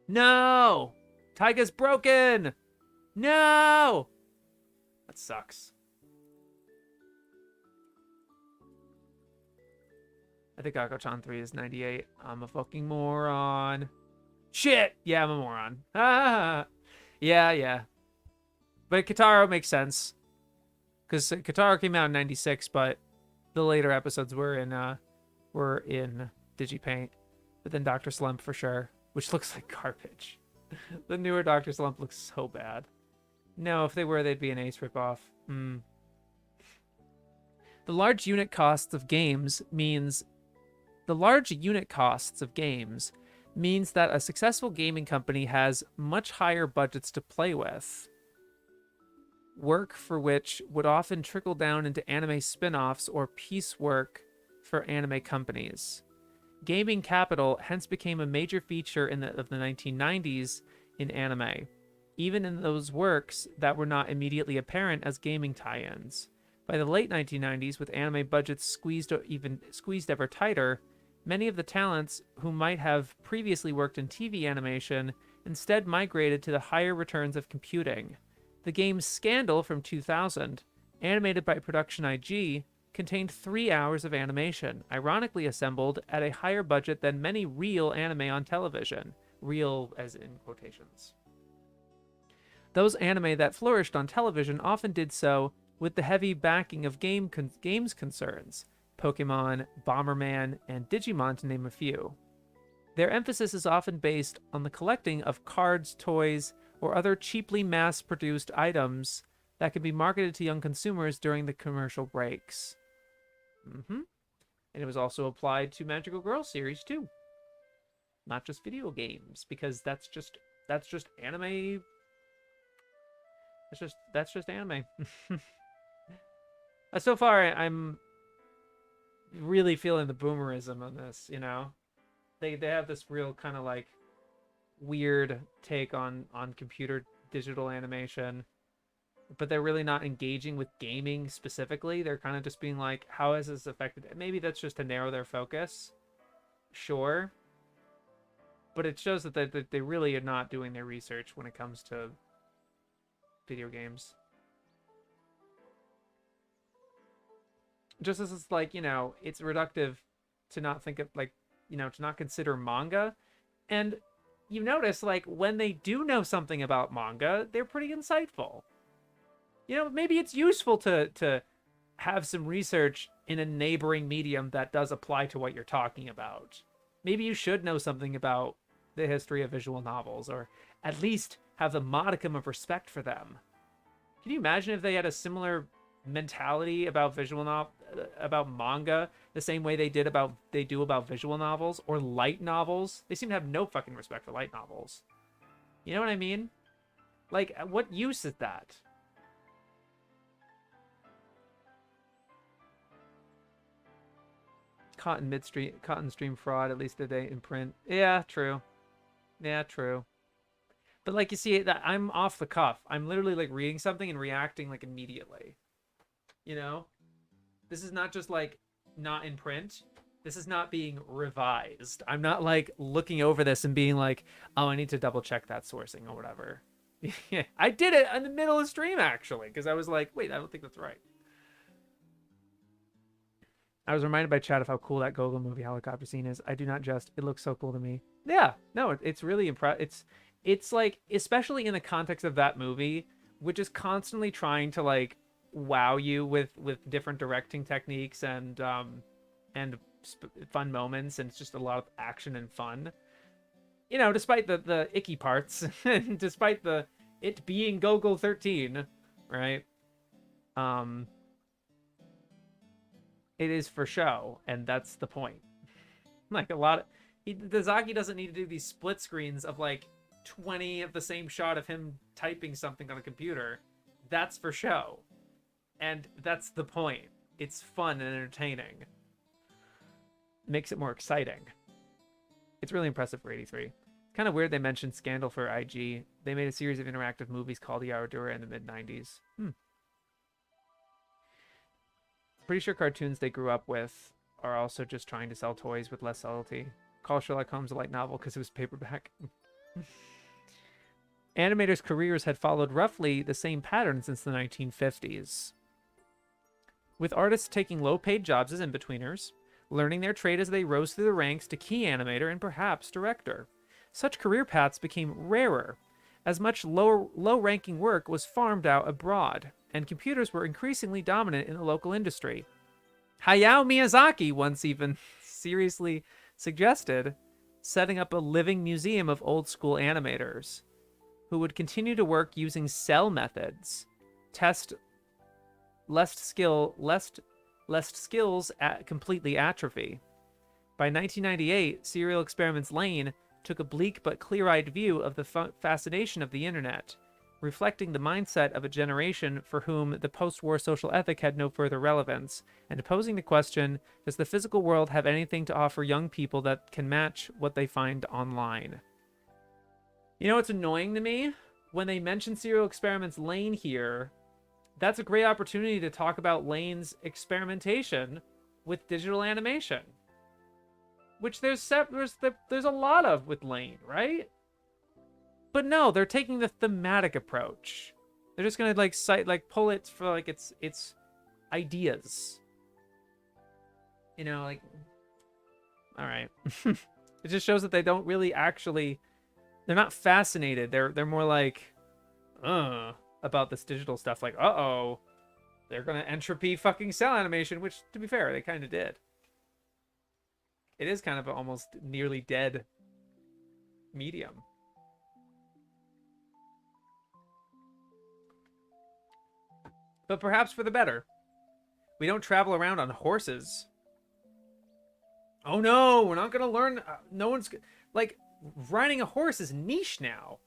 No! Taiga's broken! No! That sucks. I think Akko-chan 3 is 98. I'm a fucking moron. Shit! Yeah, I'm a moron. Ah! Yeah. But Kitaro makes sense. Because Kitaro came out in 96, but the later episodes were in Digipaint. But then Dr. Slump for sure, which looks like garbage. The newer Dr. Slump looks so bad. No, if they were, they'd be an Ace ripoff. The large unit costs of games means that a successful gaming company has much higher budgets to play with. Work for which would often trickle down into anime spin-offs or piecework for anime companies. Gaming capital hence became a major feature of the 1990s in anime, even in those works that were not immediately apparent as gaming tie-ins. By the late 1990s, with anime budgets squeezed ever tighter, many of the talents who might have previously worked in TV animation instead migrated to the higher returns of computing. The game Scandal from 2000, animated by Production IG, contained 3 hours of animation, ironically assembled at a higher budget than many real anime on television. Real as in quotations. Those anime that flourished on television often did so with the heavy backing of games concerns, Pokemon, Bomberman, and Digimon to name a few. Their emphasis is often based on the collecting of cards, toys, or other cheaply mass-produced items that can be marketed to young consumers during the commercial breaks. And it was also applied to Magical Girl series too. Not just video games, because that's just anime. That's just anime. So far, I'm really feeling the boomerism on this, you know? They have this real kind of like weird take on computer digital animation, but they're really not engaging with gaming specifically. They're kind of just being like, how has this affected? Maybe that's just to narrow their focus. Sure. But it shows that they really are not doing their research when it comes to video games. Just as it's like, you know, it's reductive to not think of, like, you know, to not consider manga. And you notice, like, when they do know something about manga, they're pretty insightful. You know, maybe it's useful to have some research in a neighboring medium that does apply to what you're talking about. Maybe you should know something about the history of visual novels, or at least have the modicum of respect for them. Can you imagine if they had a similar mentality about about manga the same way they do about visual novels or light novels? They seem to have no fucking respect for light novels. You know what I mean? Like, what use is that? Cotton stream fraud, at least today in print. Yeah, true. Yeah, true. But like, you see, that I'm off the cuff. I'm literally like reading something and reacting like immediately. You know? This is not just like not in print. This is not being revised. I'm not like looking over this and being like, oh, I need to double check that sourcing or whatever. Yeah, I did it in the middle of stream actually, because I was like, wait, I don't think that's right. I was reminded by chat of how cool that Gogol movie helicopter scene is. I do not just. It looks so cool to me. Yeah, no, it's really it's like, especially in the context of that movie, which is constantly trying to like wow you with different directing techniques and fun moments, and it's just a lot of action and fun. You know, despite the icky parts, and despite it being Gogol 13, right? It is for show, and that's the point. Like a lot of Dazaki doesn't need to do these split screens of like 20 of the same shot of him typing something on a computer. That's for show, and that's the point. It's fun and entertaining. Makes it more exciting. It's really impressive for 83. Kind of weird they mentioned Scandal for IG. They made a series of interactive movies called Yaradura in the mid-90s. Pretty sure cartoons they grew up with are also just trying to sell toys with less subtlety. Call Sherlock Holmes a light novel because it was paperback. Animators' careers had followed roughly the same pattern since the 1950s, with artists taking low-paid jobs as in-betweeners, learning their trade as they rose through the ranks to key animator and perhaps director. Such career paths became rarer, as much low-ranking work was farmed out abroad, and computers were increasingly dominant in the local industry. Hayao Miyazaki once even seriously suggested setting up a living museum of old-school animators who would continue to work using cell methods, test lest skills completely atrophy. By 1998, Serial Experiments Lane took a bleak but clear-eyed view of the fascination of the internet, reflecting the mindset of a generation for whom the post-war social ethic had no further relevance, and posing the question, does the physical world have anything to offer young people that can match what they find online? You know what's annoying to me? When they mention Serial Experiments Lane here, that's a great opportunity to talk about Lane's experimentation with digital animation, which there's a lot of with Lane, right? But no, they're taking the thematic approach. They're just gonna pull it for like its ideas. You know, like, all right. It just shows that they don't really actually. They're not fascinated. They're more like, about this digital stuff. Like, they're gonna entropy fucking cell animation, which, to be fair, they kind of did. It is kind of an almost nearly dead medium. But perhaps for the better. We don't travel around on horses. Oh no, we're not gonna learn. No one's like, riding a horse is niche now.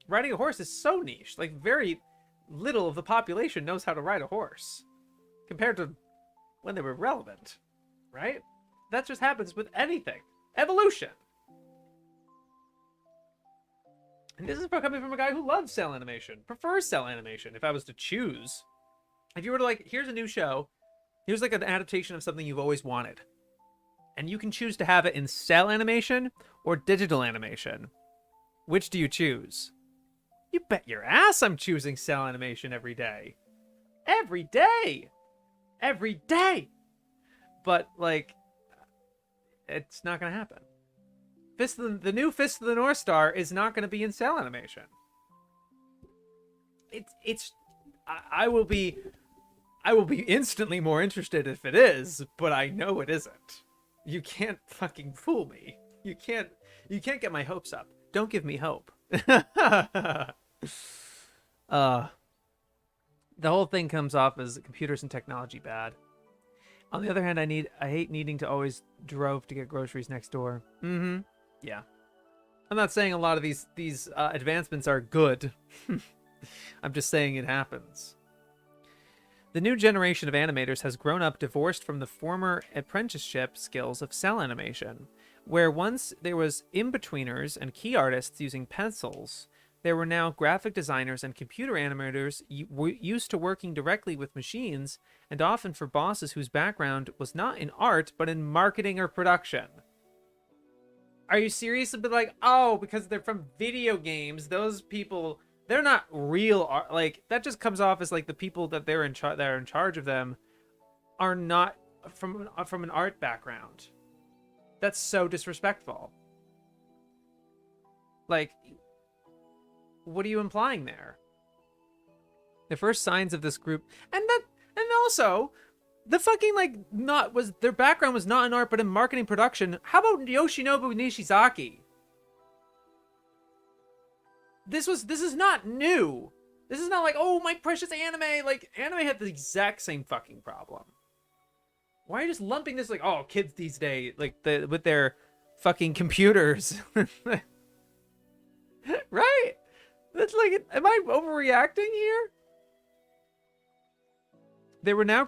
Riding a horse is so niche. Like, very little of the population knows how to ride a horse compared to when they were relevant, right? That just happens with anything. Evolution. And this is coming from a guy who loves cell animation, prefers cell animation. If I was to choose, if you were to like, here's a new show, here's like an adaptation of something you've always wanted, and you can choose to have it in cell animation or digital animation, which do you choose? You bet your ass I'm choosing cell animation every day. Every day! Every day! But, like, it's not gonna happen. The new Fist of the North Star is not gonna be in cell animation. I will be instantly more interested if it is, but I know it isn't. You can't fucking fool me. You can't get my hopes up. Don't give me hope. The whole thing comes off as computers and technology bad. On the other hand, I hate needing to always drove to get groceries next door. Yeah. I'm not saying a lot of these advancements are good. I'm just saying it happens. The new generation of animators has grown up divorced from the former apprenticeship skills of cell animation, where once there was in-betweeners and key artists using pencils, There were now graphic designers and computer animators used to working directly with machines, and often for bosses whose background was not in art, but in marketing or production. Are you serious? But like, oh, because they're from video games, those people, they're not real art. Like, that just comes off as like the people that that are in charge of them are not from an art background. That's so disrespectful. Like, what are you implying there? The first signs of this group, and also the fucking like not was their background was not in art but in marketing production. How about Yoshinobu Nishizaki? This is not new. This is not like, oh, my precious anime. Like, anime had the exact same fucking problem. Why are you just lumping this like, oh, kids these days, like with their fucking computers? Right? That's like, am I overreacting here? There were now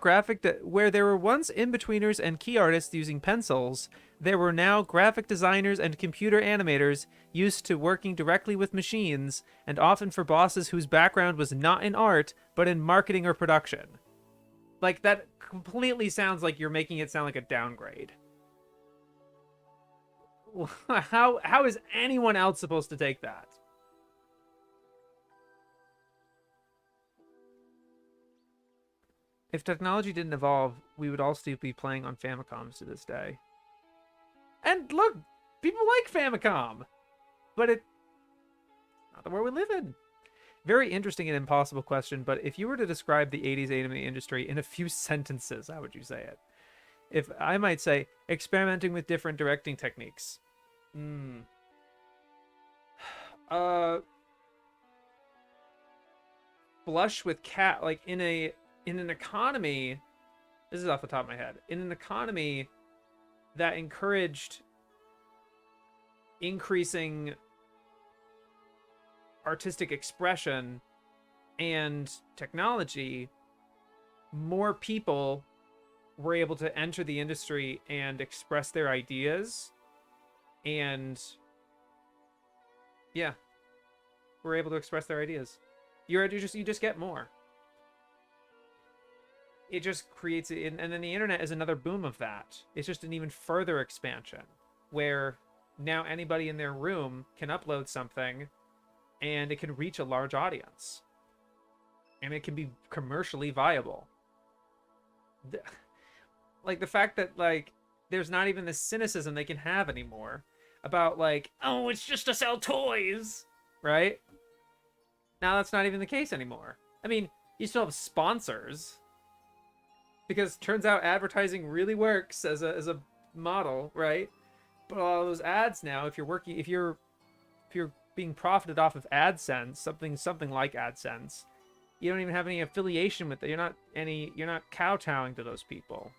where there were once in-betweeners and key artists using pencils, there were now graphic designers and computer animators used to working directly with machines, and often for bosses whose background was not in art, but in marketing or production. Like, that completely sounds like you're making it sound like a downgrade. How is anyone else supposed to take that? If technology didn't evolve, we would all still be playing on Famicoms to this day. And look, people like Famicom, but it's not the world we live in. Very interesting and impossible question, but if you were to describe the 80s anime industry in a few sentences, how would you say it? If I might say, experimenting with different directing techniques. Flush with cat, like in an economy, this is off the top of my head, in an economy that encouraged increasing artistic expression and technology, more people were able to enter the industry and express their ideas, and yeah, were able to express their ideas. You just get more. It just creates it, and then the internet is another boom of that. It's just an even further expansion where now anybody in their room can upload something and it can reach a large audience and it can be commercially viable. Like, the fact that, like, there's not even the cynicism they can have anymore about, like, oh, it's just to sell toys, right? Now that's not even the case anymore. I mean, you still have sponsors, because turns out advertising really works as a model, right? But all those ads now, if you're being profited off of AdSense, something like AdSense, you don't even have any affiliation with it. You're not kowtowing to those people.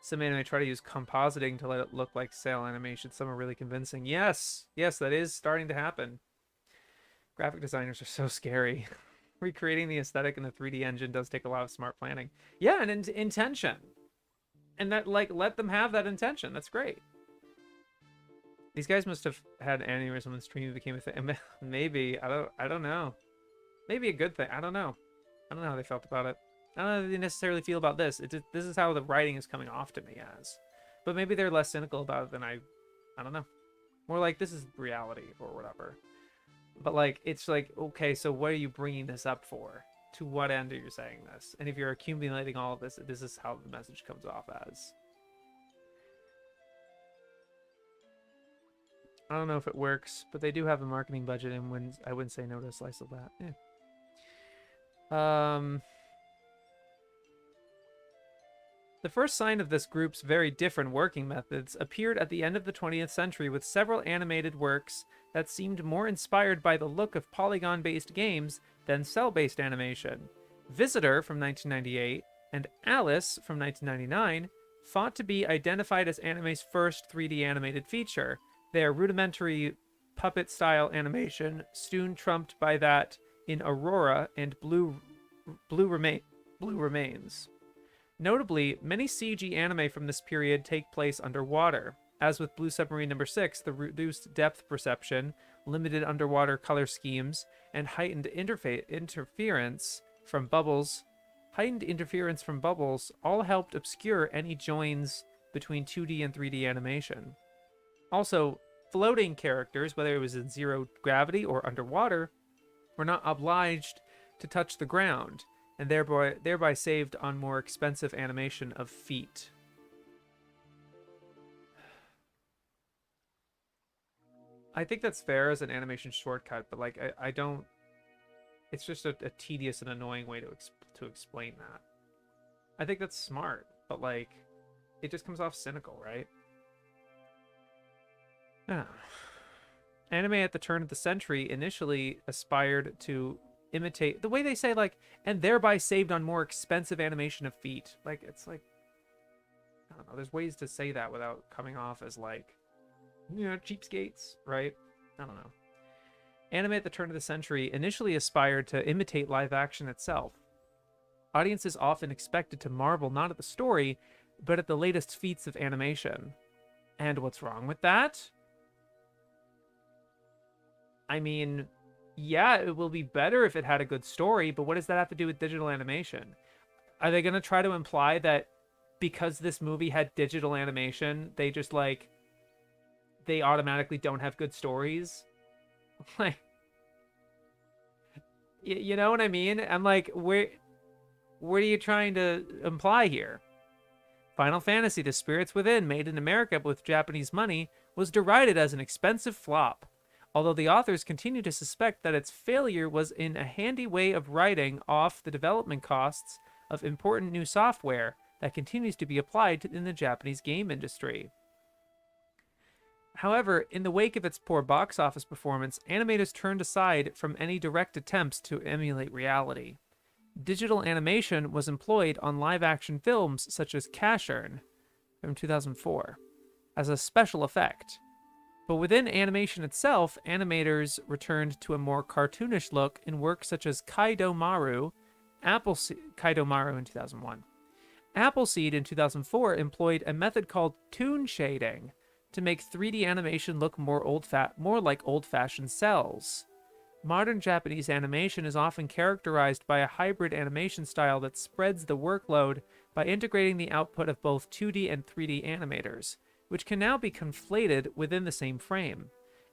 Some anime try to use compositing to let it look like cell animation. Some are really convincing. Yes, that is starting to happen. Graphic designers are so scary. Recreating the aesthetic in the 3D engine does take a lot of smart planning. Yeah, and intention. And that, like, let them have that intention. That's great. These guys must have had aneurysm when streaming became a thing. Maybe. I don't know. Maybe a good thing. I don't know. I don't know how they felt about it. I don't know how they necessarily feel about this. This is how the writing is coming off to me as. But maybe they're less cynical about it than I don't know. More like, this is reality or whatever. But, like, it's like, okay, so what are you bringing this up for? To what end are you saying this? And if you're accumulating all of this, this is how the message comes off as. I don't know if it works, but they do have a marketing budget, and I wouldn't say no to a slice of that. Yeah. The first sign of this group's very different working methods appeared at the end of the 20th century with several animated works that seemed more inspired by the look of polygon-based games than cell-based animation. Visitor from 1998 and Alice from 1999 fought to be identified as anime's first 3D animated feature. Their rudimentary puppet-style animation, soon trumped by that in Aurora and Blue Remains. Notably, many CG anime from this period take place underwater. As with Blue Submarine number 6, the reduced depth perception, limited underwater color schemes, and heightened interference from bubbles all helped obscure any joins between 2D and 3D animation. Also, floating characters, whether it was in zero gravity or underwater, were not obliged to touch the ground, and thereby saved on more expensive animation of feet. I think that's fair as an animation shortcut, but like I don't. It's just a tedious and annoying way to explain that. I think that's smart, but like, it just comes off cynical, right? Anime at the turn of the century initially aspired to imitate the way they say like, and thereby saved on more expensive animation of feet. Like, it's like, I don't know. There's ways to say that without coming off as like, you know, cheapskates, right? I don't know. Anime at the turn of the century initially aspired to imitate live action itself. Audiences often expected to marvel not at the story, but at the latest feats of animation. And what's wrong with that? I mean, yeah, it will be better if it had a good story, but what does that have to do with digital animation? Are they going to try to imply that because this movie had digital animation, they just like, they automatically don't have good stories? Like, you know what I mean? I'm like, what are you trying to imply here? Final Fantasy: The Spirits Within, made in America with Japanese money, was derided as an expensive flop, although the authors continue to suspect that its failure was in a handy way of writing off the development costs of important new software that continues to be applied in the Japanese game industry. However, in the wake of its poor box office performance, animators turned aside from any direct attempts to emulate reality. Digital animation was employed on live-action films such as Cashern from 2004 as a special effect. But within animation itself, animators returned to a more cartoonish look in work such as Kaido Maru in 2001. Appleseed in 2004 employed a method called toon shading to make 3D animation look more like old-fashioned cells. Modern Japanese animation is often characterized by a hybrid animation style that spreads the workload by integrating the output of both 2D and 3D animators, which can now be conflated within the same frame.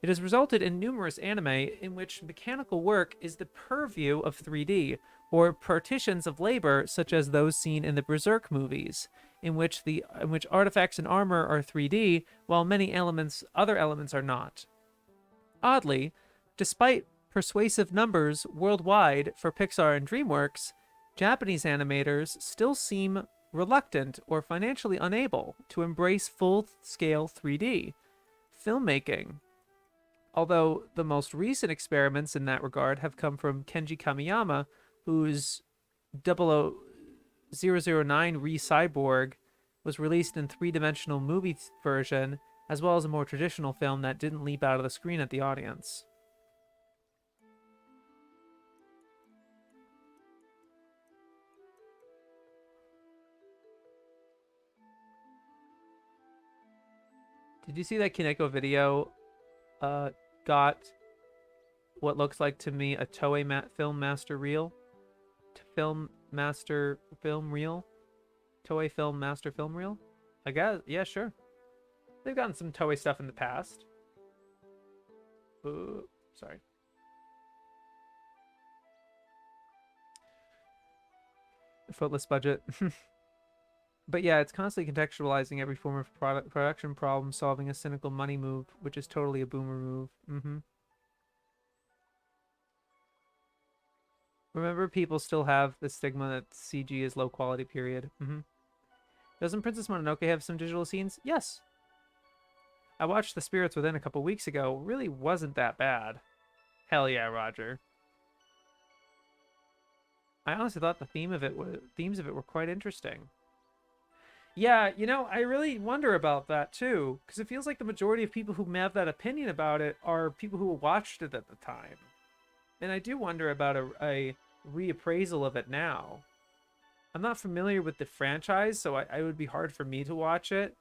It has resulted in numerous anime in which mechanical work is the purview of 3D, or partitions of labor such as those seen in the Berserk movies, in which artifacts and armor are 3D, while many other elements are not. Oddly, despite persuasive numbers worldwide for Pixar and DreamWorks, Japanese animators still seem reluctant or financially unable to embrace full-scale 3D filmmaking. Although the most recent experiments in that regard have come from Kenji Kamiyama, whose 00009 Re-Cyborg was released in three-dimensional movie version, as well as a more traditional film that didn't leap out of the screen at the audience. Did you see that Kineko video got what looks like to me a Toei Film Master Reel? Film Master Film Reel? Toei Film Master Film Reel? I guess, yeah, sure. They've gotten some Toei stuff in the past. Ooh, sorry. Footless budget. But yeah, it's constantly contextualizing every form of production problem, solving a cynical money move, which is totally a boomer move. Remember, people still have the stigma that CG is low quality, period. Doesn't Princess Mononoke have some digital scenes? Yes. I watched The Spirits Within a couple weeks ago. Really wasn't that bad. Hell yeah, Roger. I honestly thought the themes of it were quite interesting. Yeah, you know, I really wonder about that too, because it feels like the majority of people who have that opinion about it are people who watched it at the time. And I do wonder about a reappraisal of it now. I'm not familiar with the franchise, so it would be hard for me to watch it.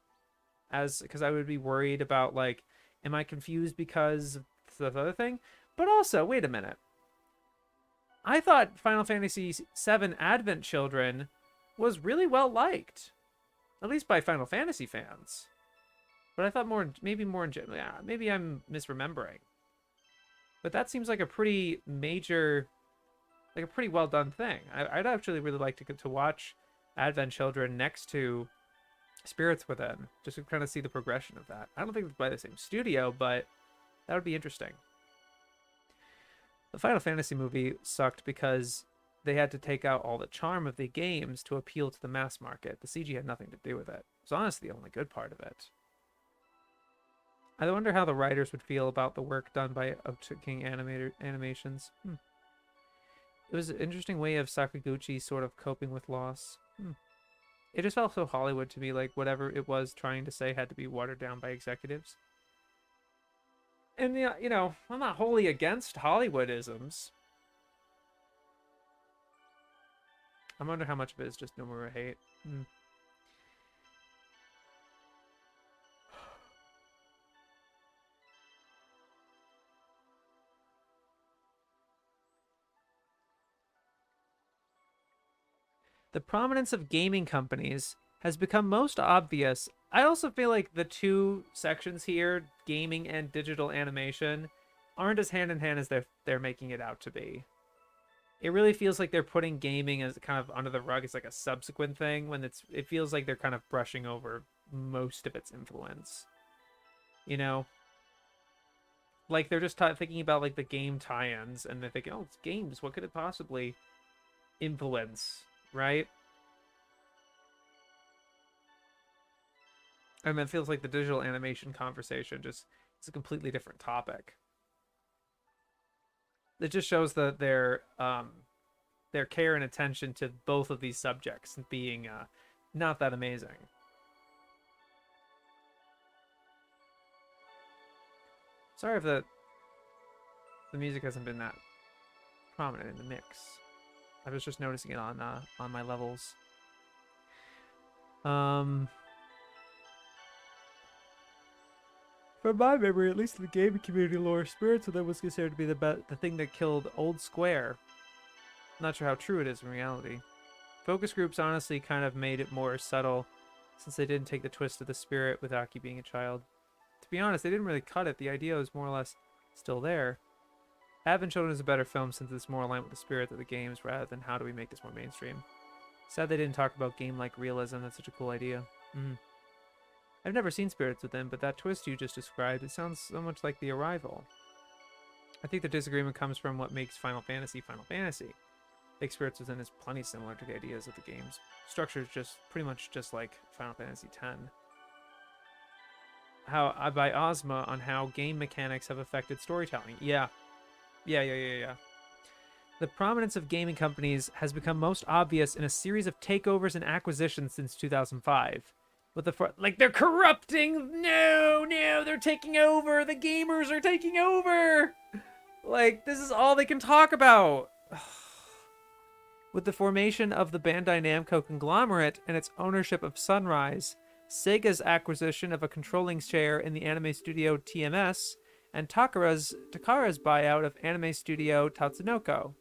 as because I would be worried about like, am I confused because of the other thing? But also, wait a minute. I thought Final Fantasy VII Advent Children was really well liked, at least by Final Fantasy fans. But I thought maybe more in general. Yeah, maybe I'm misremembering. But that seems like a pretty major, like a pretty well done thing. I'd actually really like to watch Advent Children next to Spirits Within, just to kind of see the progression of that. I don't think it's by the same studio, but that would be interesting. The Final Fantasy movie sucked because they had to take out all the charm of the games to appeal to the mass market. The CG had nothing to do with it. It's honestly the only good part of it. I wonder how the writers would feel about the work done by King Animations. It was an interesting way of Sakaguchi sort of coping with loss. It just felt so Hollywood to me, like whatever it was trying to say had to be watered down by executives. And, you know, I'm not wholly against Hollywoodisms. I wonder how much of it is just Nomura hate. The prominence of gaming companies has become most obvious. I also feel like the two sections here, gaming and digital animation, aren't as hand in hand as they're making it out to be. It really feels like they're putting gaming as kind of under the rug as like a subsequent thing when it feels like they're kind of brushing over most of its influence. You know? Like they're just thinking about like the game tie-ins and they're thinking, oh, it's games. What could it possibly influence? Right? I mean, it feels like the digital animation conversation just is a completely different topic. It just shows that their care and attention to both of these subjects being not that amazing. Sorry if the music hasn't been that prominent in the mix. I was just noticing it on my levels. From my memory, at least in the gaming community lore, Spirits Within was considered to be the thing that killed Old Square. Not sure how true it is in reality. Focus groups honestly kind of made it more subtle, since they didn't take the twist of the spirit with Aki being a child. To be honest, they didn't really cut it. The idea was more or less still there. Advent Children is a better film since it's more aligned with the spirit of the games rather than how do we make this more mainstream. Sad they didn't talk about game-like realism. That's such a cool idea. I've never seen Spirits Within, but that twist you just described, it sounds so much like The Arrival. I think the disagreement comes from what makes Final Fantasy Final Fantasy. I think Spirits Within is plenty similar to the ideas of the games. Structure is just pretty much just like Final Fantasy X. How by Ozma on how game mechanics have affected storytelling. Yeah. The prominence of gaming companies has become most obvious in a series of takeovers and acquisitions since 2005. Like they're corrupting. No, they're taking over. The gamers are taking over. Like this is all they can talk about. With the formation of the Bandai Namco conglomerate and its ownership of Sunrise, Sega's acquisition of a controlling share in the anime studio TMS, and Takara's buyout of anime studio Tatsunoko.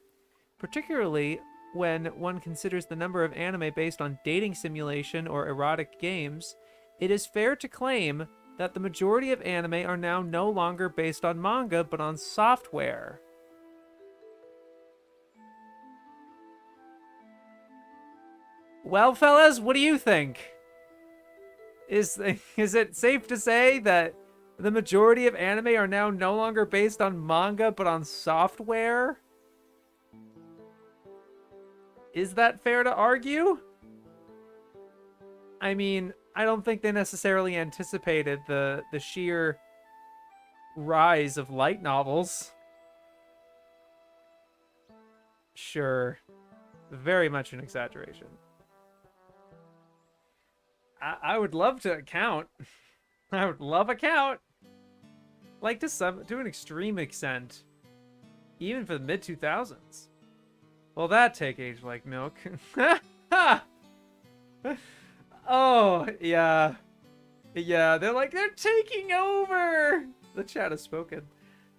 Particularly when one considers the number of anime based on dating simulation or erotic games, it is fair to claim that the majority of anime are now no longer based on manga but on software. Well, fellas, what do you think? Is it safe to say that the majority of anime are now no longer based on manga but on software? Is that fair to argue? I mean, I don't think they necessarily anticipated the sheer rise of light novels. Sure. Very much an exaggeration. I would love to count. I would love a count. Like to an extreme extent. Even for the mid-2000s. Well, that take age like milk. Oh, yeah. Yeah, they're taking over. The chat has spoken.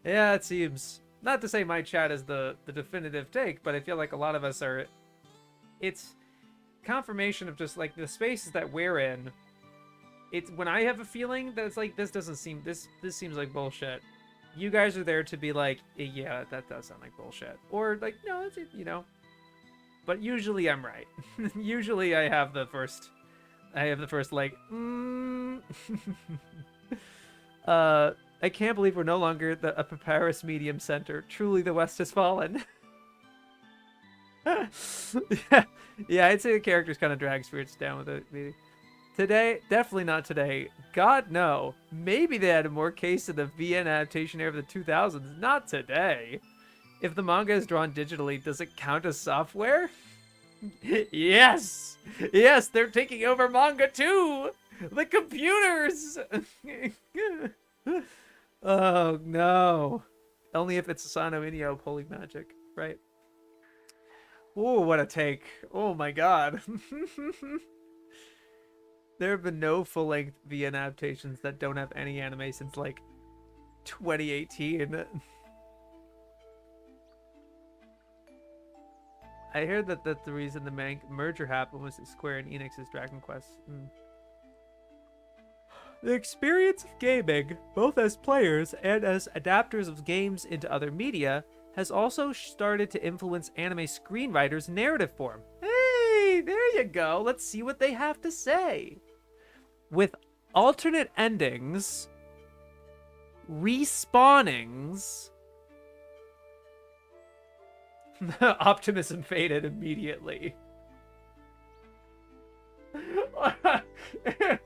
Yeah, it seems. Not to say my chat is the definitive take, but I feel like a lot of us are. It's confirmation of just like the spaces that we're in. It's when I have a feeling that it's like this seems like bullshit. You guys are there to be like, yeah, that does sound like bullshit, or like, no, it's, you know. But usually I'm right. Usually I have the first like. I can't believe we're no longer a papyrus medium center. Truly, the West has fallen. Yeah, I'd say the characters kind of drag spirits down with it. Today, definitely not today. God, no. Maybe they had more case in the VN adaptation era of the 2000s. Not today. If the manga is drawn digitally, does it count as software? Yes! Yes, they're taking over manga too! The computers! Oh, no. Only if it's Asano Inyo holy magic, right? Oh, what a take. Oh my god. There have been no full-length VN adaptations that don't have any anime since, like, 2018. I heard that the reason the merger happened was that Square and Enix's Dragon Quest. The experience of gaming, both as players and as adapters of games into other media, has also started to influence anime screenwriters' narrative form. Hey, there you go. Let's see what they have to say. With alternate endings, respawnings, optimism faded immediately. It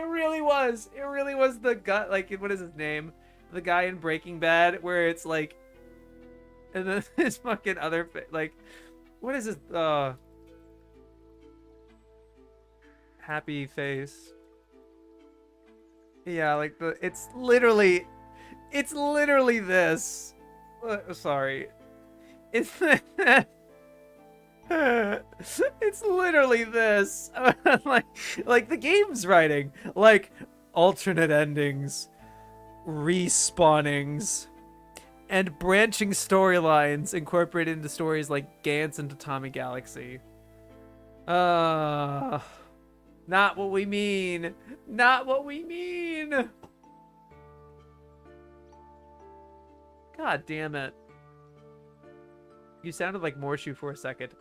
really was. It really was the guy, like, what is his name? The guy in Breaking Bad, where it's like, and then his fucking other, like, what is his, happy face. Yeah, like it's literally this. Sorry. It's it's literally this. like the game's writing, like alternate endings, respawnings, and branching storylines incorporated into stories like Gantz and Tatami Galaxy. Not what we mean. Not what we mean. God damn it. You sounded like Morshu for a second.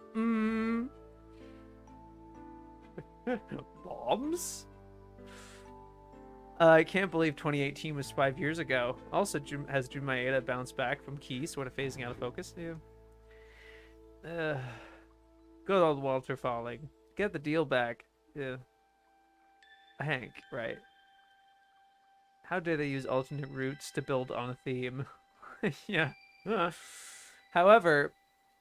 Bombs? I can't believe 2018 was 5 years ago. Also, has Jun Maeda bounced back from Key, sort of phasing out of focus? Yeah. Good old Walter Falling. Get the deal back. Yeah. Hank, right. How dare they use alternate routes to build on a theme? Yeah. However,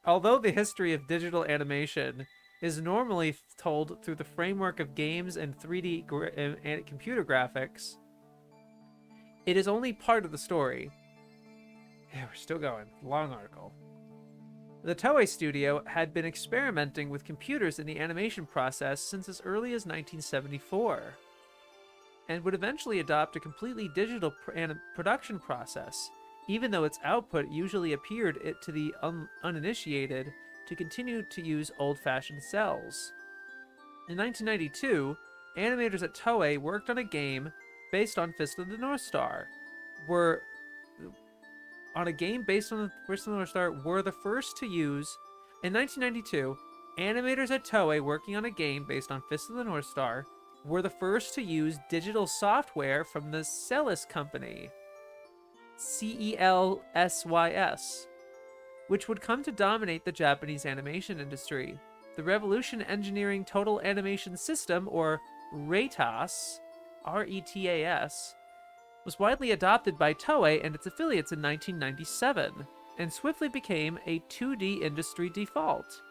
although the history of digital animation is normally told through the framework of games and 3D and computer graphics, it is only part of the story. Yeah, we're still going. Long article. The Toei studio had been experimenting with computers in the animation process since as early as 1974, and would eventually adopt a completely digital production process, even though its output usually appeared to the uninitiated to continue to use old-fashioned cells. In 1992, animators at Toei worked on a game based on Fist of the North Star. Were the first to use. In 1992, animators at Toei working on a game based on Fist of the North Star were the first to use digital software from the Celis company, CELSYS, which would come to dominate the Japanese animation industry. The Revolution Engineering Total Animation System, or RETAS, RETAS, was widely adopted by Toei and its affiliates in 1997, and swiftly became a 2D industry default,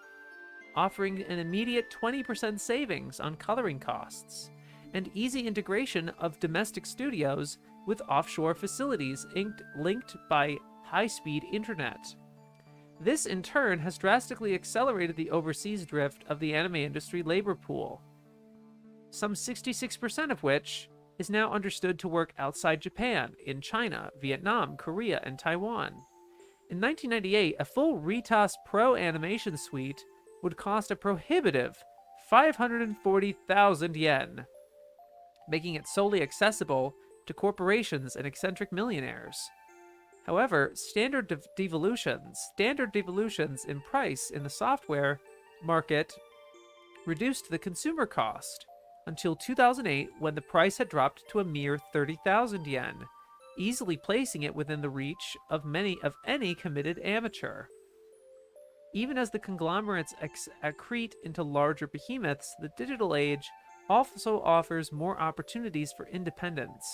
offering an immediate 20% savings on coloring costs, and easy integration of domestic studios with offshore facilities linked by high-speed internet. This, in turn, has drastically accelerated the overseas drift of the anime industry labor pool, some 66% of which is now understood to work outside Japan, in China, Vietnam, Korea, and Taiwan. In 1998, a full Retas Pro animation suite would cost a prohibitive 540,000 yen, making it solely accessible to corporations and eccentric millionaires. However, standard devolutions in price in the software market reduced the consumer cost until 2008, when the price had dropped to a mere 30,000 yen, easily placing it within the reach of any committed amateur. Even as the conglomerates accrete into larger behemoths, the digital age also offers more opportunities for independence.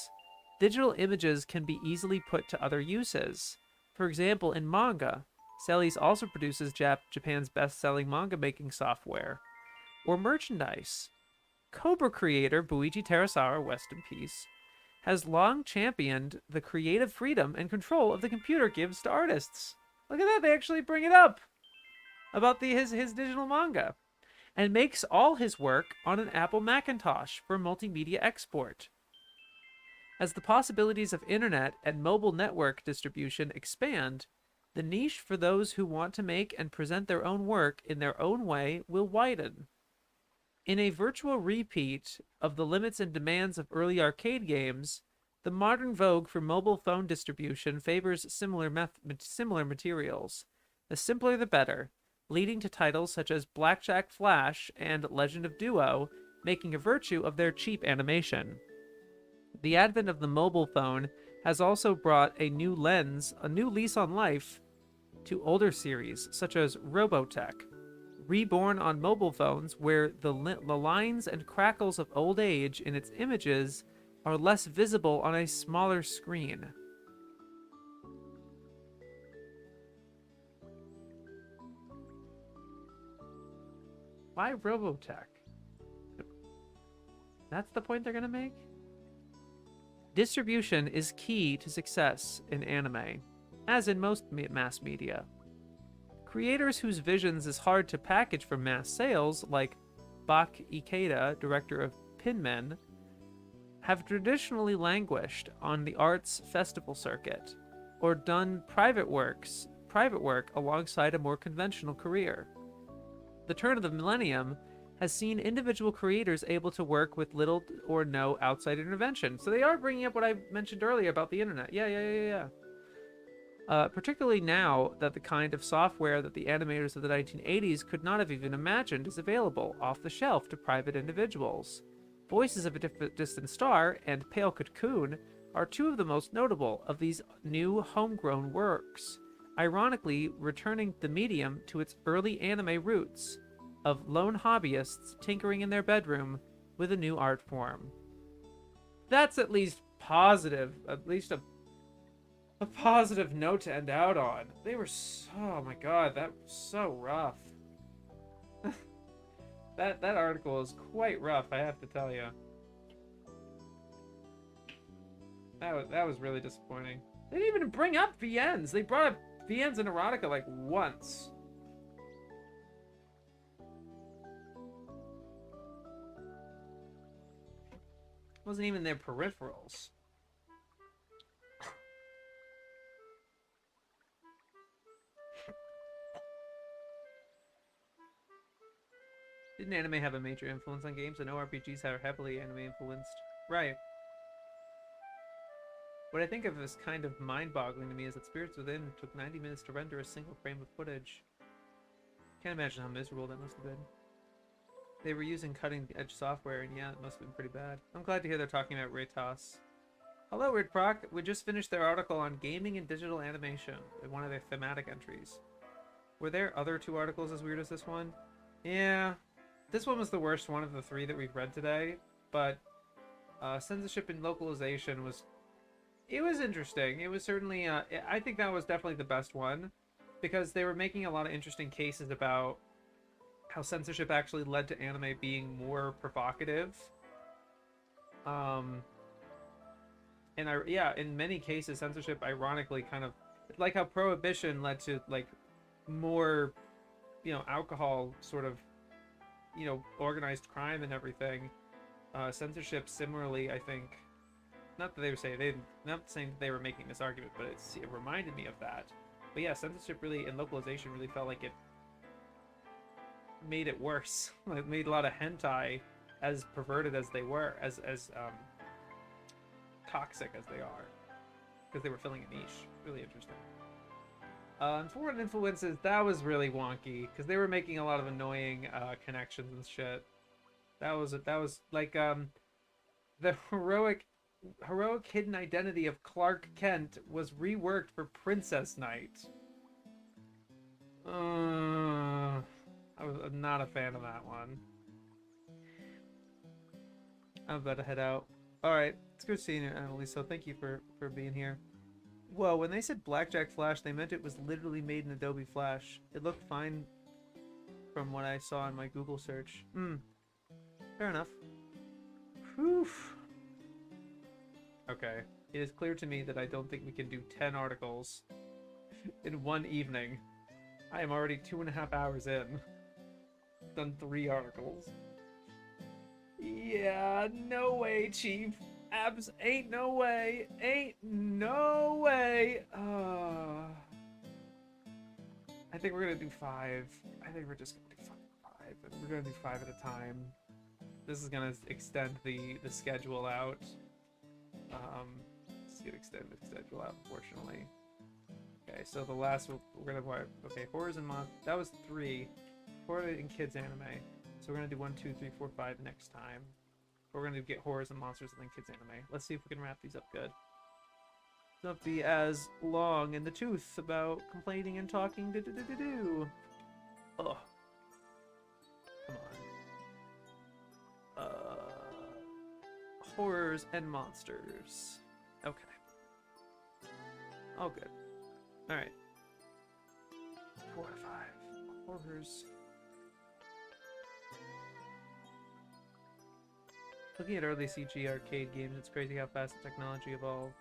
Digital images can be easily put to other uses. For example, in manga, Celis also produces Japan's best-selling manga-making software. Or merchandise. Cobra creator Buichi Terasawa, rest in peace, has long championed the creative freedom and control of the computer gives to artists. Look at that, they actually bring it up about his digital manga, and makes all his work on an Apple Macintosh for multimedia export. As the possibilities of internet and mobile network distribution expand, the niche for those who want to make and present their own work in their own way will widen. In a virtual repeat of the limits and demands of early arcade games, the modern vogue for mobile phone distribution favors similar materials. The simpler the better, leading to titles such as Blackjack Flash and Legend of Duo, making a virtue of their cheap animation. The advent of the mobile phone has also brought a new lease on life to older series, such as Robotech, reborn on mobile phones, where the lines and crackles of old age in its images are less visible on a smaller screen. Why Robotech? That's the point they're gonna make? Distribution is key to success in anime, as in most mass media. Creators whose visions is hard to package for mass sales, like Bak Ikeda, director of Pinmen, have traditionally languished on the arts festival circuit, or done private work alongside a more conventional career. The turn of the millennium has seen individual creators able to work with little or no outside intervention. So they are bringing up what I mentioned earlier about the internet. Yeah. Particularly now that the kind of software that the animators of the 1980s could not have even imagined is available off the shelf to private individuals. Voices of a Distant Star and Pale Cocoon are two of the most notable of these new homegrown works, ironically returning the medium to its early anime roots of lone hobbyists tinkering in their bedroom with a new art form. That's at least positive, at least a positive note to end out on. They were oh my god, that was so rough. that article is quite rough, I have to tell you. That was really disappointing. They didn't even bring up VNs. They brought up VNs and erotica like once. Wasn't even their peripherals. Didn't anime have a major influence on games? I know RPGs are heavily anime influenced. Right. What I think of as kind of mind-boggling to me is that Spirits Within took 90 minutes to render a single frame of footage. Can't imagine how miserable that must have been. They were using cutting-edge software, and yeah, it must have been pretty bad. I'm glad to hear they're talking about Retas. Hello, Weird Proc. We just finished their article on gaming and digital animation in one of their thematic entries. Were there other two articles as weird as this one? Yeah. This one was the worst one of the three that we've read today, but censorship and localization was... It was interesting. It was certainly... I think that was definitely the best one, because they were making a lot of interesting cases about how censorship actually led to anime being more provocative. In many cases, censorship ironically kind of... Like how prohibition led to, like, more, alcohol sort of, organized crime and everything. Censorship similarly, I think, not that they were saying they not saying that they were making this argument, but it reminded me of that. But yeah, censorship really and localization really felt like it made it worse. It made a lot of hentai, as perverted as they were, as toxic as they are, because they were filling a niche. Really interesting. And foreign influences, that was really wonky because they were making a lot of annoying connections and shit. That was like the heroic hidden identity of Clark Kent was reworked for Princess Knight. I'm not a fan of that one. I'm about to head out. Alright, it's good seeing you, Emily, so thank you for being here. Whoa, when they said Blackjack Flash, they meant it was literally made in Adobe Flash. It looked fine from what I saw in my Google search. Fair enough. Whew. Okay. It is clear to me that I don't think we can do 10 articles in one evening. I am already 2.5 hours in. Done 3 articles. Yeah, no way, Chief. Abs, ain't no way. Ain't no way. I think we're gonna do 5. I think we're just gonna do 5. And we're gonna do 5 at a time. This is gonna extend the schedule out. This is gonna extend the schedule out, unfortunately. Okay, so the last we're gonna okay, horrors and that was 3. Horror and kids anime. So we're gonna do 1, 2, 3, 4, 5 next time. We're gonna get horrors and monsters and then kids anime. Let's see if we can wrap these up good. Not be as long in the tooth about complaining and talking. Oh, come on. Horrors and monsters. Okay. Oh, good. All right. 4 to 5 horrors. Looking at early CG arcade games, it's crazy how fast the technology evolved.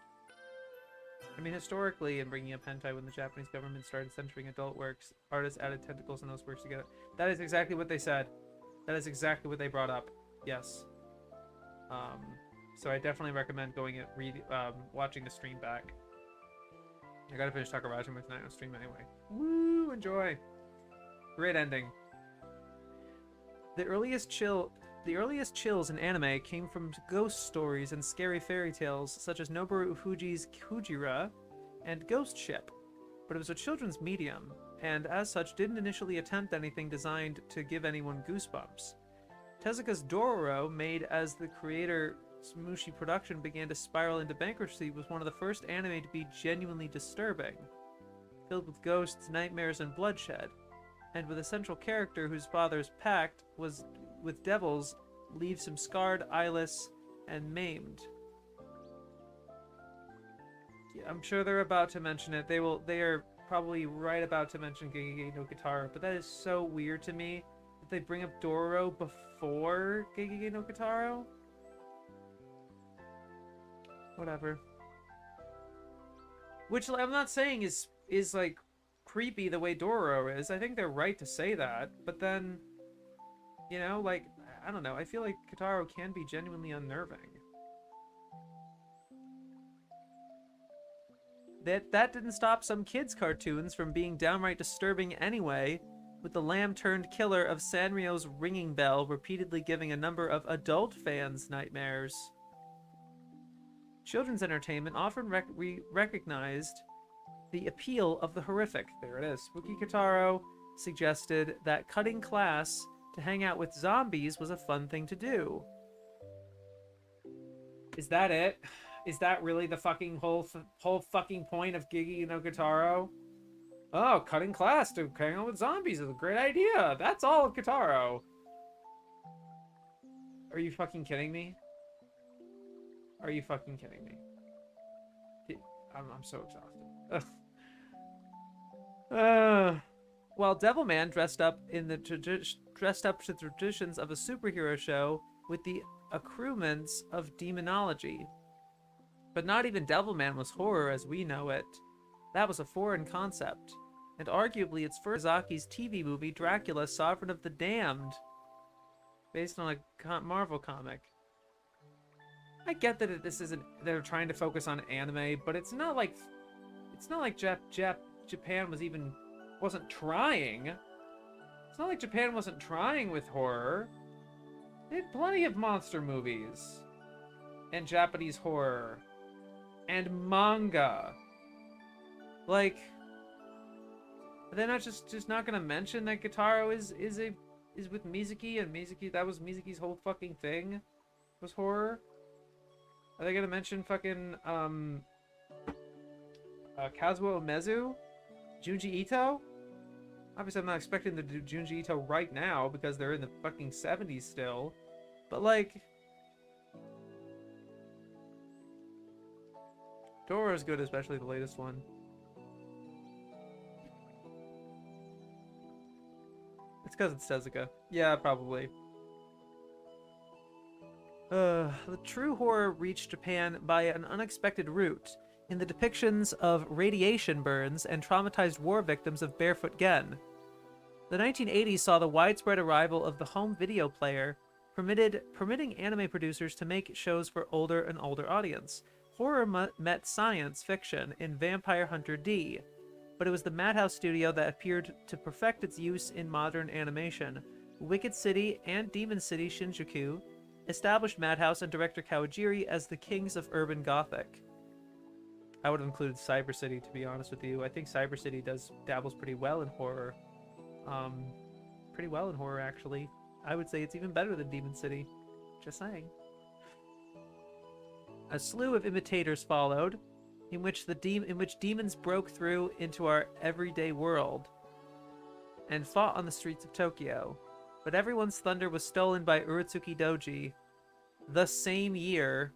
I mean, historically, in bringing up hentai, when the Japanese government started censoring adult works, artists added tentacles and those works together. That is exactly what they said. That is exactly what they brought up. Yes. So I definitely recommend going and watching the stream back. I gotta finish Takaraji tonight on stream anyway. Woo! Enjoy! Great ending. The earliest chills in anime came from ghost stories and scary fairy tales, such as Noboru Fuji's Kujira and Ghost Ship. But it was a children's medium, and as such didn't initially attempt anything designed to give anyone goosebumps. Tezuka's Dororo, made as the creator Smushi production began to spiral into bankruptcy, was one of the first anime to be genuinely disturbing, filled with ghosts, nightmares, and bloodshed, and with a central character whose father's pact was with devils leaves him scarred, eyeless, and maimed. Yeah, I'm sure they're about to mention it. They are probably right about to mention Gegege no Kitaro, but that is so weird to me that they bring up Dororo before Gegege no Kitaro. Whatever. Which I'm not saying is like creepy the way Dororo is. I think they're right to say that, but then, you know, like, I don't know. I feel like Kitaro can be genuinely unnerving. That didn't stop some kids' cartoons from being downright disturbing anyway, with the lamb-turned-killer of Sanrio's ringing bell repeatedly giving a number of adult fans nightmares. Children's entertainment often recognized the appeal of the horrific. There it is. Spooky Kitaro suggested that cutting class to hang out with zombies was a fun thing to do. Is that it? Is that really the fucking whole fucking point of Gegege no Kitaro? Oh, cutting class to hang out with zombies is a great idea. That's all of Kitaro. Are you fucking kidding me? Are you fucking kidding me? I'm so exhausted. While Devilman dressed up to the traditions of a superhero show with the accoutrements of demonology. But not even Devilman was horror as we know it. That was a foreign concept, and arguably it's first Miyazaki's TV movie Dracula, Sovereign of the Damned, based on a Marvel comic. I get that this isn't, they're trying to focus on anime, but it's not like Japan wasn't trying. It's not like Japan wasn't trying with horror. They had plenty of monster movies and Japanese horror and manga. Like, they're not just not gonna mention that Gitaro is with Mizuki, and that was Mizuki's whole fucking thing, was horror. Are they gonna mention fucking Kazuo Umezu, Junji Ito? Obviously, I'm not expecting to do Junji Ito right now because they're in the fucking 70s still. But like, Doro's good, especially the latest one. It's because it's Tezuka. Yeah, probably. The true horror reached Japan by an unexpected route, in the depictions of radiation burns and traumatized war victims of Barefoot Gen. The 1980s saw the widespread arrival of the home video player, permitting anime producers to make shows for older and older audience. Horror met science fiction in Vampire Hunter D, but it was the Madhouse studio that appeared to perfect its use in modern animation. Wicked City and Demon City Shinjuku established Madhouse and director Kawajiri as the kings of urban gothic. I would have included Cyber City, to be honest with you. I think Cyber City dabbles pretty well in horror. Pretty well in horror, actually. I would say it's even better than Demon City. Just saying. A slew of imitators followed, in which demons broke through into our everyday world and fought on the streets of Tokyo. But everyone's thunder was stolen by Urotsuki Doji the same year.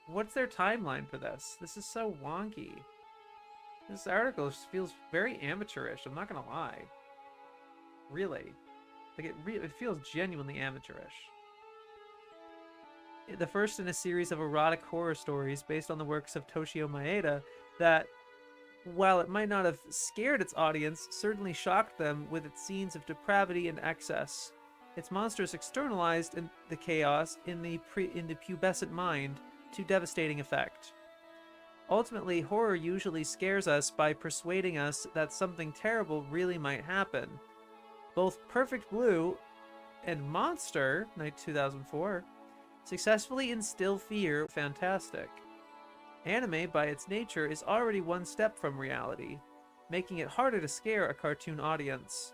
What's their timeline for this? This is so wonky. This article feels very amateurish, I'm not gonna lie. Really. Like, it feels genuinely amateurish. The first in a series of erotic horror stories based on the works of Toshio Maeda that, while it might not have scared its audience, certainly shocked them with its scenes of depravity and excess. Its monsters externalized in the chaos in the pubescent mind to devastating effect. Ultimately, horror usually scares us by persuading us that something terrible really might happen. Both Perfect Blue and Monster, 2004, successfully instill fear. Fantastic. Anime, by its nature, is already one step from reality, making it harder to scare a cartoon audience.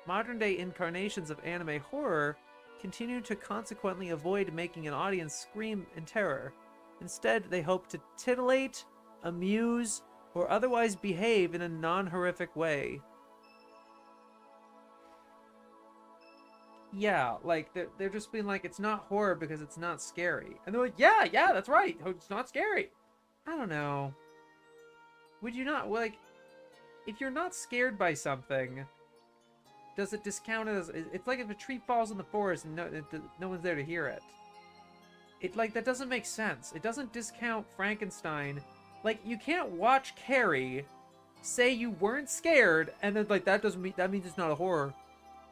Modern-day incarnations of anime horror continue to consequently avoid making an audience scream in terror. Instead, they hope to titillate, amuse, or otherwise behave in a non-horrific way. Yeah, like, they're just being like, it's not horror because it's not scary. And they're like, yeah, that's right, it's not scary. I don't know. Would you not, like, if you're not scared by something, does it discount it as, it's like if a tree falls in the forest and no one's there to hear it. Like, that doesn't make sense. It doesn't discount Frankenstein. Like, you can't watch Carrie, say you weren't scared, and then, like, that means it's not a horror.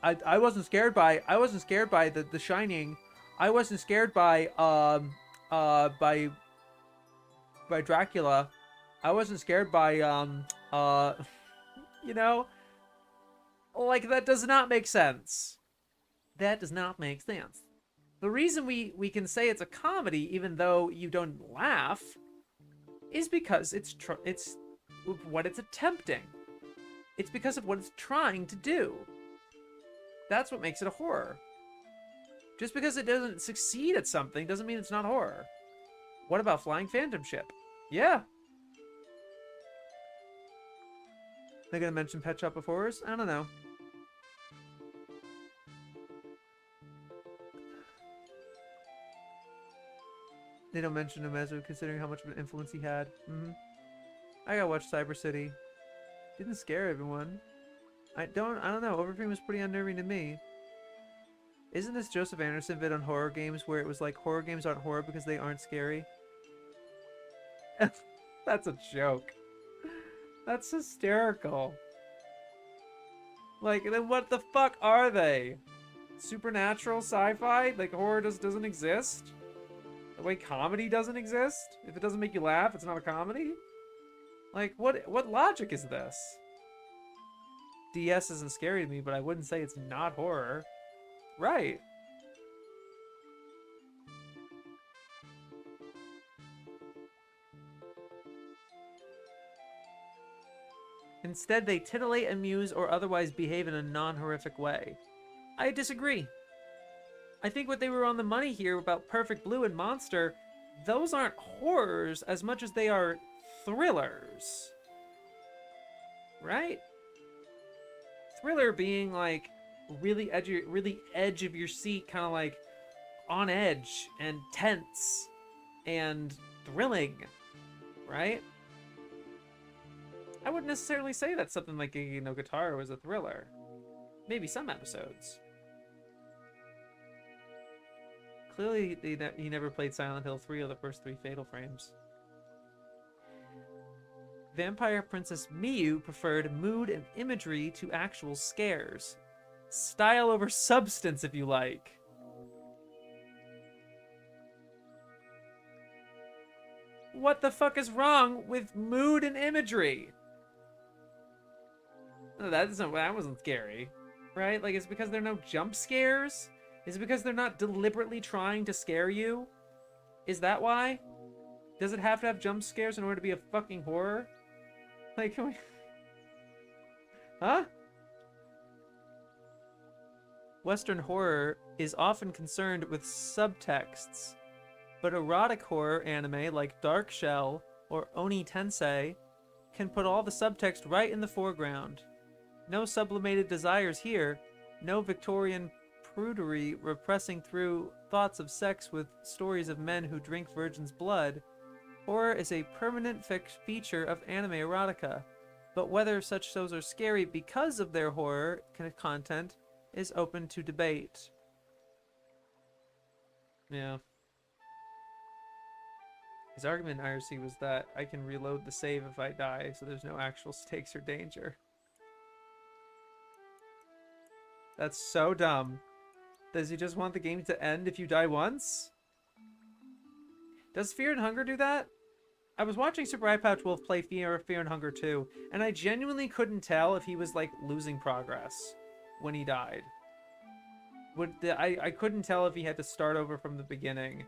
I wasn't scared by the Shining. I wasn't scared by Dracula. I wasn't scared by you know, like, that does not make sense. That does not make sense. The reason we can say it's a comedy even though you don't laugh is because it's what it's attempting. It's because of what it's trying to do. That's what makes it a horror. Just because it doesn't succeed at something doesn't mean it's not horror. What about Flying Phantom Ship? Yeah. They're gonna mention Pet Shop of Horrors? I don't know. They don't mention Umezu considering how much of an influence he had. I gotta watch Cyber City. Didn't scare everyone. I don't know. Overframe was pretty unnerving to me. Isn't this Joseph Anderson vid on horror games where it was like horror games aren't horror because they aren't scary? That's a joke. That's hysterical. Like, then what the fuck are they? Supernatural sci-fi? Like, horror doesn't exist? The way comedy doesn't exist? If it doesn't make you laugh, it's not a comedy? Like, what logic is this? DS isn't scary to me, but I wouldn't say it's not horror. Right. Instead, they titillate, amuse, or otherwise behave in a non-horrific way. I disagree. I think what they were on the money here about Perfect Blue and Monster, those aren't horrors as much as they are thrillers. Right? Thriller being like really edge of your seat, kind of like on edge and tense and thrilling, right? I wouldn't necessarily say that something like Gege no Guitar was a thriller. Maybe some episodes. Clearly, he never played Silent Hill 3 or the first 3 Fatal Frames. Vampire Princess Miyu preferred mood and imagery to actual scares. Style over substance, if you like. What the fuck is wrong with mood and imagery? No, that wasn't scary, right? Like, it's because there are no jump scares? Is it because they're not deliberately trying to scare you? Is that why? Does it have to have jump scares in order to be a fucking horror? Like, can we... Huh? Western horror is often concerned with subtexts, but erotic horror anime like Dark Shell or Oni Tensei can put all the subtext right in the foreground. No sublimated desires here, no Victorian prudery repressing through thoughts of sex with stories of men who drink virgin's blood. Horror is a permanent feature of anime erotica, but whether such shows are scary because of their horror content is open to debate. Yeah. His argument in IRC was that I can reload the save if I die, so there's no actual stakes or danger. That's so dumb. Does he just want the game to end if you die once? Does Fear and Hunger do that? I was watching Super Eye Pouch Wolf play Fear and Hunger 2, and I genuinely couldn't tell if he was, like, losing progress when he died. I couldn't tell if he had to start over from the beginning.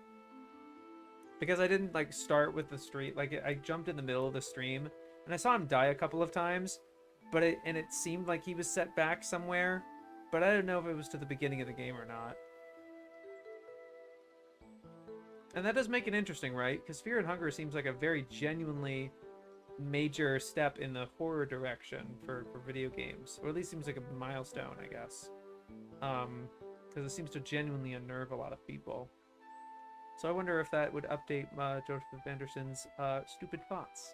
Because I didn't, like, start with the stream. Like, I jumped in the middle of the stream, and I saw him die a couple of times, but it seemed like he was set back somewhere, but I don't know if it was to the beginning of the game or not. And that does make it interesting, right? Because Fear and Hunger seems like a very genuinely major step in the horror direction for video games. Or at least seems like a milestone, I guess. Because it seems to genuinely unnerve a lot of people. So I wonder if that would update Joseph Anderson's stupid thoughts.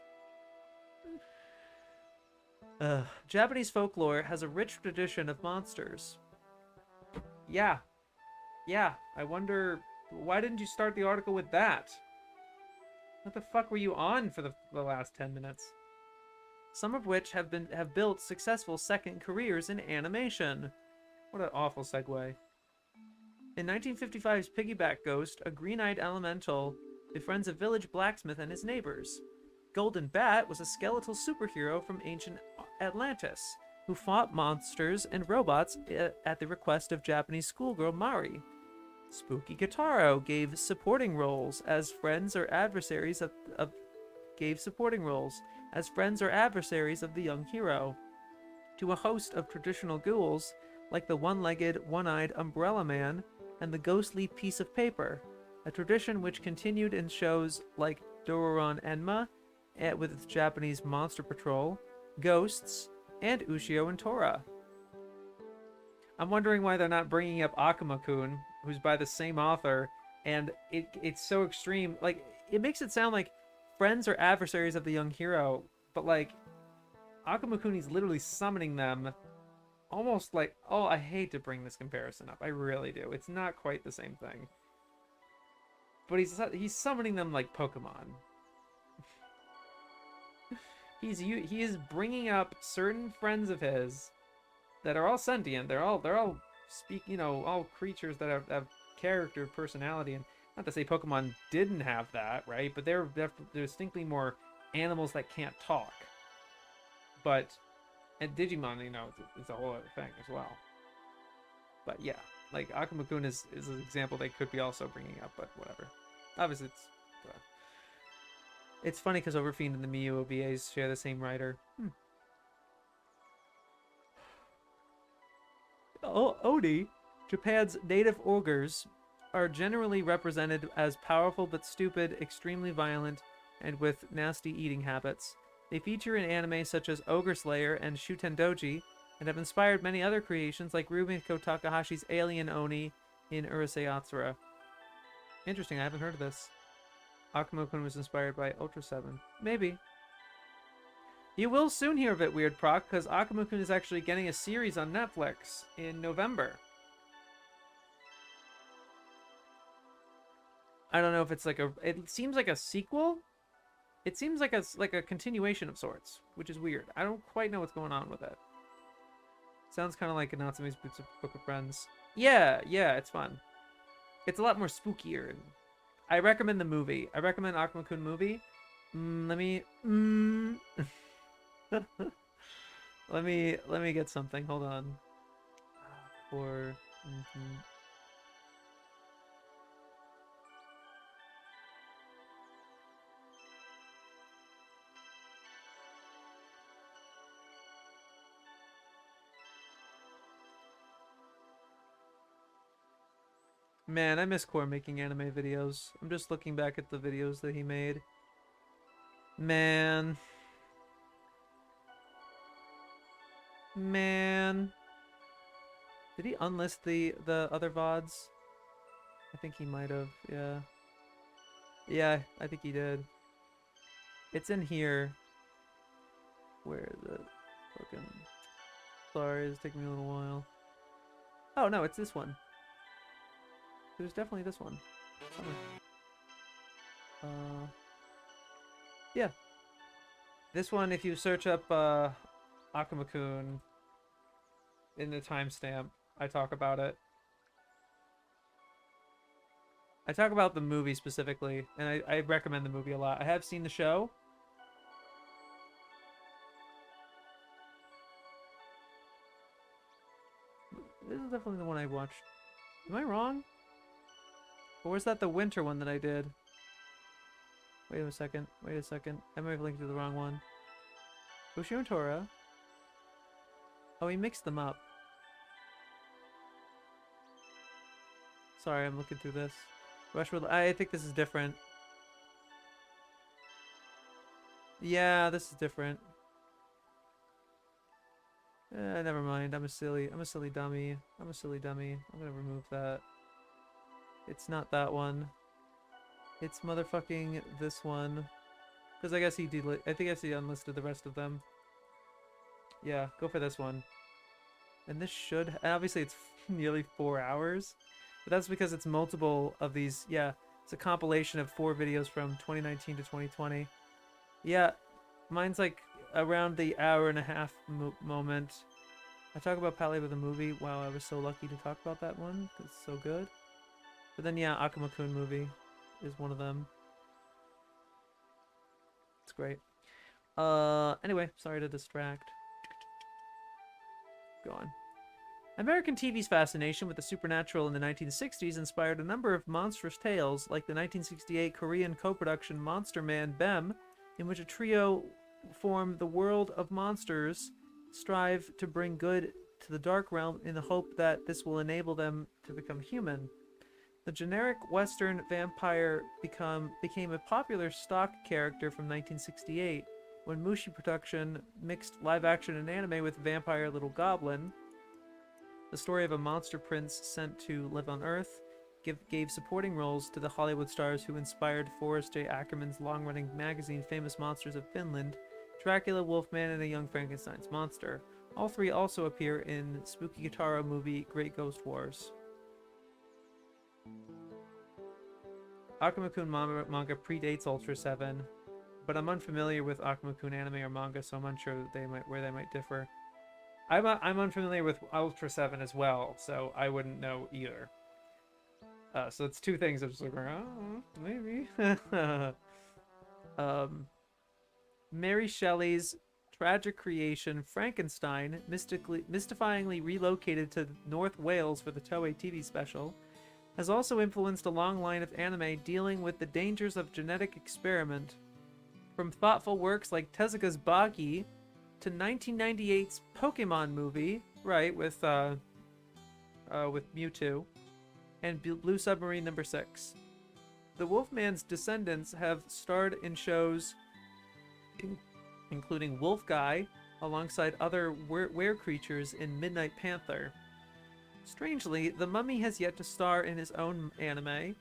Japanese folklore has a rich tradition of monsters. Yeah. Yeah, I wonder, why didn't you start the article with that? What the fuck were you on for the last 10 minutes? Some of which have built successful second careers in animation. What an awful segue. In 1955's Piggyback Ghost, a green-eyed elemental befriends a village blacksmith and his neighbors. Golden Bat was a skeletal superhero from ancient Atlantis, who fought monsters and robots at the request of Japanese schoolgirl Mari. Spooky Kitaro gave supporting roles as friends or adversaries of the young hero. To a host of traditional ghouls, like the one-legged, one-eyed Umbrella Man and the ghostly Piece of Paper, a tradition which continued in shows like Dororon Enma, with its Japanese Monster Patrol, Ghosts, and Ushio and Tora. I'm wondering why they're not bringing up Akuma-kun, who's by the same author, and it's so extreme. Like, it makes it sound like friends or adversaries of the young hero, but like, Akuma-kun is literally summoning them, almost like, oh, I hate to bring this comparison up, I really do. It's not quite the same thing. But he's summoning them like Pokemon. He is bringing up certain friends of his that are all sentient. They're all speak, all creatures that have character, personality, and Not to say Pokemon didn't have that, right? But they're distinctly more animals that can't talk. But and Digimon, is a whole other thing as well. But yeah, like Akumakun is an example they could be also bringing up, but whatever. Obviously, it's funny because Overfiend and the Miyu OVAs share the same writer. Oni, Japan's native ogres, are generally represented as powerful but stupid, extremely violent, and with nasty eating habits. They feature in anime such as Ogre Slayer and Shuten Doji, and have inspired many other creations like Rumiko Takahashi's Alien Oni in Urusei Yatsura. Interesting, I haven't heard of this. Akuma-kun was inspired by Ultra 7. Maybe. You will soon hear of it, Weird Proc, because Akuma-kun is actually getting a series on Netflix in November. I don't know if it's like a... It seems like a sequel. It seems like a continuation of sorts, which is weird. I don't quite know what's going on with it. Sounds kind of like Natsume's Book of Friends. Yeah, it's fun. It's a lot more spookier. I recommend the movie. I recommend Akuma-kun movie. Let me let me get something. Hold on. Man, I miss Core making anime videos. I'm just looking back at the videos that he made. Man. Did he unlist the other VODs? I think he might have, yeah. Yeah, I think he did. It's in here. Where is it? Fucking... Sorry, it's taking me a little while. Oh, no, it's this one. There's definitely this one. Yeah. This one, if you search up Akuma-kun in the timestamp, I talk about it. I talk about the movie specifically, and I recommend the movie a lot. I have seen the show. This is definitely the one I watched. Am I wrong? Or was that the winter one that I did? Wait a second. I might have linked to the wrong one. Ushio and Tora. Oh, he mixed them up. Sorry, I'm looking through this. Rushwood. I think this is different. Yeah, this is different. Never mind. I'm a silly dummy. I'm gonna remove that. It's not that one. It's motherfucking this one. Because I guess he he unlisted the rest of them. Yeah, go for this one. And this should... Obviously it's nearly 4 hours. But that's because it's multiple of these... Yeah, it's a compilation of 4 videos from 2019 to 2020. Yeah, mine's like around the hour and a half moment. I talk about Pally with the movie. Wow, I was so lucky to talk about that one. It's so good. But then, yeah, Akuma-kun movie is one of them. It's great. Anyway, sorry to distract. Go on. American TV's fascination with the supernatural in the 1960s inspired a number of monstrous tales, like the 1968 Korean co-production Monster Man Bem, in which a trio form the world of monsters, strive to bring good to the dark realm in the hope that this will enable them to become human. The generic Western vampire became a popular stock character from 1968, when Mushi Production mixed live-action and anime with Vampire Little Goblin. The story of a monster prince sent to live on Earth gave supporting roles to the Hollywood stars who inspired Forrest J. Ackerman's long-running magazine Famous Monsters of Finland, Dracula, Wolfman, and a Young Frankenstein's Monster. All 3 also appear in Spooky Guitar movie Great Ghost Wars. Akuma-kun manga predates Ultra 7, but I'm unfamiliar with Akuma-kun anime or manga, so I'm unsure where they might differ. I'm unfamiliar with Ultra 7 as well, so I wouldn't know either. So it's two things. I'm just like, oh, maybe. Mary Shelley's tragic creation, Frankenstein, mystifyingly relocated to North Wales for the Toei TV special, has also influenced a long line of anime dealing with the dangers of genetic experiment, from thoughtful works like Tezuka's Baki to 1998's Pokemon movie, right, with Mewtwo, and Blue Submarine #6. The Wolfman's descendants have starred in shows including Wolf Guy, alongside other were-creatures in Midnight Panther. Strangely, the Mummy has yet to star in his own anime.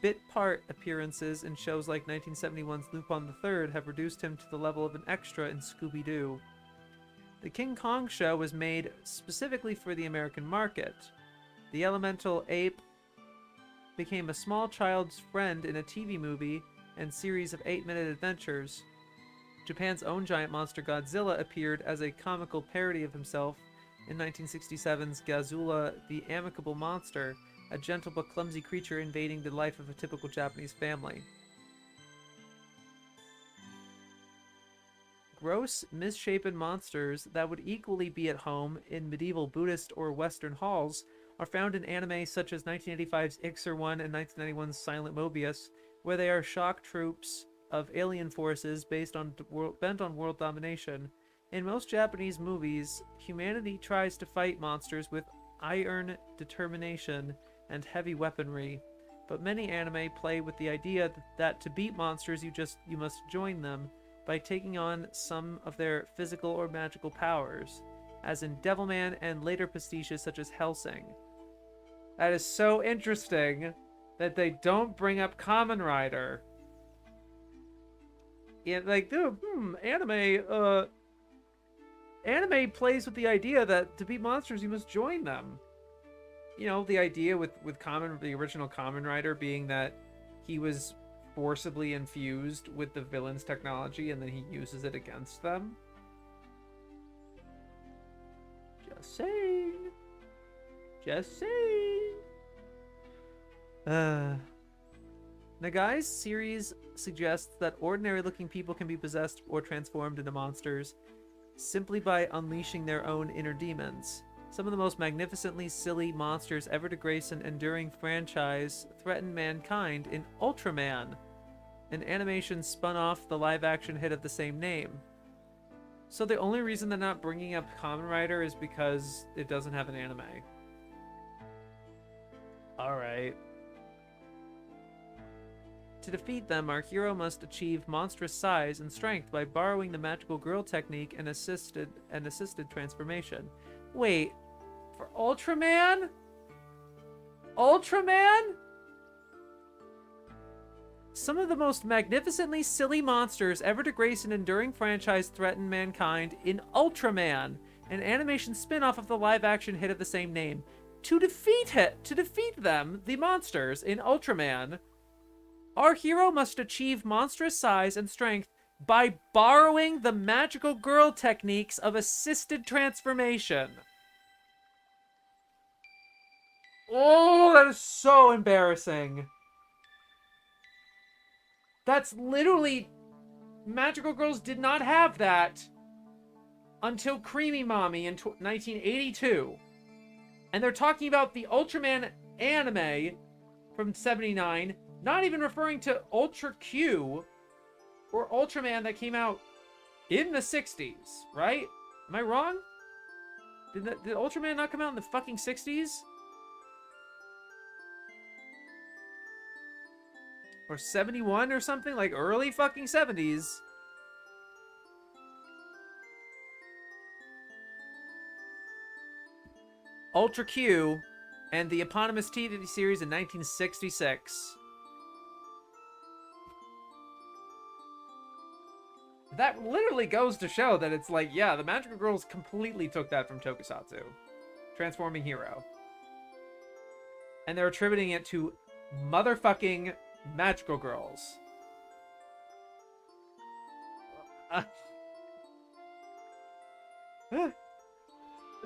Bit-part appearances in shows like 1971's Lupin III have reduced him to the level of an extra in Scooby-Doo. The King Kong show was made specifically for the American market. The elemental ape became a small child's friend in a TV movie and series of 8-minute adventures. Japan's own giant monster Godzilla appeared as a comical parody of himself in 1967's Gazula the Amicable Monster, a gentle but clumsy creature invading the life of a typical Japanese family. Gross, misshapen monsters that would equally be at home in medieval Buddhist or Western halls are found in anime such as 1985's Ixer 1 and 1991's Silent Mobius, where they are shock troops of alien forces bent on world domination. In most Japanese movies, humanity tries to fight monsters with iron determination and heavy weaponry, but many anime play with the idea that to beat monsters you must join them by taking on some of their physical or magical powers, as in Devilman and later pastiches such as Hellsing. That is so interesting that they don't bring up Kamen Rider. Yeah, like, dude, anime plays with the idea that to beat monsters you must join them. You know, the idea with the original Kamen Rider being that he was forcibly infused with the villain's technology and then he uses it against them. Just saying. Just saying. Nagai's series suggests that ordinary-looking people can be possessed or transformed into monsters simply by unleashing their own inner demons. Some of the most magnificently silly monsters ever to grace an enduring franchise threaten mankind in Ultraman, an animation spun off the live-action hit of the same name. So the only reason they're not bringing up Kamen Rider is because it doesn't have an anime. Alright. To defeat them, our hero must achieve monstrous size and strength by borrowing the magical girl technique and assisted transformation. Wait, for Ultraman? Ultraman? Some of the most magnificently silly monsters ever to grace an enduring franchise threaten mankind in Ultraman, an animation spin-off of the live-action hit of the same name. To defeat them, the monsters in Ultraman, our hero must achieve monstrous size and strength by borrowing the magical girl techniques of assisted transformation. Oh, that is so embarrassing. That's literally... Magical Girls did not have that until Creamy Mommy in 1982. And they're talking about the Ultraman anime from 79, not even referring to Ultra Q or Ultraman that came out in the 60s, right? Am I wrong? Did Ultraman not come out in the fucking 60s? Or 71 or something? Like early fucking 70s. Ultra Q and the eponymous TV series in 1966. That literally goes to show that it's like, yeah, the Magical Girls completely took that from Tokusatsu. Transforming Hero. And they're attributing it to motherfucking Magical Girls.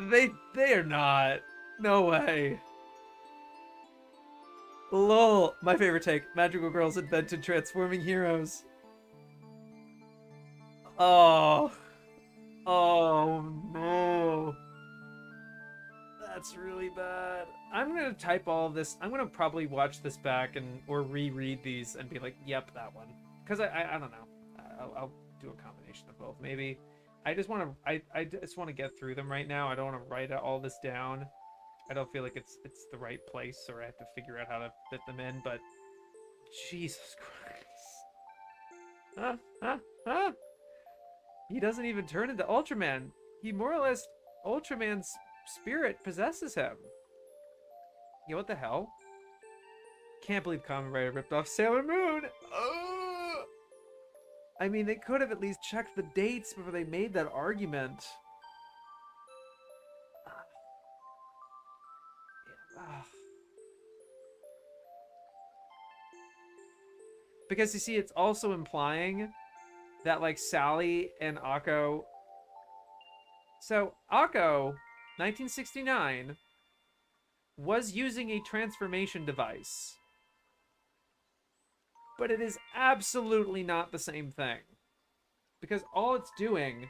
They are not. No way. Lol. My favorite take. Magical girls invented transforming heroes. Oh. Oh no. That's really bad. I'm gonna type all of this. I'm gonna probably watch this back or reread these and be like, yep, that one. Because I don't know. I'll do a combination of both. Maybe. I just want to. I just want to get through them right now. I don't want to write all this down. I don't feel like it's the right place, or I have to figure out how to fit them in. But Jesus Christ. Huh? Huh? Huh? He doesn't even turn into Ultraman. He more or less, Ultraman's spirit possesses him. Yo, what the hell? Can't believe Kamen Rider ripped off Sailor Moon. Ugh. I mean, they could have at least checked the dates before they made that argument. Because you see, it's also implying that like Sally and Akko. So Akko, 1969, was using a transformation device. But it is absolutely not the same thing. Because all it's doing,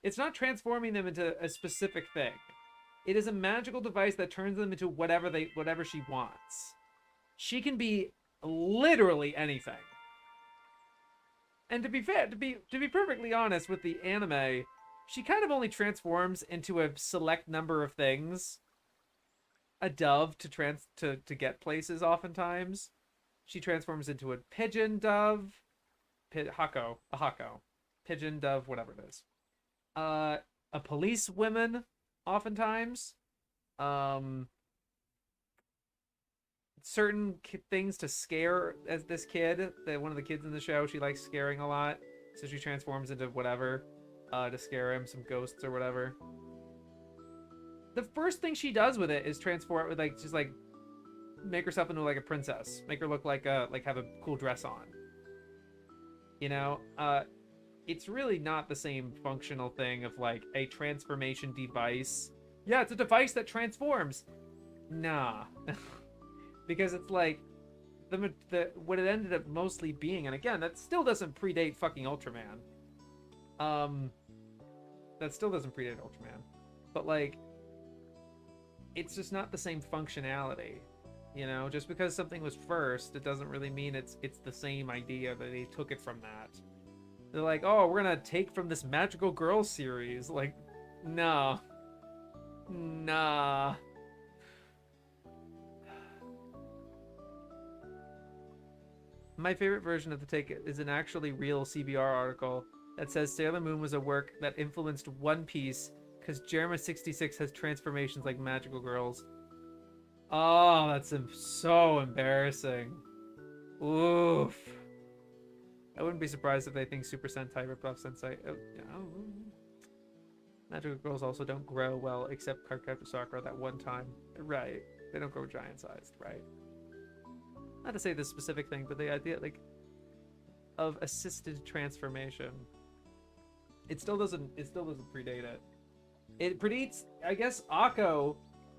it's not transforming them into a specific thing. It is a magical device that turns them into whatever she wants. She can be literally anything. And to be fair, to be perfectly honest with the anime, she kind of only transforms into a select number of things. A dove to get places oftentimes. She transforms into a pigeon dove. A hako. Pigeon dove, whatever it is. A police woman, oftentimes. Certain things to scare as this kid. One of the kids in the show, she likes scaring a lot. So she transforms into whatever to scare him, some ghosts or whatever. The first thing she does with it is transform with just make herself into like a princess. Make her look like have a cool dress on. You know, it's really not the same functional thing of like a transformation device. Yeah, it's a device that transforms. Nah. Because it's like what it ended up mostly being, and again, that still doesn't predate fucking Ultraman. That still doesn't predate Ultraman. But like, it's just not the same functionality. You know, just because something was first, it doesn't really mean it's the same idea that they took it from that. They're like, oh, we're gonna take from this Magical Girl series. Like, nah. Nah. My favorite version of the take is an actually real CBR article that says Sailor Moon was a work that influenced One Piece because Jerma 66 has transformations like Magical Girls. Oh, that's so embarrassing. Oof. I wouldn't be surprised if they think Super Sentai ripped off Sensei. Oh, yeah. Magical Girls also don't grow well, except Cardcaptor Sakura that one time. Right. They don't grow giant-sized, right? Not to say this specific thing, but the idea of assisted transformation. It still doesn't predate it. It predates, I guess, Akko,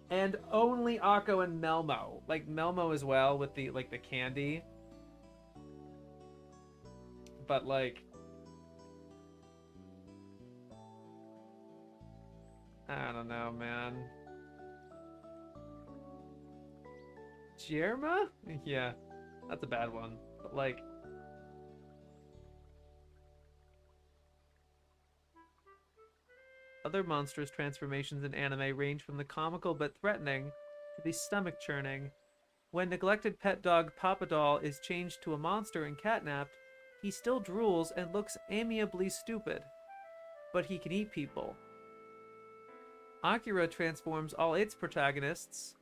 and only Akko and Melmo. Like Melmo as well with the candy. But like, I don't know, man. Jerma? Yeah, that's a bad one. But like, other monstrous transformations in anime range from the comical but threatening to the stomach churning. When neglected pet dog Papadoll is changed to a monster and catnapped, he still drools and looks amiably stupid. But he can eat people. Akira transforms all its protagonists.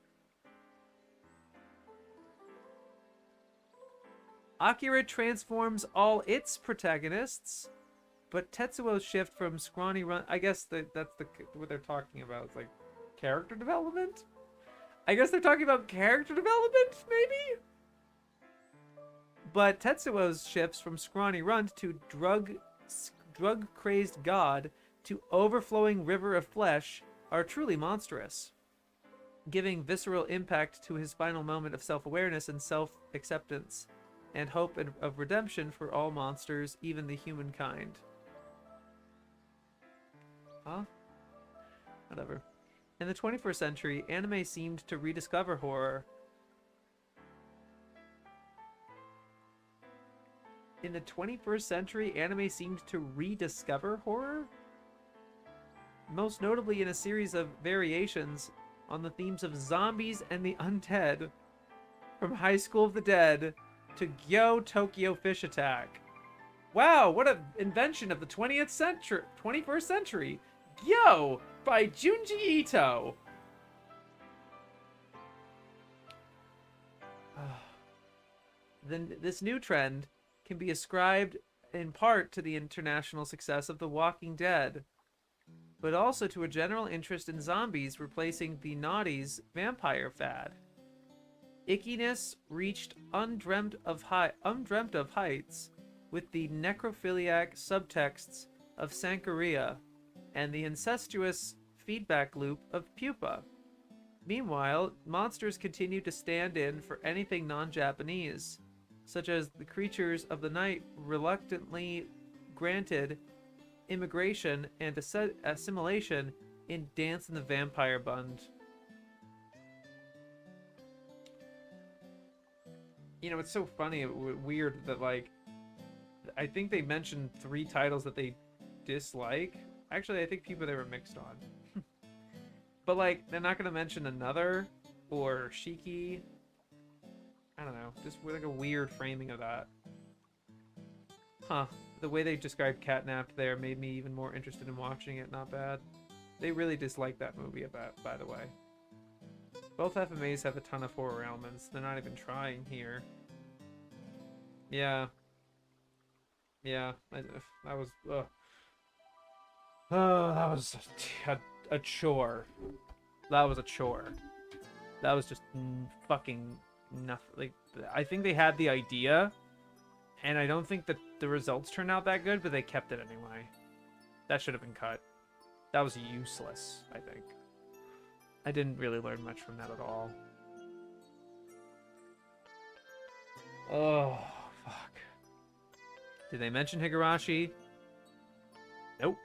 But Tetsuo's shift from scrawny run... I guess that's what they're talking about. It's like character development? I guess they're talking about character development, maybe? But Tetsuo's shifts from scrawny runt to drug-crazed god to overflowing river of flesh are truly monstrous. giving visceral impact to his final moment of self-awareness and self-acceptance, and hope of redemption for all monsters, even the humankind. Huh? Whatever. In the 21st century, anime seemed to rediscover horror. In the 21st century, anime seemed to rediscover horror? Most notably in a series of variations on the themes of zombies and the undead, from High School of the Dead to Gyo Tokyo Fish Attack. Wow, what an invention of the 20th century, 21st century. Gyo by Junji Ito. Then this new trend can be ascribed in part to the international success of The Walking Dead, but also to a general interest in zombies replacing the naughty's vampire fad. Ickiness reached undreamt of heights with the necrophiliac subtexts of Sankaria and the incestuous feedback loop of Pupa. Meanwhile, monsters continue to stand in for anything non-Japanese, such as the creatures of the night reluctantly granted immigration and assimilation in Dance in the Vampire Bund. You know, it's so funny, weird that, like, I think they mentioned 3 titles that they dislike. Actually, I think people they were mixed on. But, like, they're not going to mention Another or Shiki. I don't know. Just with, like, a weird framing of that. Huh. The way they described Catnapped there made me even more interested in watching it. Not bad. They really disliked that movie, by the way. Both FMAs have a ton of horror elements. They're not even trying here. Yeah. Yeah. That was... Ugh. Oh, that was a chore. That was a chore. That was just fucking nothing. Like, I think they had the idea, and I don't think that the results turned out that good, but they kept it anyway. That should have been cut. That was useless, I think. I didn't really learn much from that at all. Oh, fuck. Did they mention Higurashi? Nope.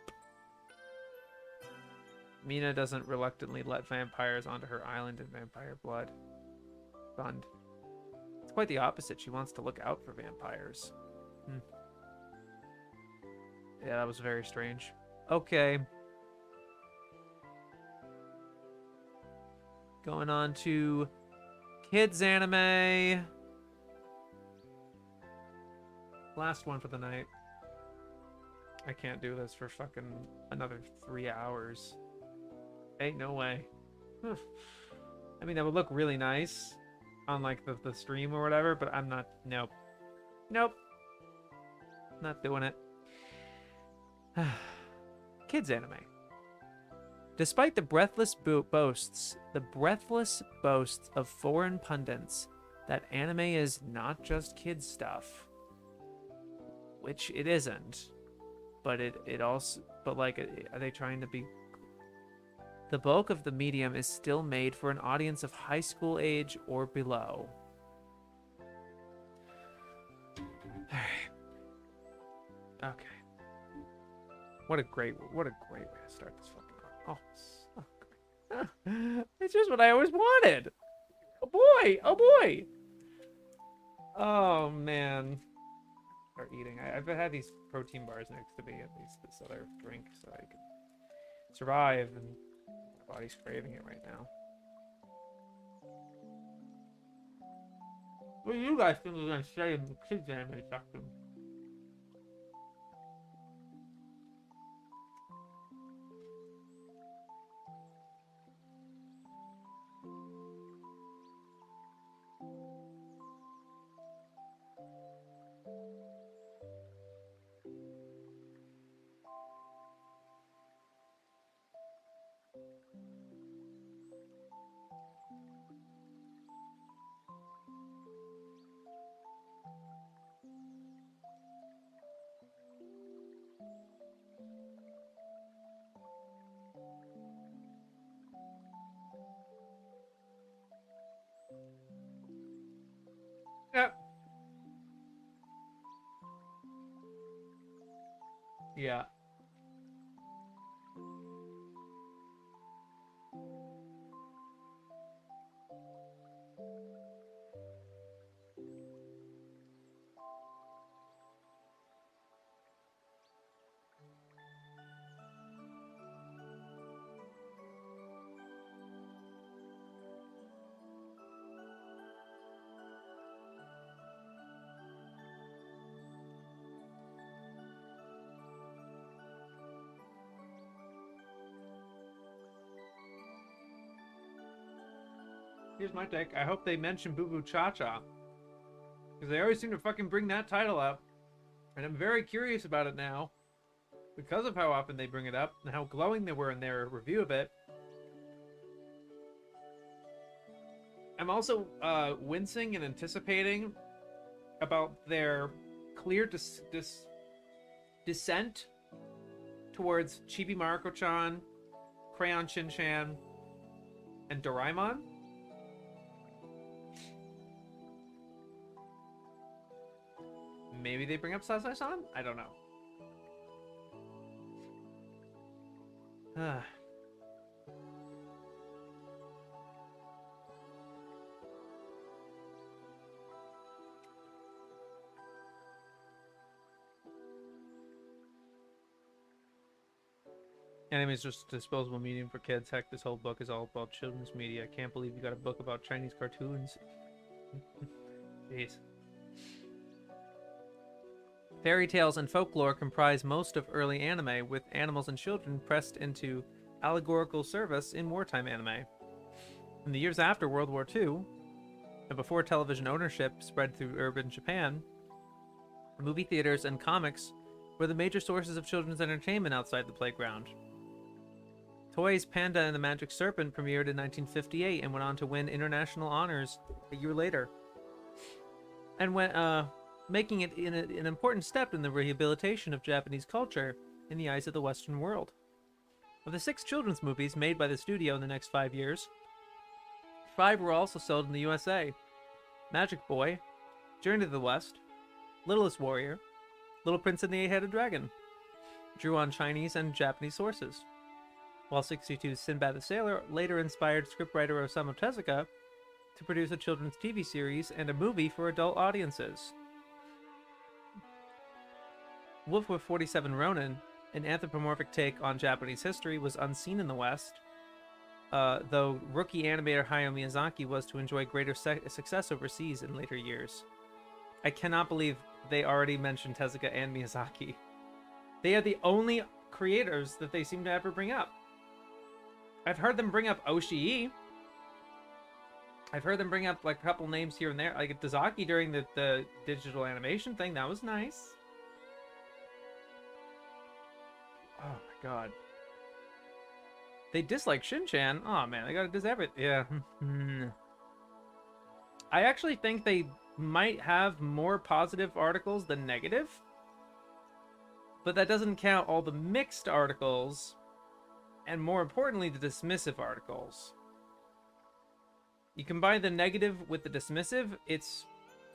Mina doesn't reluctantly let vampires onto her island in Vampire Blood Bund. It's quite the opposite. She wants to look out for vampires. Yeah, that was very strange. Okay. Going on to kids anime. Last one for the night. I can't do this for fucking another 3 hours. Ain't no way. I mean, that would look really nice on, like, the stream or whatever, but I'm not... Nope. Nope. Not doing it. Kids anime. Despite the breathless boasts of foreign pundits that anime is not just kids stuff, which it isn't, but it also... But, like, are they trying to be... The bulk of the medium is still made for an audience of high school age or below. Okay. What a great way to start this fucking... Oh, so great. It's just what I always wanted. Oh boy, oh boy. Oh man. Start eating. I've had these protein bars next to me and this other drink so I can survive, and my body's craving it right now. What do you guys think we're gonna say in the kids anime section? Yeah. Yeah. Here's my take. I hope they mention Boo Boo Cha Cha. Because they always seem to fucking bring that title up. And I'm very curious about it now. Because of how often they bring it up and how glowing they were in their review of it. I'm also wincing and anticipating about their clear dissent towards Chibi Maruko-chan, Crayon Shin-chan, and Doraemon. Maybe they bring up Sasai-san? I don't know. Anime is just a disposable medium for kids. Heck, this whole book is all about children's media. I can't believe you got a book about Chinese cartoons. Jeez. Fairy tales and folklore comprise most of early anime, with animals and children pressed into allegorical service in wartime anime. In the years after World War II, and before television ownership spread through urban Japan, movie theaters and comics were the major sources of children's entertainment outside the playground. Toei's Panda and the Magic Serpent premiered in 1958 and went on to win international honors a year later. And went, making it an important step in the rehabilitation of Japanese culture in the eyes of the Western world. Of the 6 children's movies made by the studio in the next 5 years, 5 were also sold in the USA. Magic Boy, Journey to the West, Littlest Warrior, Little Prince and the Eight-Headed Dragon, drew on Chinese and Japanese sources. While 62's Sinbad the Sailor later inspired scriptwriter Osamu Tezuka to produce a children's TV series and a movie for adult audiences. Wolf with 47 Ronin, an anthropomorphic take on Japanese history, was unseen in the West, though rookie animator Hayao Miyazaki was to enjoy greater success overseas in later years. I cannot believe they already mentioned Tezuka and Miyazaki. They are the only creators that they seem to ever bring up. I've heard them bring up Oshii. I've heard them bring up like a couple names here and there, like Dazaki during the digital animation thing. That was nice. Oh my god. They dislike Shin-chan. Oh man, they gotta diss everything. Yeah. I actually think they might have more positive articles than negative. But that doesn't count all the mixed articles, and more importantly, the dismissive articles. You combine the negative with the dismissive,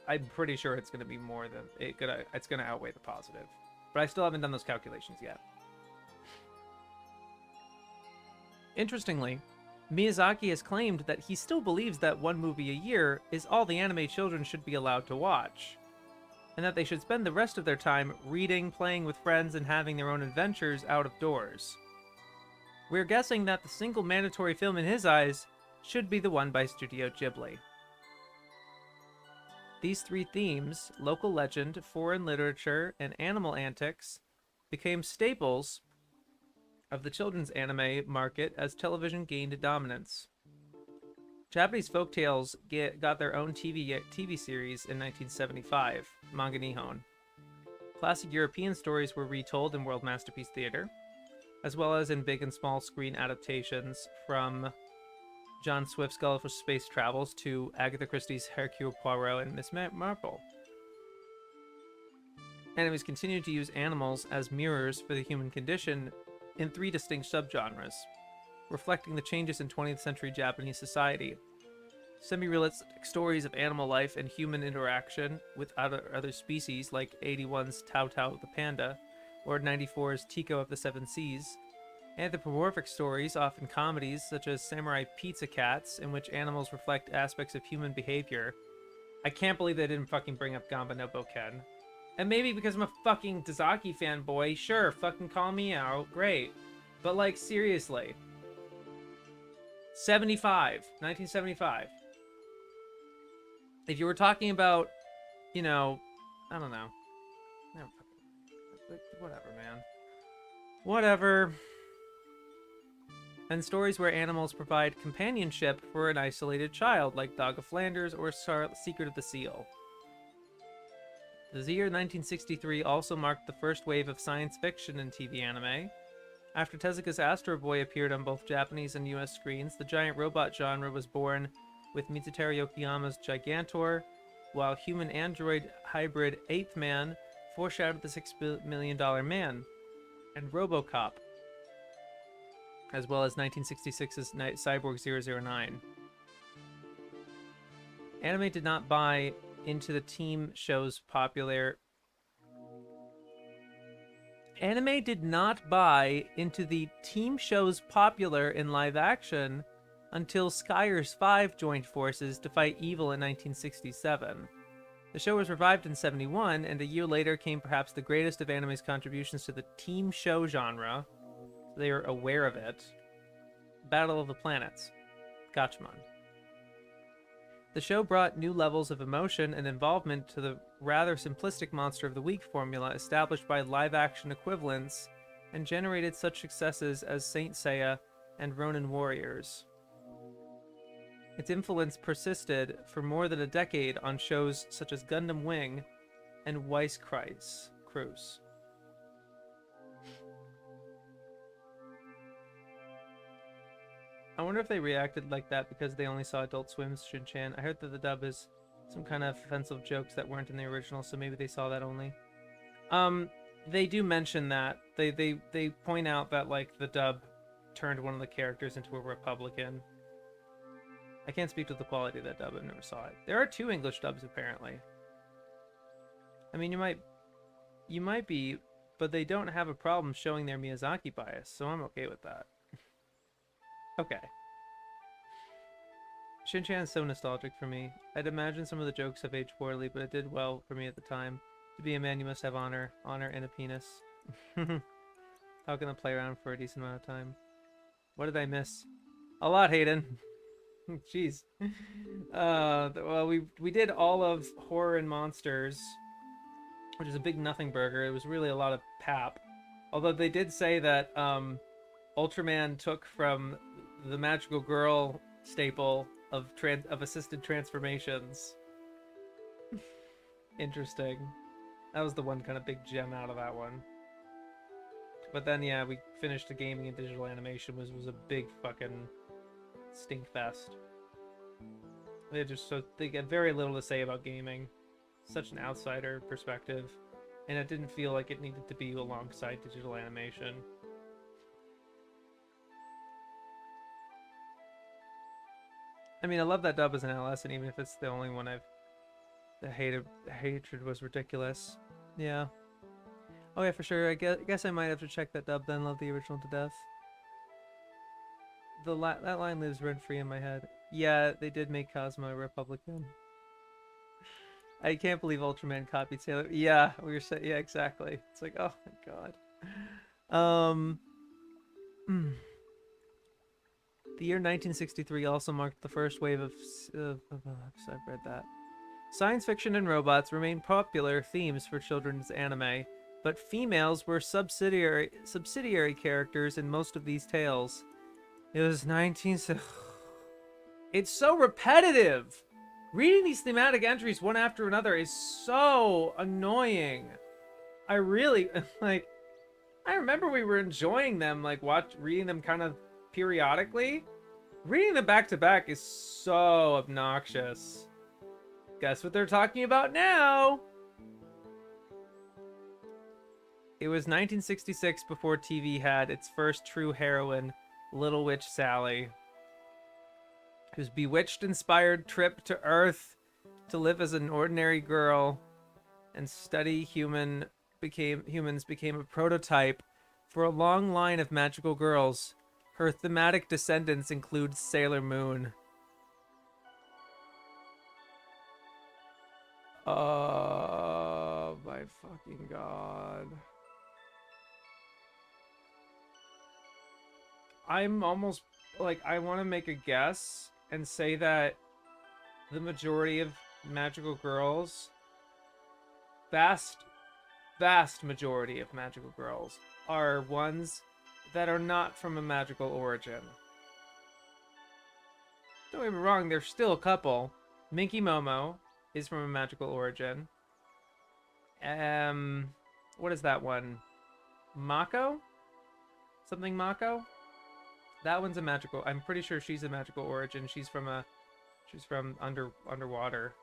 I'm pretty sure it's going to be more than it's going to outweigh the positive. But I still haven't done those calculations yet. Interestingly, Miyazaki has claimed that he still believes that 1 movie a year is all the anime children should be allowed to watch, and that they should spend the rest of their time reading, playing with friends, and having their own adventures out of doors. We're guessing that the single mandatory film in his eyes should be the one by Studio Ghibli. These 3 themes, local legend, foreign literature, and animal antics, became staples of the children's anime market as television gained dominance. Japanese folktales got their own TV series in 1975, Manga Nihon. Classic European stories were retold in World Masterpiece Theater, as well as in big and small screen adaptations, from John Swift's Gulliver's Space Travels to Agatha Christie's Hercule Poirot and Miss Marple. Animes continued to use animals as mirrors for the human condition in 3 distinct subgenres, reflecting the changes in 20th century Japanese society. Semi-realistic stories of animal life and human interaction with other species, like 81's Tao Tao the panda, or 94's Tico of the Seven Seas. Anthropomorphic stories, often comedies, such as Samurai Pizza Cats, in which animals reflect aspects of human behavior. I can't believe they didn't fucking bring up Gamba no Boken. And maybe because I'm a fucking Dazaki fanboy, sure, fucking call me out, great. But like, seriously. 1975. If you were talking about, you know, I don't know. Whatever, man. Whatever. And stories where animals provide companionship for an isolated child, like Dog of Flanders or Secret of the Seal. The year 1963 also marked the first wave of science fiction in TV anime. After Tezuka's Astro Boy appeared on both Japanese and US screens, the giant robot genre was born with Mitsuteru Yokoyama's Gigantor, while human-android hybrid Eighth Man foreshadowed the $6 million Man, and RoboCop, as well as 1966's Cyborg 009. Anime did not buy into the team show's popular... Anime did not buy into the team show's popular in live action until Skyers 5 joined forces to fight evil in 1967. The show was revived in 71, and a year later came perhaps the greatest of anime's contributions to the team show genre. They are aware of it. Battle of the Planets. Gatchaman. The show brought new levels of emotion and involvement to the rather simplistic Monster of the Week formula established by live-action equivalents, and generated such successes as Saint Seiya and Ronin Warriors. Its influence persisted for more than a decade on shows such as Gundam Wing and Weiss Kreis. I wonder if they reacted like that because they only saw Adult Swim's Shin-Chan. I heard that the dub is some kind of offensive jokes that weren't in the original, so maybe they saw that only. They do mention that. They point out that, like, the dub turned one of the characters into a Republican. I can't speak to the quality of that dub. I've never saw it. There are 2 English dubs, apparently. I mean, you might be, but they don't have a problem showing their Miyazaki bias, so I'm okay with that. Okay. Shin-Chan is so nostalgic for me. I'd imagine some of the jokes have aged poorly, but it did well for me at the time. To be a man, you must have honor and a penis. How can I play around for a decent amount of time? What did I miss? A lot, Hayden. Jeez. Well, we did all of Horror and Monsters, which is a big nothing burger. It was really a lot of pap. Although they did say that Ultraman took from the Magical Girl staple of assisted transformations. Interesting. That was the one kind of big gem out of that one. But then, yeah, we finished the gaming and digital animation, was a big fucking stink fest. They get very little to say about gaming. Such an outsider perspective. And it didn't feel like it needed to be alongside digital animation. I mean, I love that dub as an adolescent, even if it's the only one the hatred was ridiculous. Yeah. Oh yeah, for sure. I guess I might have to check that dub then. Love the original to death. That line lives rent-free in my head. Yeah, they did make Cosmo a Republican. I can't believe Ultraman copied Sailor. Yeah, we were saying. Yeah, exactly. It's like, oh my god. The year 1963 also marked the first wave of I've read that. Science fiction and robots remain popular themes for children's anime, but females were subsidiary characters in most of these tales. It was 19... It's so repetitive! Reading these thematic entries one after another is so annoying. I really, like... I remember we were enjoying them, like, reading them kind of periodically. Reading them back to back is so obnoxious. Guess what they're talking about now? It was 1966 before TV had its first true heroine, Little Witch Sally. whose bewitched-inspired trip to Earth to live as an ordinary girl and study humans became a prototype for a long line of magical girls. Her thematic descendants include Sailor Moon. Oh my fucking god. I'm almost like, I want to make a guess and say that the majority of magical girls, vast majority of magical girls, are ones that are not from a magical origin. Don't get me wrong, there's still a couple. Minky Momo is from a magical origin. What is that one? Mako? Something Mako? That one's a magical. I'm pretty sure she's a magical origin. She's from underwater.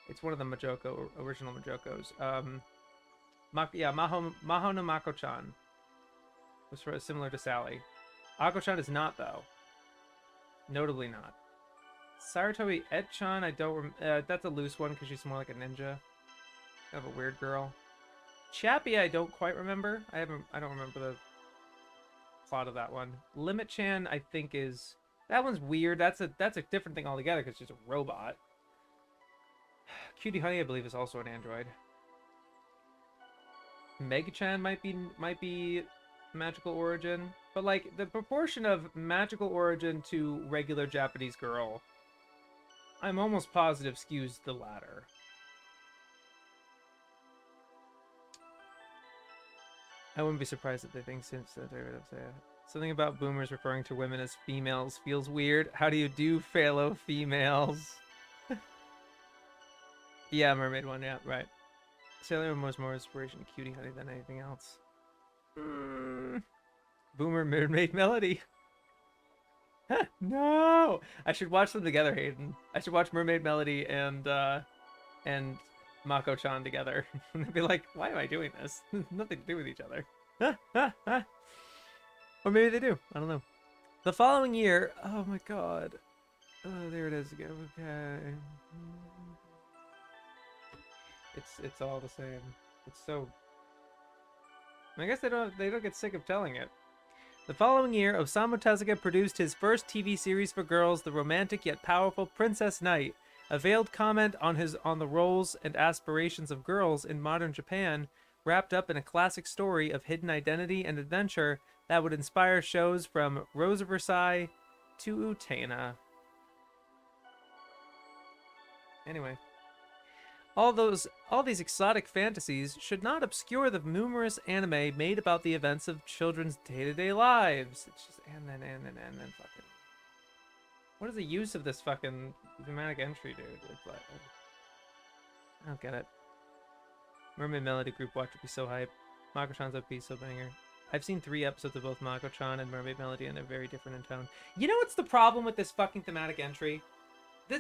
It's one of the Majoko original Majokos. Maho no Mako-chan was similar to Sally. Ako-chan is not, though. Notably not. Saratobi Et-chan, I don't that's a loose one because she's more like a ninja. Kind of a weird girl. Chappie, I don't quite remember. I don't remember the plot of that one. Limit-chan, I think is, that one's weird. That's a different thing altogether because she's a robot. Cutie Honey, I believe, is also an android. Meg-chan might be magical origin, but like the proportion of magical origin to regular Japanese girl, I'm almost positive skews the latter. I wouldn't be surprised if they think since the derivative say something about boomers referring to women as females feels weird. How do you do, fellow females? Yeah, mermaid one, yeah, right. Sailor Moon was more inspiration to Cutie Honey than anything else. Boomer Mermaid Melody. No! I should watch them together, Hayden. I should watch Mermaid Melody and Mako-chan together. And they'd be like, why am I doing this? Nothing to do with each other. Or maybe they do. I don't know. The following year... Oh my god. Oh, there it is again. Okay. It's all the same. It's so... I guess they don't get sick of telling it. The following year, Osamu Tezuka produced his first TV series for girls, the romantic yet powerful Princess Knight. A veiled comment on the roles and aspirations of girls in modern Japan, wrapped up in a classic story of hidden identity and adventure that would inspire shows from Rose of Versailles to Utena. Anyway. All these exotic fantasies should not obscure the numerous anime made about the events of children's day-to-day lives. It's just and then fucking... What is the use of this fucking thematic entry, dude? It's like, I don't get it. Mermaid Melody group watch would be so hype. Mako-chan's OP, so banger. I've seen 3 episodes of both Mako-chan and Mermaid Melody, and they're very different in tone. You know what's the problem with this fucking thematic entry?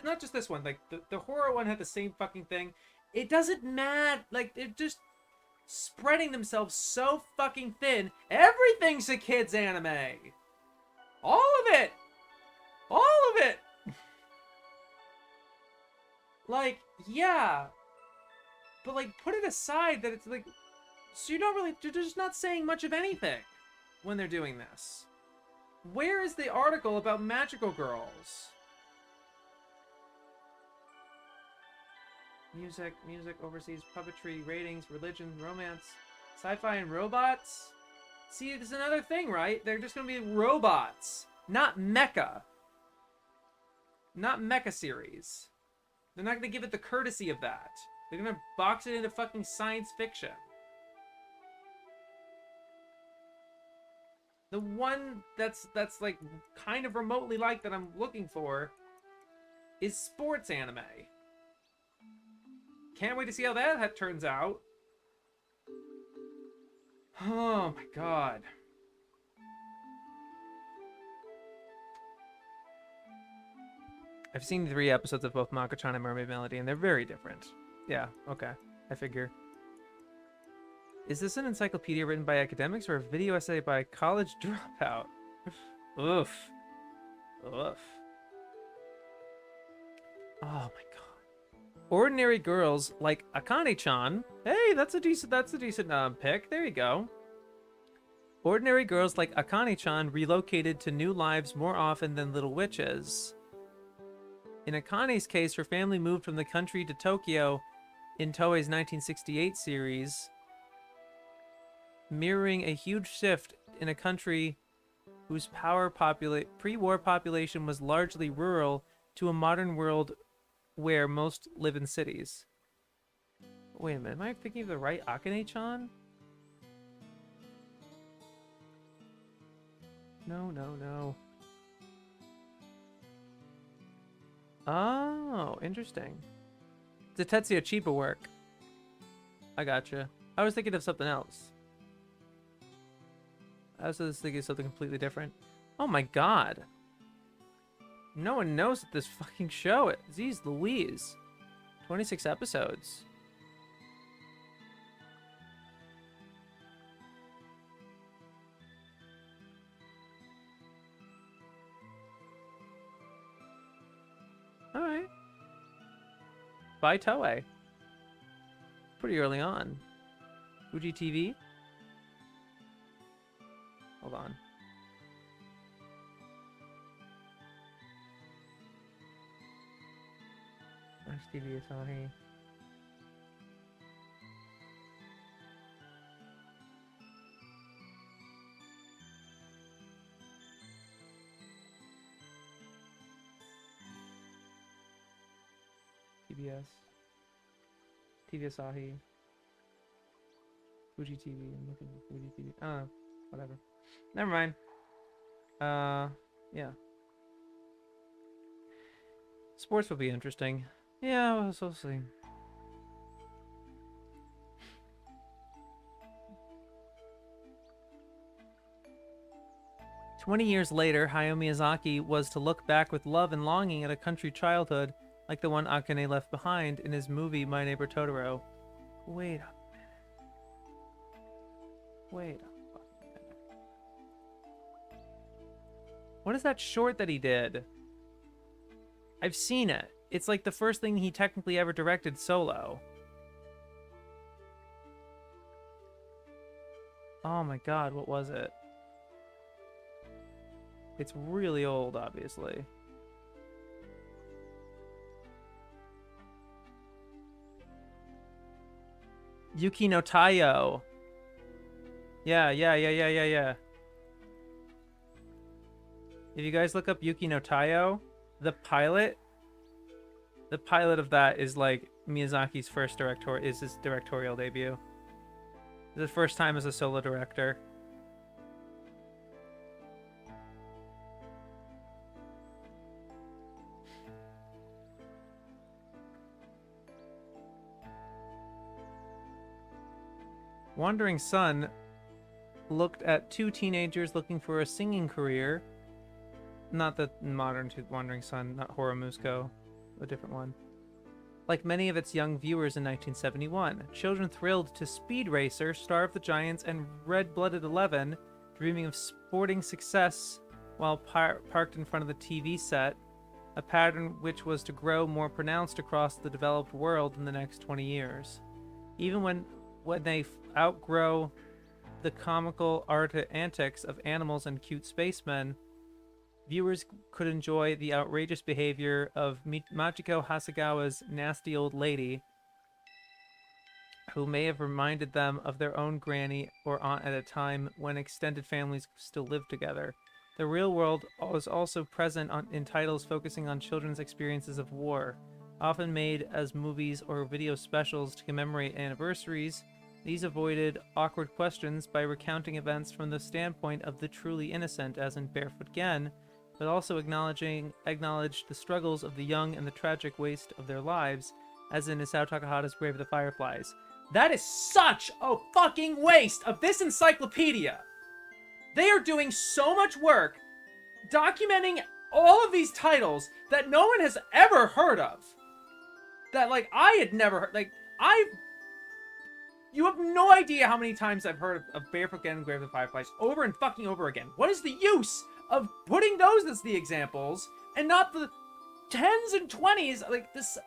Not just this one, like the horror one had the same fucking thing. It doesn't matter, like they're just spreading themselves so fucking thin. Everything's a kids anime. All of it. Like, yeah, but like put it aside that it's like, so you're just not saying much of anything when they're doing this. Where is the article about magical girls? Music, overseas, puppetry, ratings, religion, romance, sci-fi, and robots? See, there's another thing, right? They're just gonna be robots, not mecha. Not mecha series. They're not gonna give it the courtesy of that. They're gonna box it into fucking science fiction. The one that's like kind of remotely like that I'm looking for is sports anime. Can't wait to see how that turns out. Oh my god. I've seen 3 episodes of both Mako-chan and Mermaid Melody, and they're very different. Yeah, okay. I figure. Is this an encyclopedia written by academics or a video essay by a college dropout? Oof. Oof. Oh my god. Ordinary girls like Akane-chan. Hey, that's a decent pick. There you go. Ordinary girls like Akane-chan relocated to new lives more often than little witches. In Akane's case, her family moved from the country to Tokyo in Toei's 1968 series, mirroring a huge shift in a country whose pre-war population was largely rural to a modern world where most live in cities. Wait a minute, am I thinking of the right Akane-chan? No. Oh, interesting. The Tetsuya Chiba work. I gotcha. I was thinking of something else. I was thinking of something completely different. Oh my god. No one knows that this fucking show is. Jeez Louise. 26 episodes. Alright. By Toei. Pretty early on. Fuji TV. Hold on. TV Asahi. TBS. TV Asahi. Fuji TV. I'm looking for Fuji TV. Oh, whatever. Never mind. Yeah. Sports will be interesting. Yeah, we'll see. "20 years later, Hayao Miyazaki was to look back with love and longing at a country childhood like the one Akane left behind in his movie My Neighbor Totoro." Wait a minute. Wait a fucking minute. What is that short that he did? I've seen it. It's like the first thing he technically ever directed solo. Oh my god, what was it? It's really old, obviously. Yuki no Taiyo. Yeah. If you guys look up Yuki no Taiyo, the pilot of that is like Miyazaki's his directorial debut. It's his first time as a solo director. Wandering Son looked at two teenagers looking for a singing career. Not the modern Wandering Son, not Horomusko, a different one. Like many of its young viewers in 1971, children thrilled to Speed Racer, Star of the Giants, and Red-Blooded 11, dreaming of sporting success while parked in front of the TV set, a pattern which was to grow more pronounced across the developed world in the next 20 years. Even when they outgrow the comical antics of animals and cute spacemen, viewers could enjoy the outrageous behavior of Machiko Hasegawa's nasty old lady, who may have reminded them of their own granny or aunt at a time when extended families still lived together. The real world was also present in titles focusing on children's experiences of war. Often made as movies or video specials to commemorate anniversaries, these avoided awkward questions by recounting events from the standpoint of the truly innocent, as in Barefoot Gen, but also acknowledged the struggles of the young and the tragic waste of their lives, as in Isao Takahata's Grave of the Fireflies. That is such a fucking waste of this encyclopedia! They are doing so much work documenting all of these titles that no one has ever heard of. That, like, I had never heard. Like, you have no idea how many times I've heard of Barefoot Gen and Grave of the Fireflies over and fucking over again. What is the use of putting those as the examples and not the tens and 20s, like this,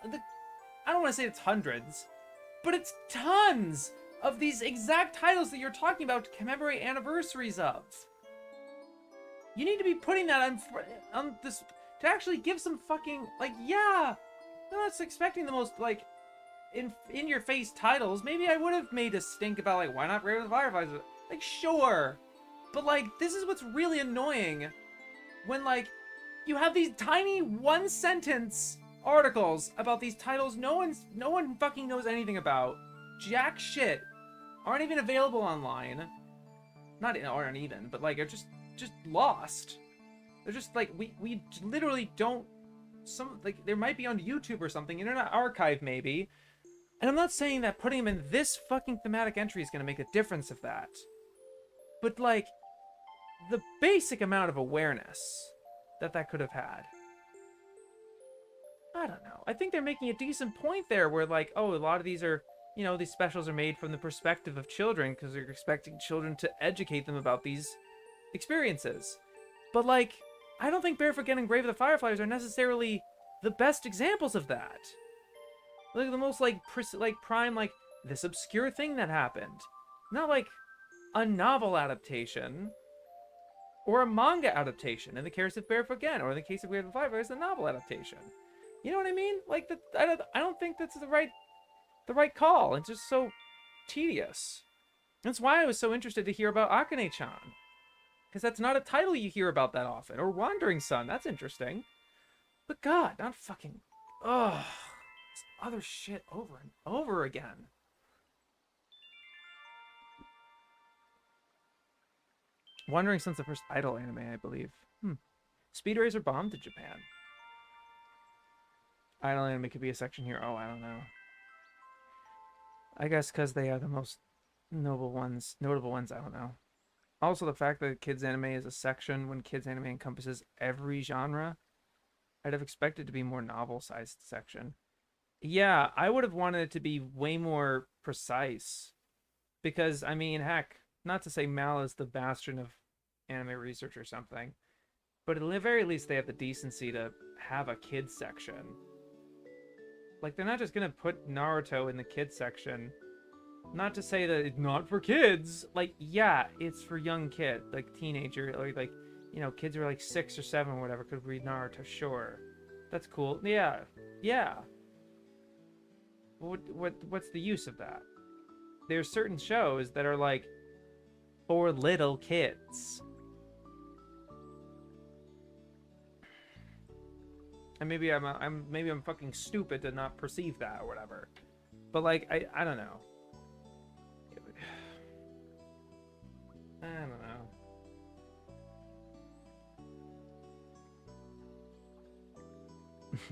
I don't want to say it's hundreds, but it's tons of these exact titles that you're talking about to commemorate anniversaries of. You need to be putting that on this to actually give some fucking, like, yeah, I'm not expecting the most, like, in your face titles. Maybe I would have made a stink about, like, why not Brave the Fireflies? Like, sure, but like, this is what's really annoying when, like, you have these tiny one-sentence articles about these titles no one fucking knows anything about. Jack shit. Aren't even available online. Aren't even, but like, are just lost. They're just like, we literally don't, like, there might be on YouTube or something, Internet Archive maybe. And I'm not saying that putting them in this fucking thematic entry is gonna make a difference of that. But like, the basic amount of awareness that could have had. I don't know. I think they're making a decent point there where, like, oh, a lot of these are, you know, these specials are made from the perspective of children because they're expecting children to educate them about these experiences. But, like, I don't think Barefoot Gen and Grave of the Fireflies are necessarily the best examples of that. Like, the most, like, prime, like, this obscure thing that happened. Not, like, a novel adaptation or a manga adaptation in the case of Barefoot Gen, or in the case of Grave of the Fireflies, a novel adaptation. You know what I mean? Like, I don't think that's the right call. It's just so tedious. That's why I was so interested to hear about Akane-chan. Because that's not a title you hear about that often. Or Wandering Sun, that's interesting. But God, not fucking... Ugh. This other shit over and over again. Wandering Sun's the first idol anime, I believe. Speed Racer bombed to Japan. Idol anime could be a section here. Oh, I don't know. I guess because they are the most notable ones. I don't know. Also, the fact that kids anime is a section when kids anime encompasses every genre, I'd have expected to be more novel-sized section. Yeah, I would have wanted it to be way more precise. Because, I mean, heck, not to say Mal is the bastion of anime research or something, but at the very least they have the decency to have a kids section. Like, they're not just gonna put Naruto in the kids section. Not to say that it's not for kids. Like, yeah, it's for young kids, like teenager, or like, you know, kids who are like 6 or 7 or whatever could read Naruto. Sure, that's cool. Yeah. What's the use of that? There's certain shows that are like for little kids. And maybe I'm fucking stupid to not perceive that or whatever. But like, I don't know. I don't know.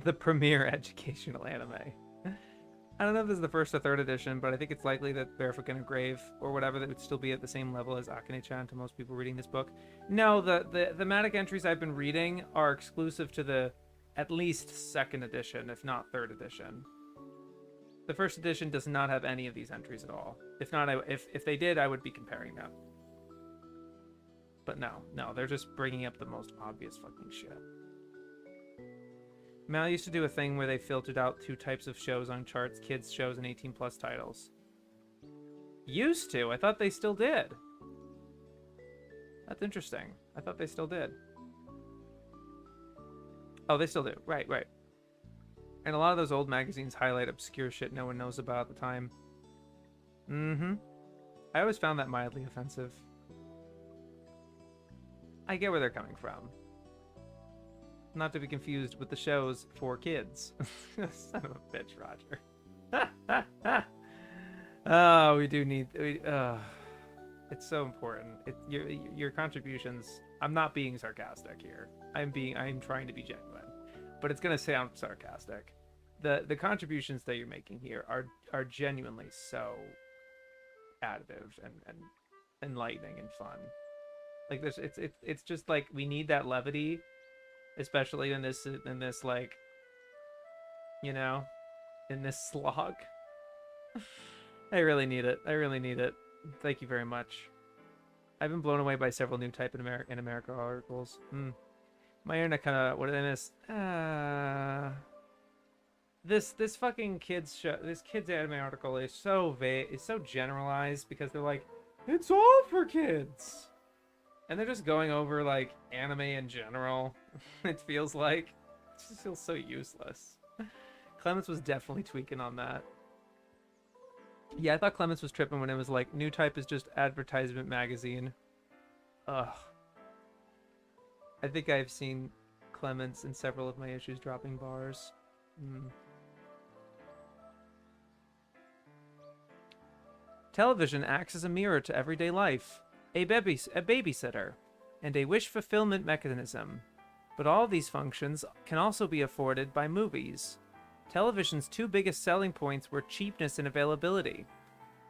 The premier educational anime. I don't know if this is the first or third edition, but I think it's likely that Barefoot Gen and Grave or whatever that would still be at the same level as Akane-chan to most people reading this book. No, the thematic entries I've been reading are exclusive to the at least second edition, if not third edition. The first edition does not have any of these entries at all. If not, if they did, I would be comparing them. But no, they're just bringing up the most obvious fucking shit. Mal used to do a thing where they filtered out 2 types of shows on charts, kids shows and 18+ titles. Used to? I thought they still did. That's interesting. I thought they still did. Oh, they still do. Right. And a lot of those old magazines highlight obscure shit no one knows about at the time. I always found that mildly offensive. I get where they're coming from. Not to be confused with the shows for kids. Son of a bitch, Roger. Oh, we do need... it's so important. Your contributions... I'm not being sarcastic here. I'm trying to be genuine. But it's going to sound sarcastic. The contributions that you're making here are genuinely so additive and enlightening and fun. Like, it's just like, we need that levity, especially in this like, you know, in this slog. I really need it. Thank you very much. I've been blown away by several new Type in America articles. My internet kind of, what did I miss? This fucking kids show, this kids anime article is so vague, it's so generalized because they're like, it's all for kids, and they're just going over like anime in general. It feels like it just feels so useless. Clements was definitely tweaking on that. Yeah, I thought Clements was tripping when it was like, New Type is just advertisement magazine. Ugh. I think I've seen Clements in several of my issues dropping bars. Television acts as a mirror to everyday life, a babysitter, and a wish fulfillment mechanism. But all these functions can also be afforded by movies. Television's two biggest selling points were cheapness and availability.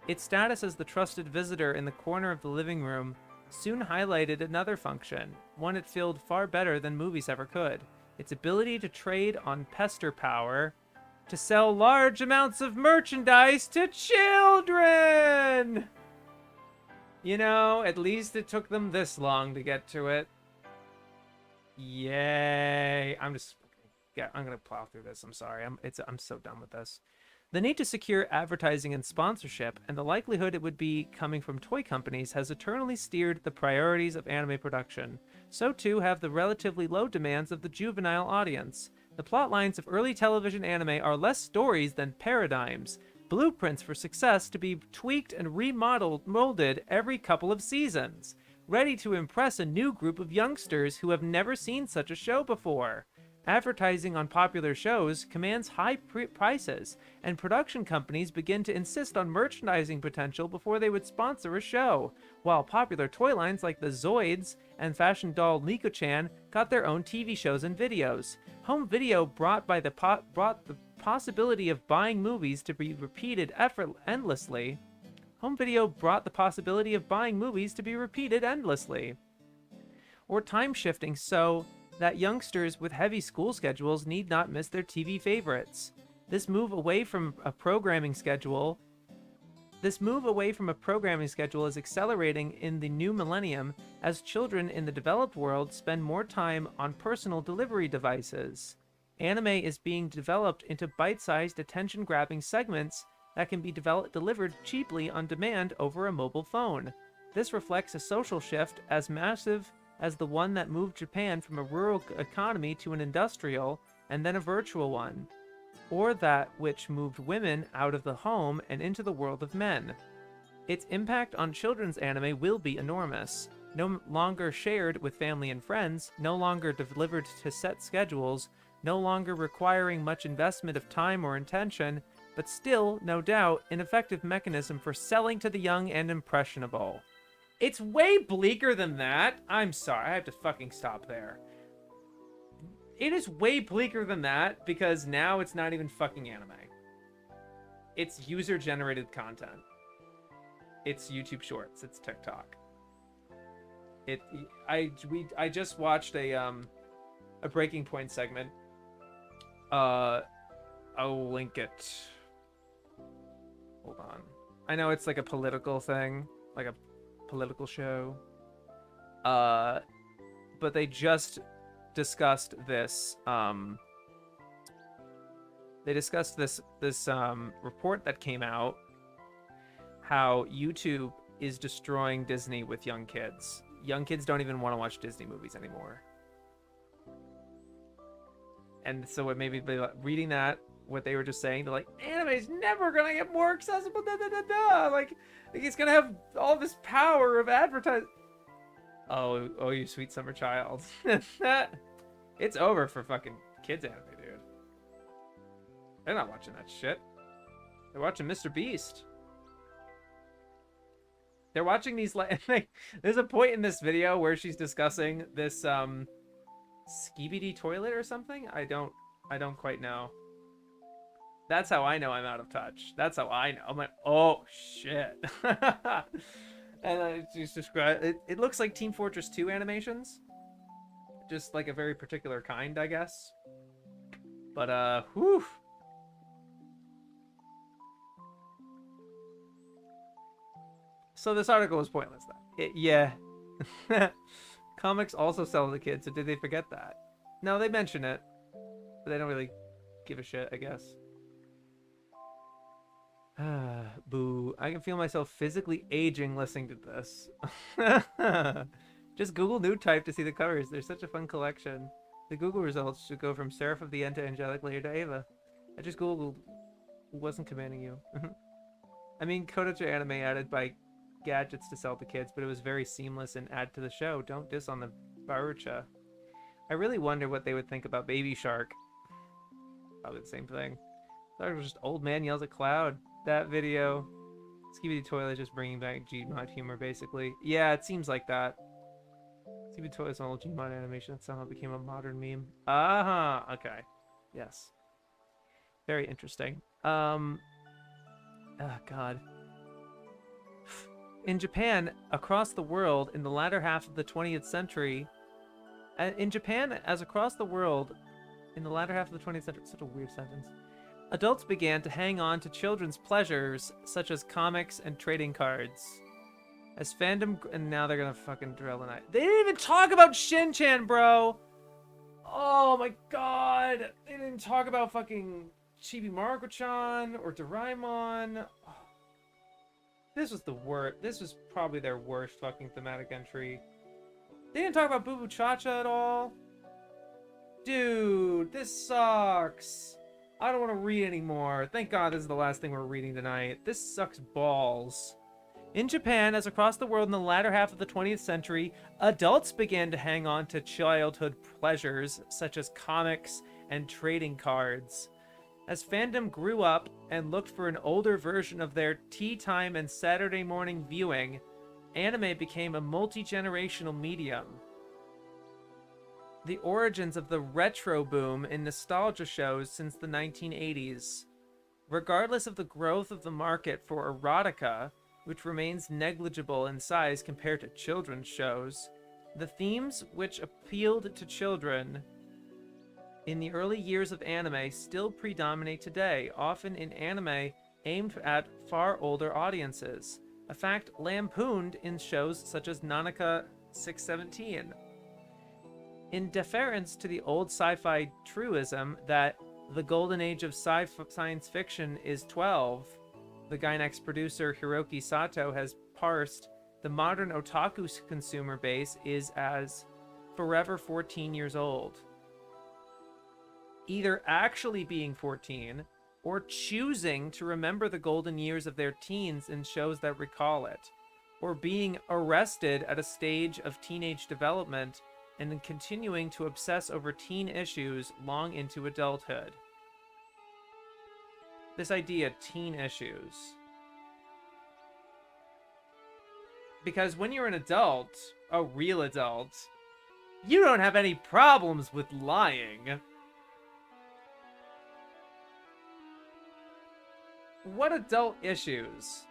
Its status as the trusted visitor in the corner of the living room soon highlighted another function, one it filled far better than movies ever could: its ability to trade on pester power to sell large amounts of merchandise to children! You know, at least it took them this long to get to it. Yay. I'm gonna plow through this. I'm sorry. I'm so done with this. The need to secure advertising and sponsorship, and the likelihood it would be coming from toy companies, has eternally steered the priorities of anime production. So too have the relatively low demands of the juvenile audience. The plot lines of early television anime are less stories than paradigms, blueprints for success to be tweaked and molded every couple of seasons, ready to impress a new group of youngsters who have never seen such a show before. Advertising on popular shows commands high prices, and production companies begin to insist on merchandising potential before they would sponsor a show, while popular toy lines like the Zoids and fashion doll Nico-chan got their own TV shows and videos. Home video brought the possibility of buying movies to be repeated endlessly. Home video brought the possibility of buying movies to be repeated endlessly. Or time shifting so that youngsters with heavy school schedules need not miss their TV favorites. This move away from a programming schedule is accelerating in the new millennium as children in the developed world spend more time on personal delivery devices. Anime is being developed into bite-sized, attention-grabbing segments that can be delivered cheaply on demand over a mobile phone. This reflects a social shift as massive as the one that moved Japan from a rural economy to an industrial and then a virtual one, or that which moved women out of the home and into the world of men. Its impact on children's anime will be enormous. No longer shared with family and friends, no longer delivered to set schedules, no longer requiring much investment of time or intention, but still, no doubt, an effective mechanism for selling to the young and impressionable. It's way bleaker than that. I'm sorry, I have to fucking stop there. It is way bleaker than that because now it's not even fucking anime. It's user-generated content. It's YouTube Shorts. It's TikTok. I just watched a Breaking Point segment. I'll link it. Hold on. I know it's like a political thing, like a political show. But they just discussed this. They discussed this report that came out, how YouTube is destroying Disney with young kids. Young kids don't even want to watch Disney movies anymore. And so it made me be like, reading that, what they were just saying, they're like, anime's never gonna get more accessible, like it's gonna have all this power of advertising. Oh, you sweet summer child. It's over for fucking kids anime, dude. They're not watching that shit. They're watching Mr. Beast. They're watching these, like, there's a point in this video where she's discussing this skibidi toilet or something. I don't quite know. That's how I know I'm out of touch. That's how I know. I'm like, oh shit. And she's described it. It looks like Team Fortress 2 animations, just like a very particular kind, I guess. But whew. So this article was pointless, though. Yeah. Comics also sell to kids, so did they forget that? No, they mention it, but they don't really give a shit, I guess. Boo. I can feel myself physically aging listening to this. Just Google New Type to see the covers. They're such a fun collection. The Google results should go from Seraph of the End to Angelic later to Ava. I just Googled. Wasn't commanding you. I mean, Kodacha anime added by gadgets to sell to kids, but it was very seamless and add to the show. Don't diss on the Barucha. I really wonder what they would think about Baby Shark. Probably the same thing. I thought it was just old man yells at cloud. That video. Skibidi Toilet just bringing back Gmod humor, basically. Yeah, it seems like that. Skibidi Toilet's an old Gmod animation that somehow became a modern meme. Okay. Yes. Very interesting. Oh, God. In Japan, across the world, in the latter half of the 20th century... in Japan, as across the world, in the latter half of the 20th century... Such a weird sentence. Adults began to hang on to children's pleasures, such as comics and trading cards. As fandom... And now they're gonna fucking drill tonight. They didn't even talk about Shin-chan, bro! Oh my god! They didn't talk about fucking Chibi Maruko-chan or Doraemon. Oh. This was the worst. This was probably their worst fucking thematic entry. They didn't talk about Boo Boo Cha-Cha at all. Dude, this sucks. I don't want to read anymore. Thank God this is the last thing we're reading tonight. This sucks balls. In Japan, as across the world in the latter half of the 20th century, adults began to hang on to childhood pleasures such as comics and trading cards. As fandom grew up and looked for an older version of their tea time and Saturday morning viewing, anime became a multi-generational medium. The origins of the retro boom in nostalgia shows since the 1980s. Regardless of the growth of the market for erotica, which remains negligible in size compared to children's shows, the themes which appealed to children in the early years of anime still predominate today, often in anime aimed at far older audiences, a fact lampooned in shows such as Nanaka 617. In deference to the old sci-fi truism that the golden age of science fiction is 12, the Gainax producer Hiroki Sato has parsed, the modern otaku consumer base is as forever 14 years old. Either actually being 14, or choosing to remember the golden years of their teens in shows that recall it, or being arrested at a stage of teenage development and then continuing to obsess over teen issues long into adulthood. This idea, teen issues. Because when you're an adult, a real adult, you don't have any problems with lying. What adult issues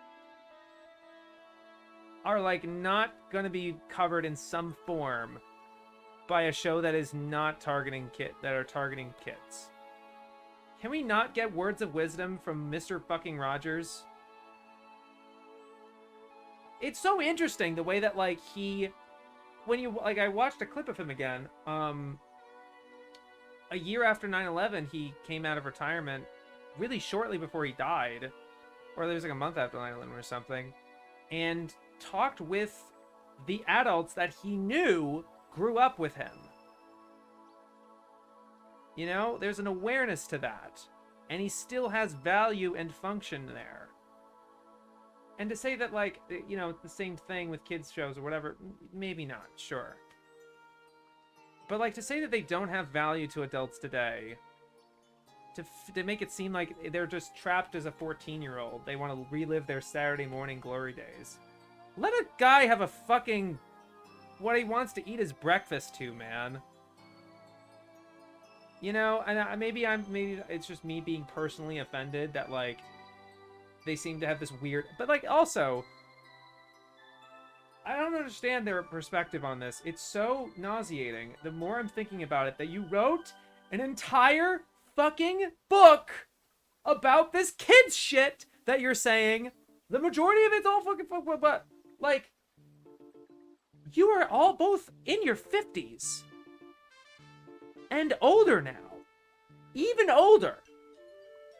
are like not gonna be covered in some form by a show that is not targeting targeting kids? Can we not get words of wisdom from Mr. fucking Rogers? It's so interesting the way that like I watched a clip of him again. A year after 9/11, he came out of retirement really shortly before he died, or there was like a month after 9/11 or something, and talked with the adults that he knew grew up with him. You know, there's an awareness to that, and he still has value and function there. And to say that, like, you know, the same thing with kids shows or whatever, maybe not, sure. But like to say that they don't have value to adults today, to make it seem like they're just trapped as a 14-year-old. They want to relive their Saturday morning glory days. Let a guy have a fucking... what he wants to eat his breakfast to, man. You know, and maybe it's just me being personally offended that, like, they seem to have this weird... But, like, also, I don't understand their perspective on this. It's so nauseating, the more I'm thinking about it, that you wrote an entire fucking book about this kid's shit that you're saying. The majority of it's all fucking but like, You are all both in your 50s. And older now. Even older.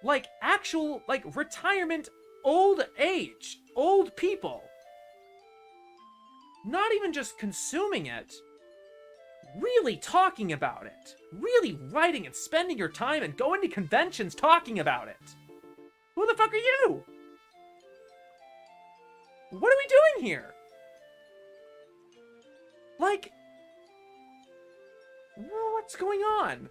Like, actual, like, retirement, old age. Old people. Not even just consuming it. Really talking about it. Really writing and spending your time and going to conventions talking about it. Who the fuck are you? What are we doing here? Like, what's going on?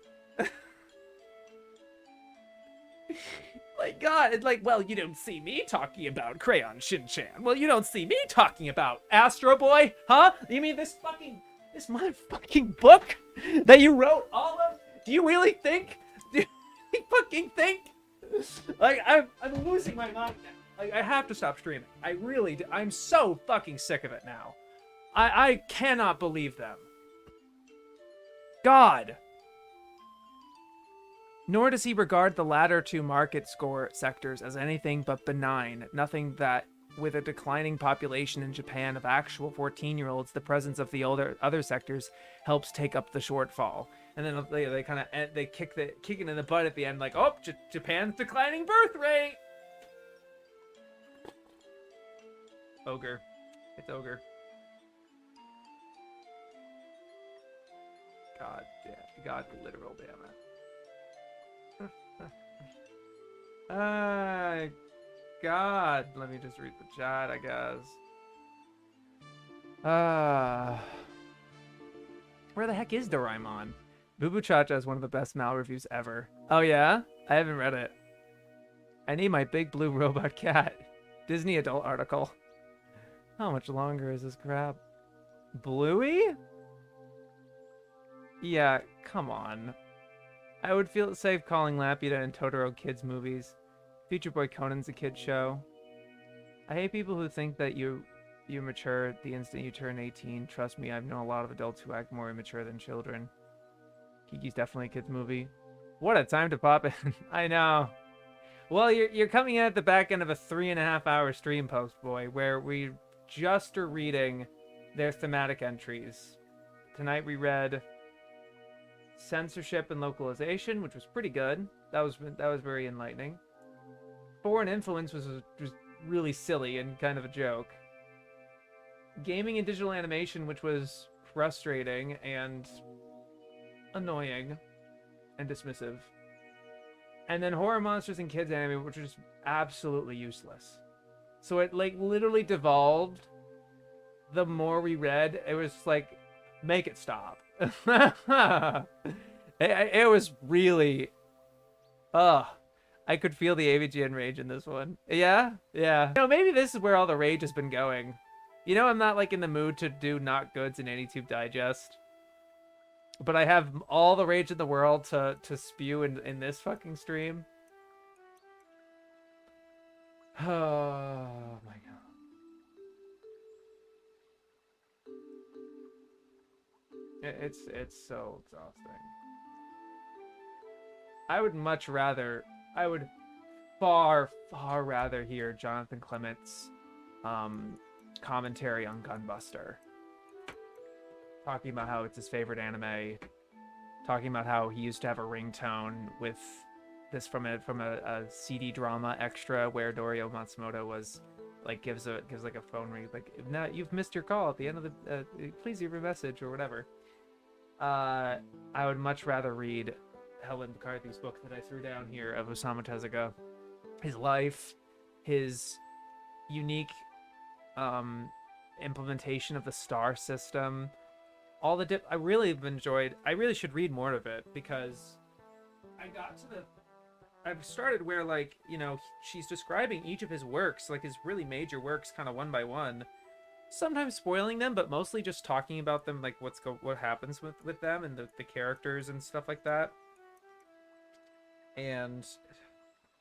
Like, God, it's like, well, you don't see me talking about Crayon Shin-chan. Well, you don't see me talking about Astro Boy, huh? You mean this motherfucking book that you wrote all of? Do you really think? Do you fucking think? Like, I'm losing my mind now. Like, I have to stop streaming. I really do. I'm so fucking sick of it now. I cannot believe them. God. Nor does he regard the latter two market score sectors as anything but benign, nothing that, with a declining population in Japan of actual 14-year-olds, the presence of the other sectors helps take up the shortfall. And then they kind of kick it in the butt at the end, like, oh, Japan's declining birth rate. Ogre, it's ogre. God, yeah, God, literal damn it. God, let me just read the chat, I guess. Where the heck is Doraemon? Boo Boo Cha Cha is one of the best Mal reviews ever. Oh yeah? I haven't read it. I need my big blue robot cat. Disney adult article. How much longer is this crap? Bluey? Yeah, come on. I would feel safe calling Laputa and Totoro kids movies. Future Boy Conan's a kid show. I hate people who think that you mature the instant you turn 18. Trust me, I've known a lot of adults who act more immature than children. Kiki's definitely a kid's movie. What a time to pop in. I know. Well, you're coming in at the back end of a 3.5-hour stream post, boy, where we just are reading their thematic entries. Tonight we read Censorship and Localization, which was pretty good. That was very enlightening. Foreign Influence was really silly and kind of a joke. Gaming and Digital Animation, which was frustrating and annoying and dismissive. And then Horror Monsters and Kids Anime, which was just absolutely useless. So it like literally devolved. The more we read, it was like, make it stop. It was really, I could feel the AVGN rage in this one. Yeah. Maybe this is where all the rage has been going. I'm not like in the mood to do not goods in AnyTube Digest, but I have all the rage in the world to spew in this fucking stream. Oh my god. It's so exhausting. I would far rather hear Jonathan Clement's commentary on Gunbuster. Talking about how it's his favorite anime. Talking about how he used to have a ringtone with this from a CD drama extra where Dorio Matsumoto was like gives like a phone ring, like, now you've missed your call at the end of the please leave a message or whatever. I would much rather read Helen McCarthy's book that I threw down here of Osamu Tezuka. His life, his unique implementation of the star system, all the I really have enjoyed. I really should read more of it because I've started where, like, she's describing each of his works, like his really major works, kind of one by one. Sometimes spoiling them, but mostly just talking about them, like what happens with them and the characters and stuff like that. And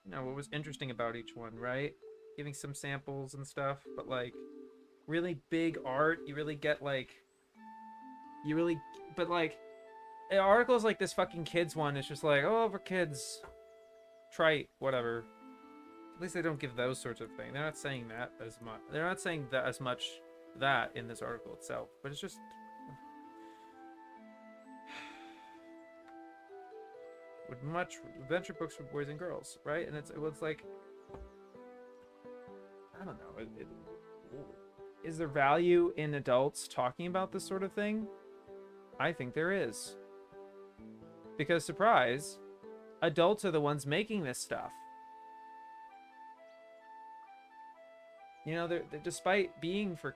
what was interesting about each one, right? Giving some samples and stuff, but like really big art. You really get like but like articles like this fucking kids one is just like, oh, for kids, trite, whatever. At least they don't give those sorts of things. They're not saying that as much. They're not saying that as much that in this article itself, but it's just with much adventure books for boys and girls, right? And it was like, I don't know. Is there value in adults talking about this sort of thing? I think there is. Because, surprise, adults are the ones making this stuff. You know, despite being for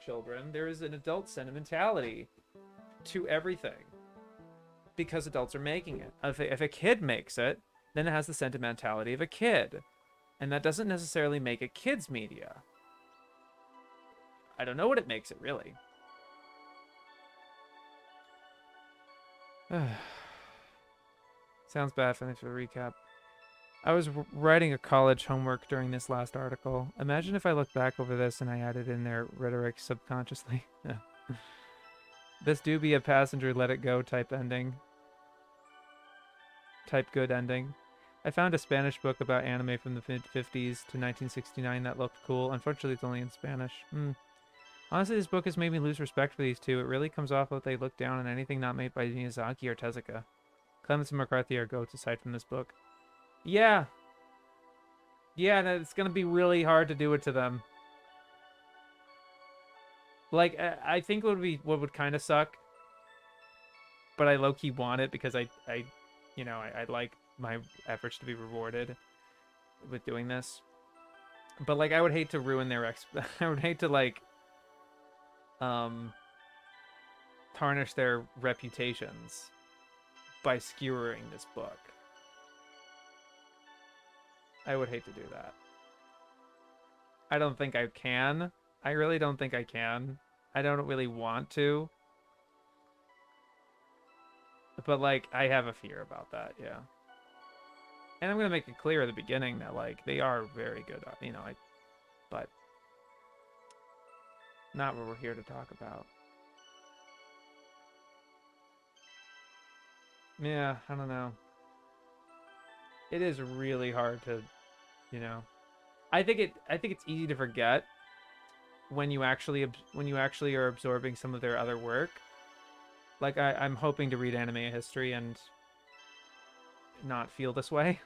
children, there is an adult sentimentality to everything. Because adults are making it. If a kid makes it, then it has the sentimentality of a kid. And that doesn't necessarily make it kids' media. I don't know what it makes it, really. Sounds bad. Thanks for the recap. I was writing a college homework during this last article. Imagine if I look back over this and I added in their rhetoric subconsciously. This do be a passenger let it go type ending. Type good ending. I found a Spanish book about anime from the mid-50s to 1969 that looked cool. Unfortunately, it's only in Spanish. Honestly, this book has made me lose respect for these two. It really comes off that they look down on anything not made by Miyazaki or Tezuka. Clements and McCarthy are goats aside from this book. Yeah. Yeah, it's going to be really hard to do it to them. Like, I think what would kind of suck, but I low-key want it because I like my efforts to be rewarded with doing this. But, like, I would hate to ruin their I would hate to, like, tarnish their reputations by skewering this book. I would hate to do that. I don't think I can. I really don't think I can. I don't really want to. But, like, I have a fear about that, yeah. And I'm going to make it clear at the beginning that, like, they are very good, you know, but not what we're here to talk about. Yeah, I don't know. It is really hard to, you know. I think it's easy to forget when you actually are absorbing some of their other work. Like I'm hoping to read anime history and not feel this way.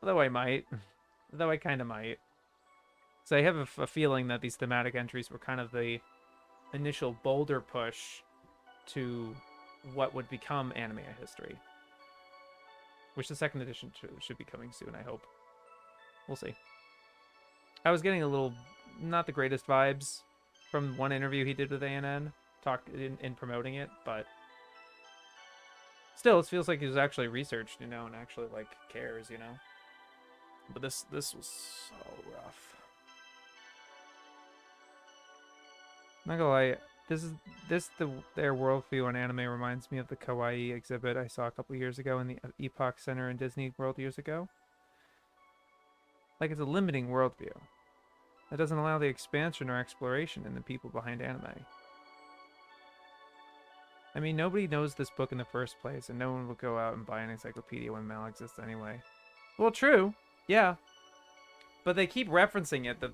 Although I might. Though I kind of might. So I have a feeling that these thematic entries were kind of the initial boulder push to what would become anime history. Which the second edition should be coming soon, I hope. We'll see. I was getting a little, not the greatest vibes from one interview he did with ANN, in promoting it, but still, it feels like he was actually researched, you know, and actually, like, cares, you know. But this was so rough. Not gonna lie, their worldview on anime reminds me of the Kawaii exhibit I saw a couple years ago in the Epoch Center in Disney World years ago. Like, it's a limiting worldview. That doesn't allow the expansion or exploration in the people behind anime. I mean, nobody knows this book in the first place, and no one will go out and buy an encyclopedia when Mal exists anyway. Well, true, yeah, but they keep referencing it that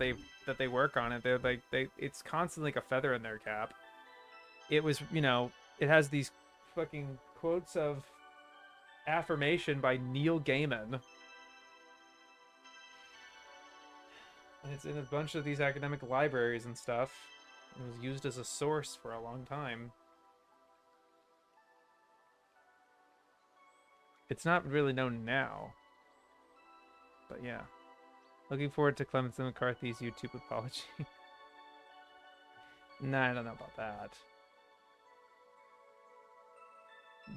they work on it. They're like it's constantly like a feather in their cap. It was, you know, it has these fucking quotes of affirmation by Neil Gaiman. And it's in a bunch of these academic libraries and stuff. It was used as a source for a long time. It's not really known now. But yeah. Looking forward to Clements and McCarthy's YouTube apology. Nah, I don't know about that.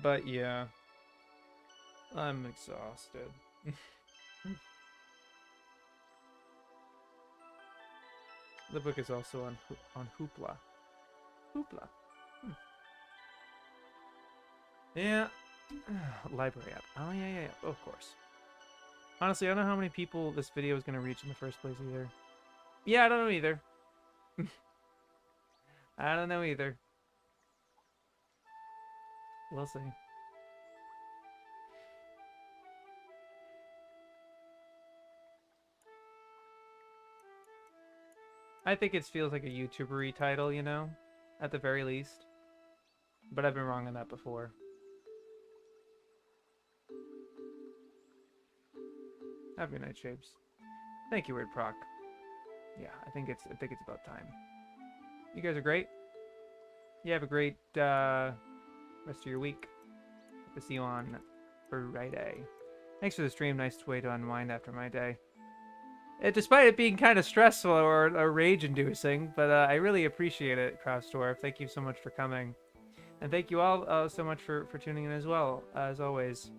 But yeah. I'm exhausted. The book is also on Hoopla. Hoopla. Yeah. Library app. Oh, yeah. Oh, of course. Honestly, I don't know how many people this video is going to reach in the first place either. Yeah, I don't know either. I don't know either. We'll see. I think it feels like a YouTuber-y title, you know? At the very least. But I've been wrong on that before. Have a good night, Shapes. Thank you, Weird Proc. Yeah, I think it's about time. You guys are great. You have a great rest of your week. Hope to see you on Friday. Thanks for the stream. Nice way to unwind after my day. Despite it being kind of stressful or rage-inducing, but I really appreciate it, Krausdorff. Thank you so much for coming. And thank you all so much for tuning in as well, as always.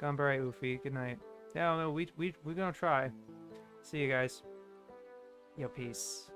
Ganbare Ufi, good night. Yeah, no, we're gonna try. See you guys. Yo, peace.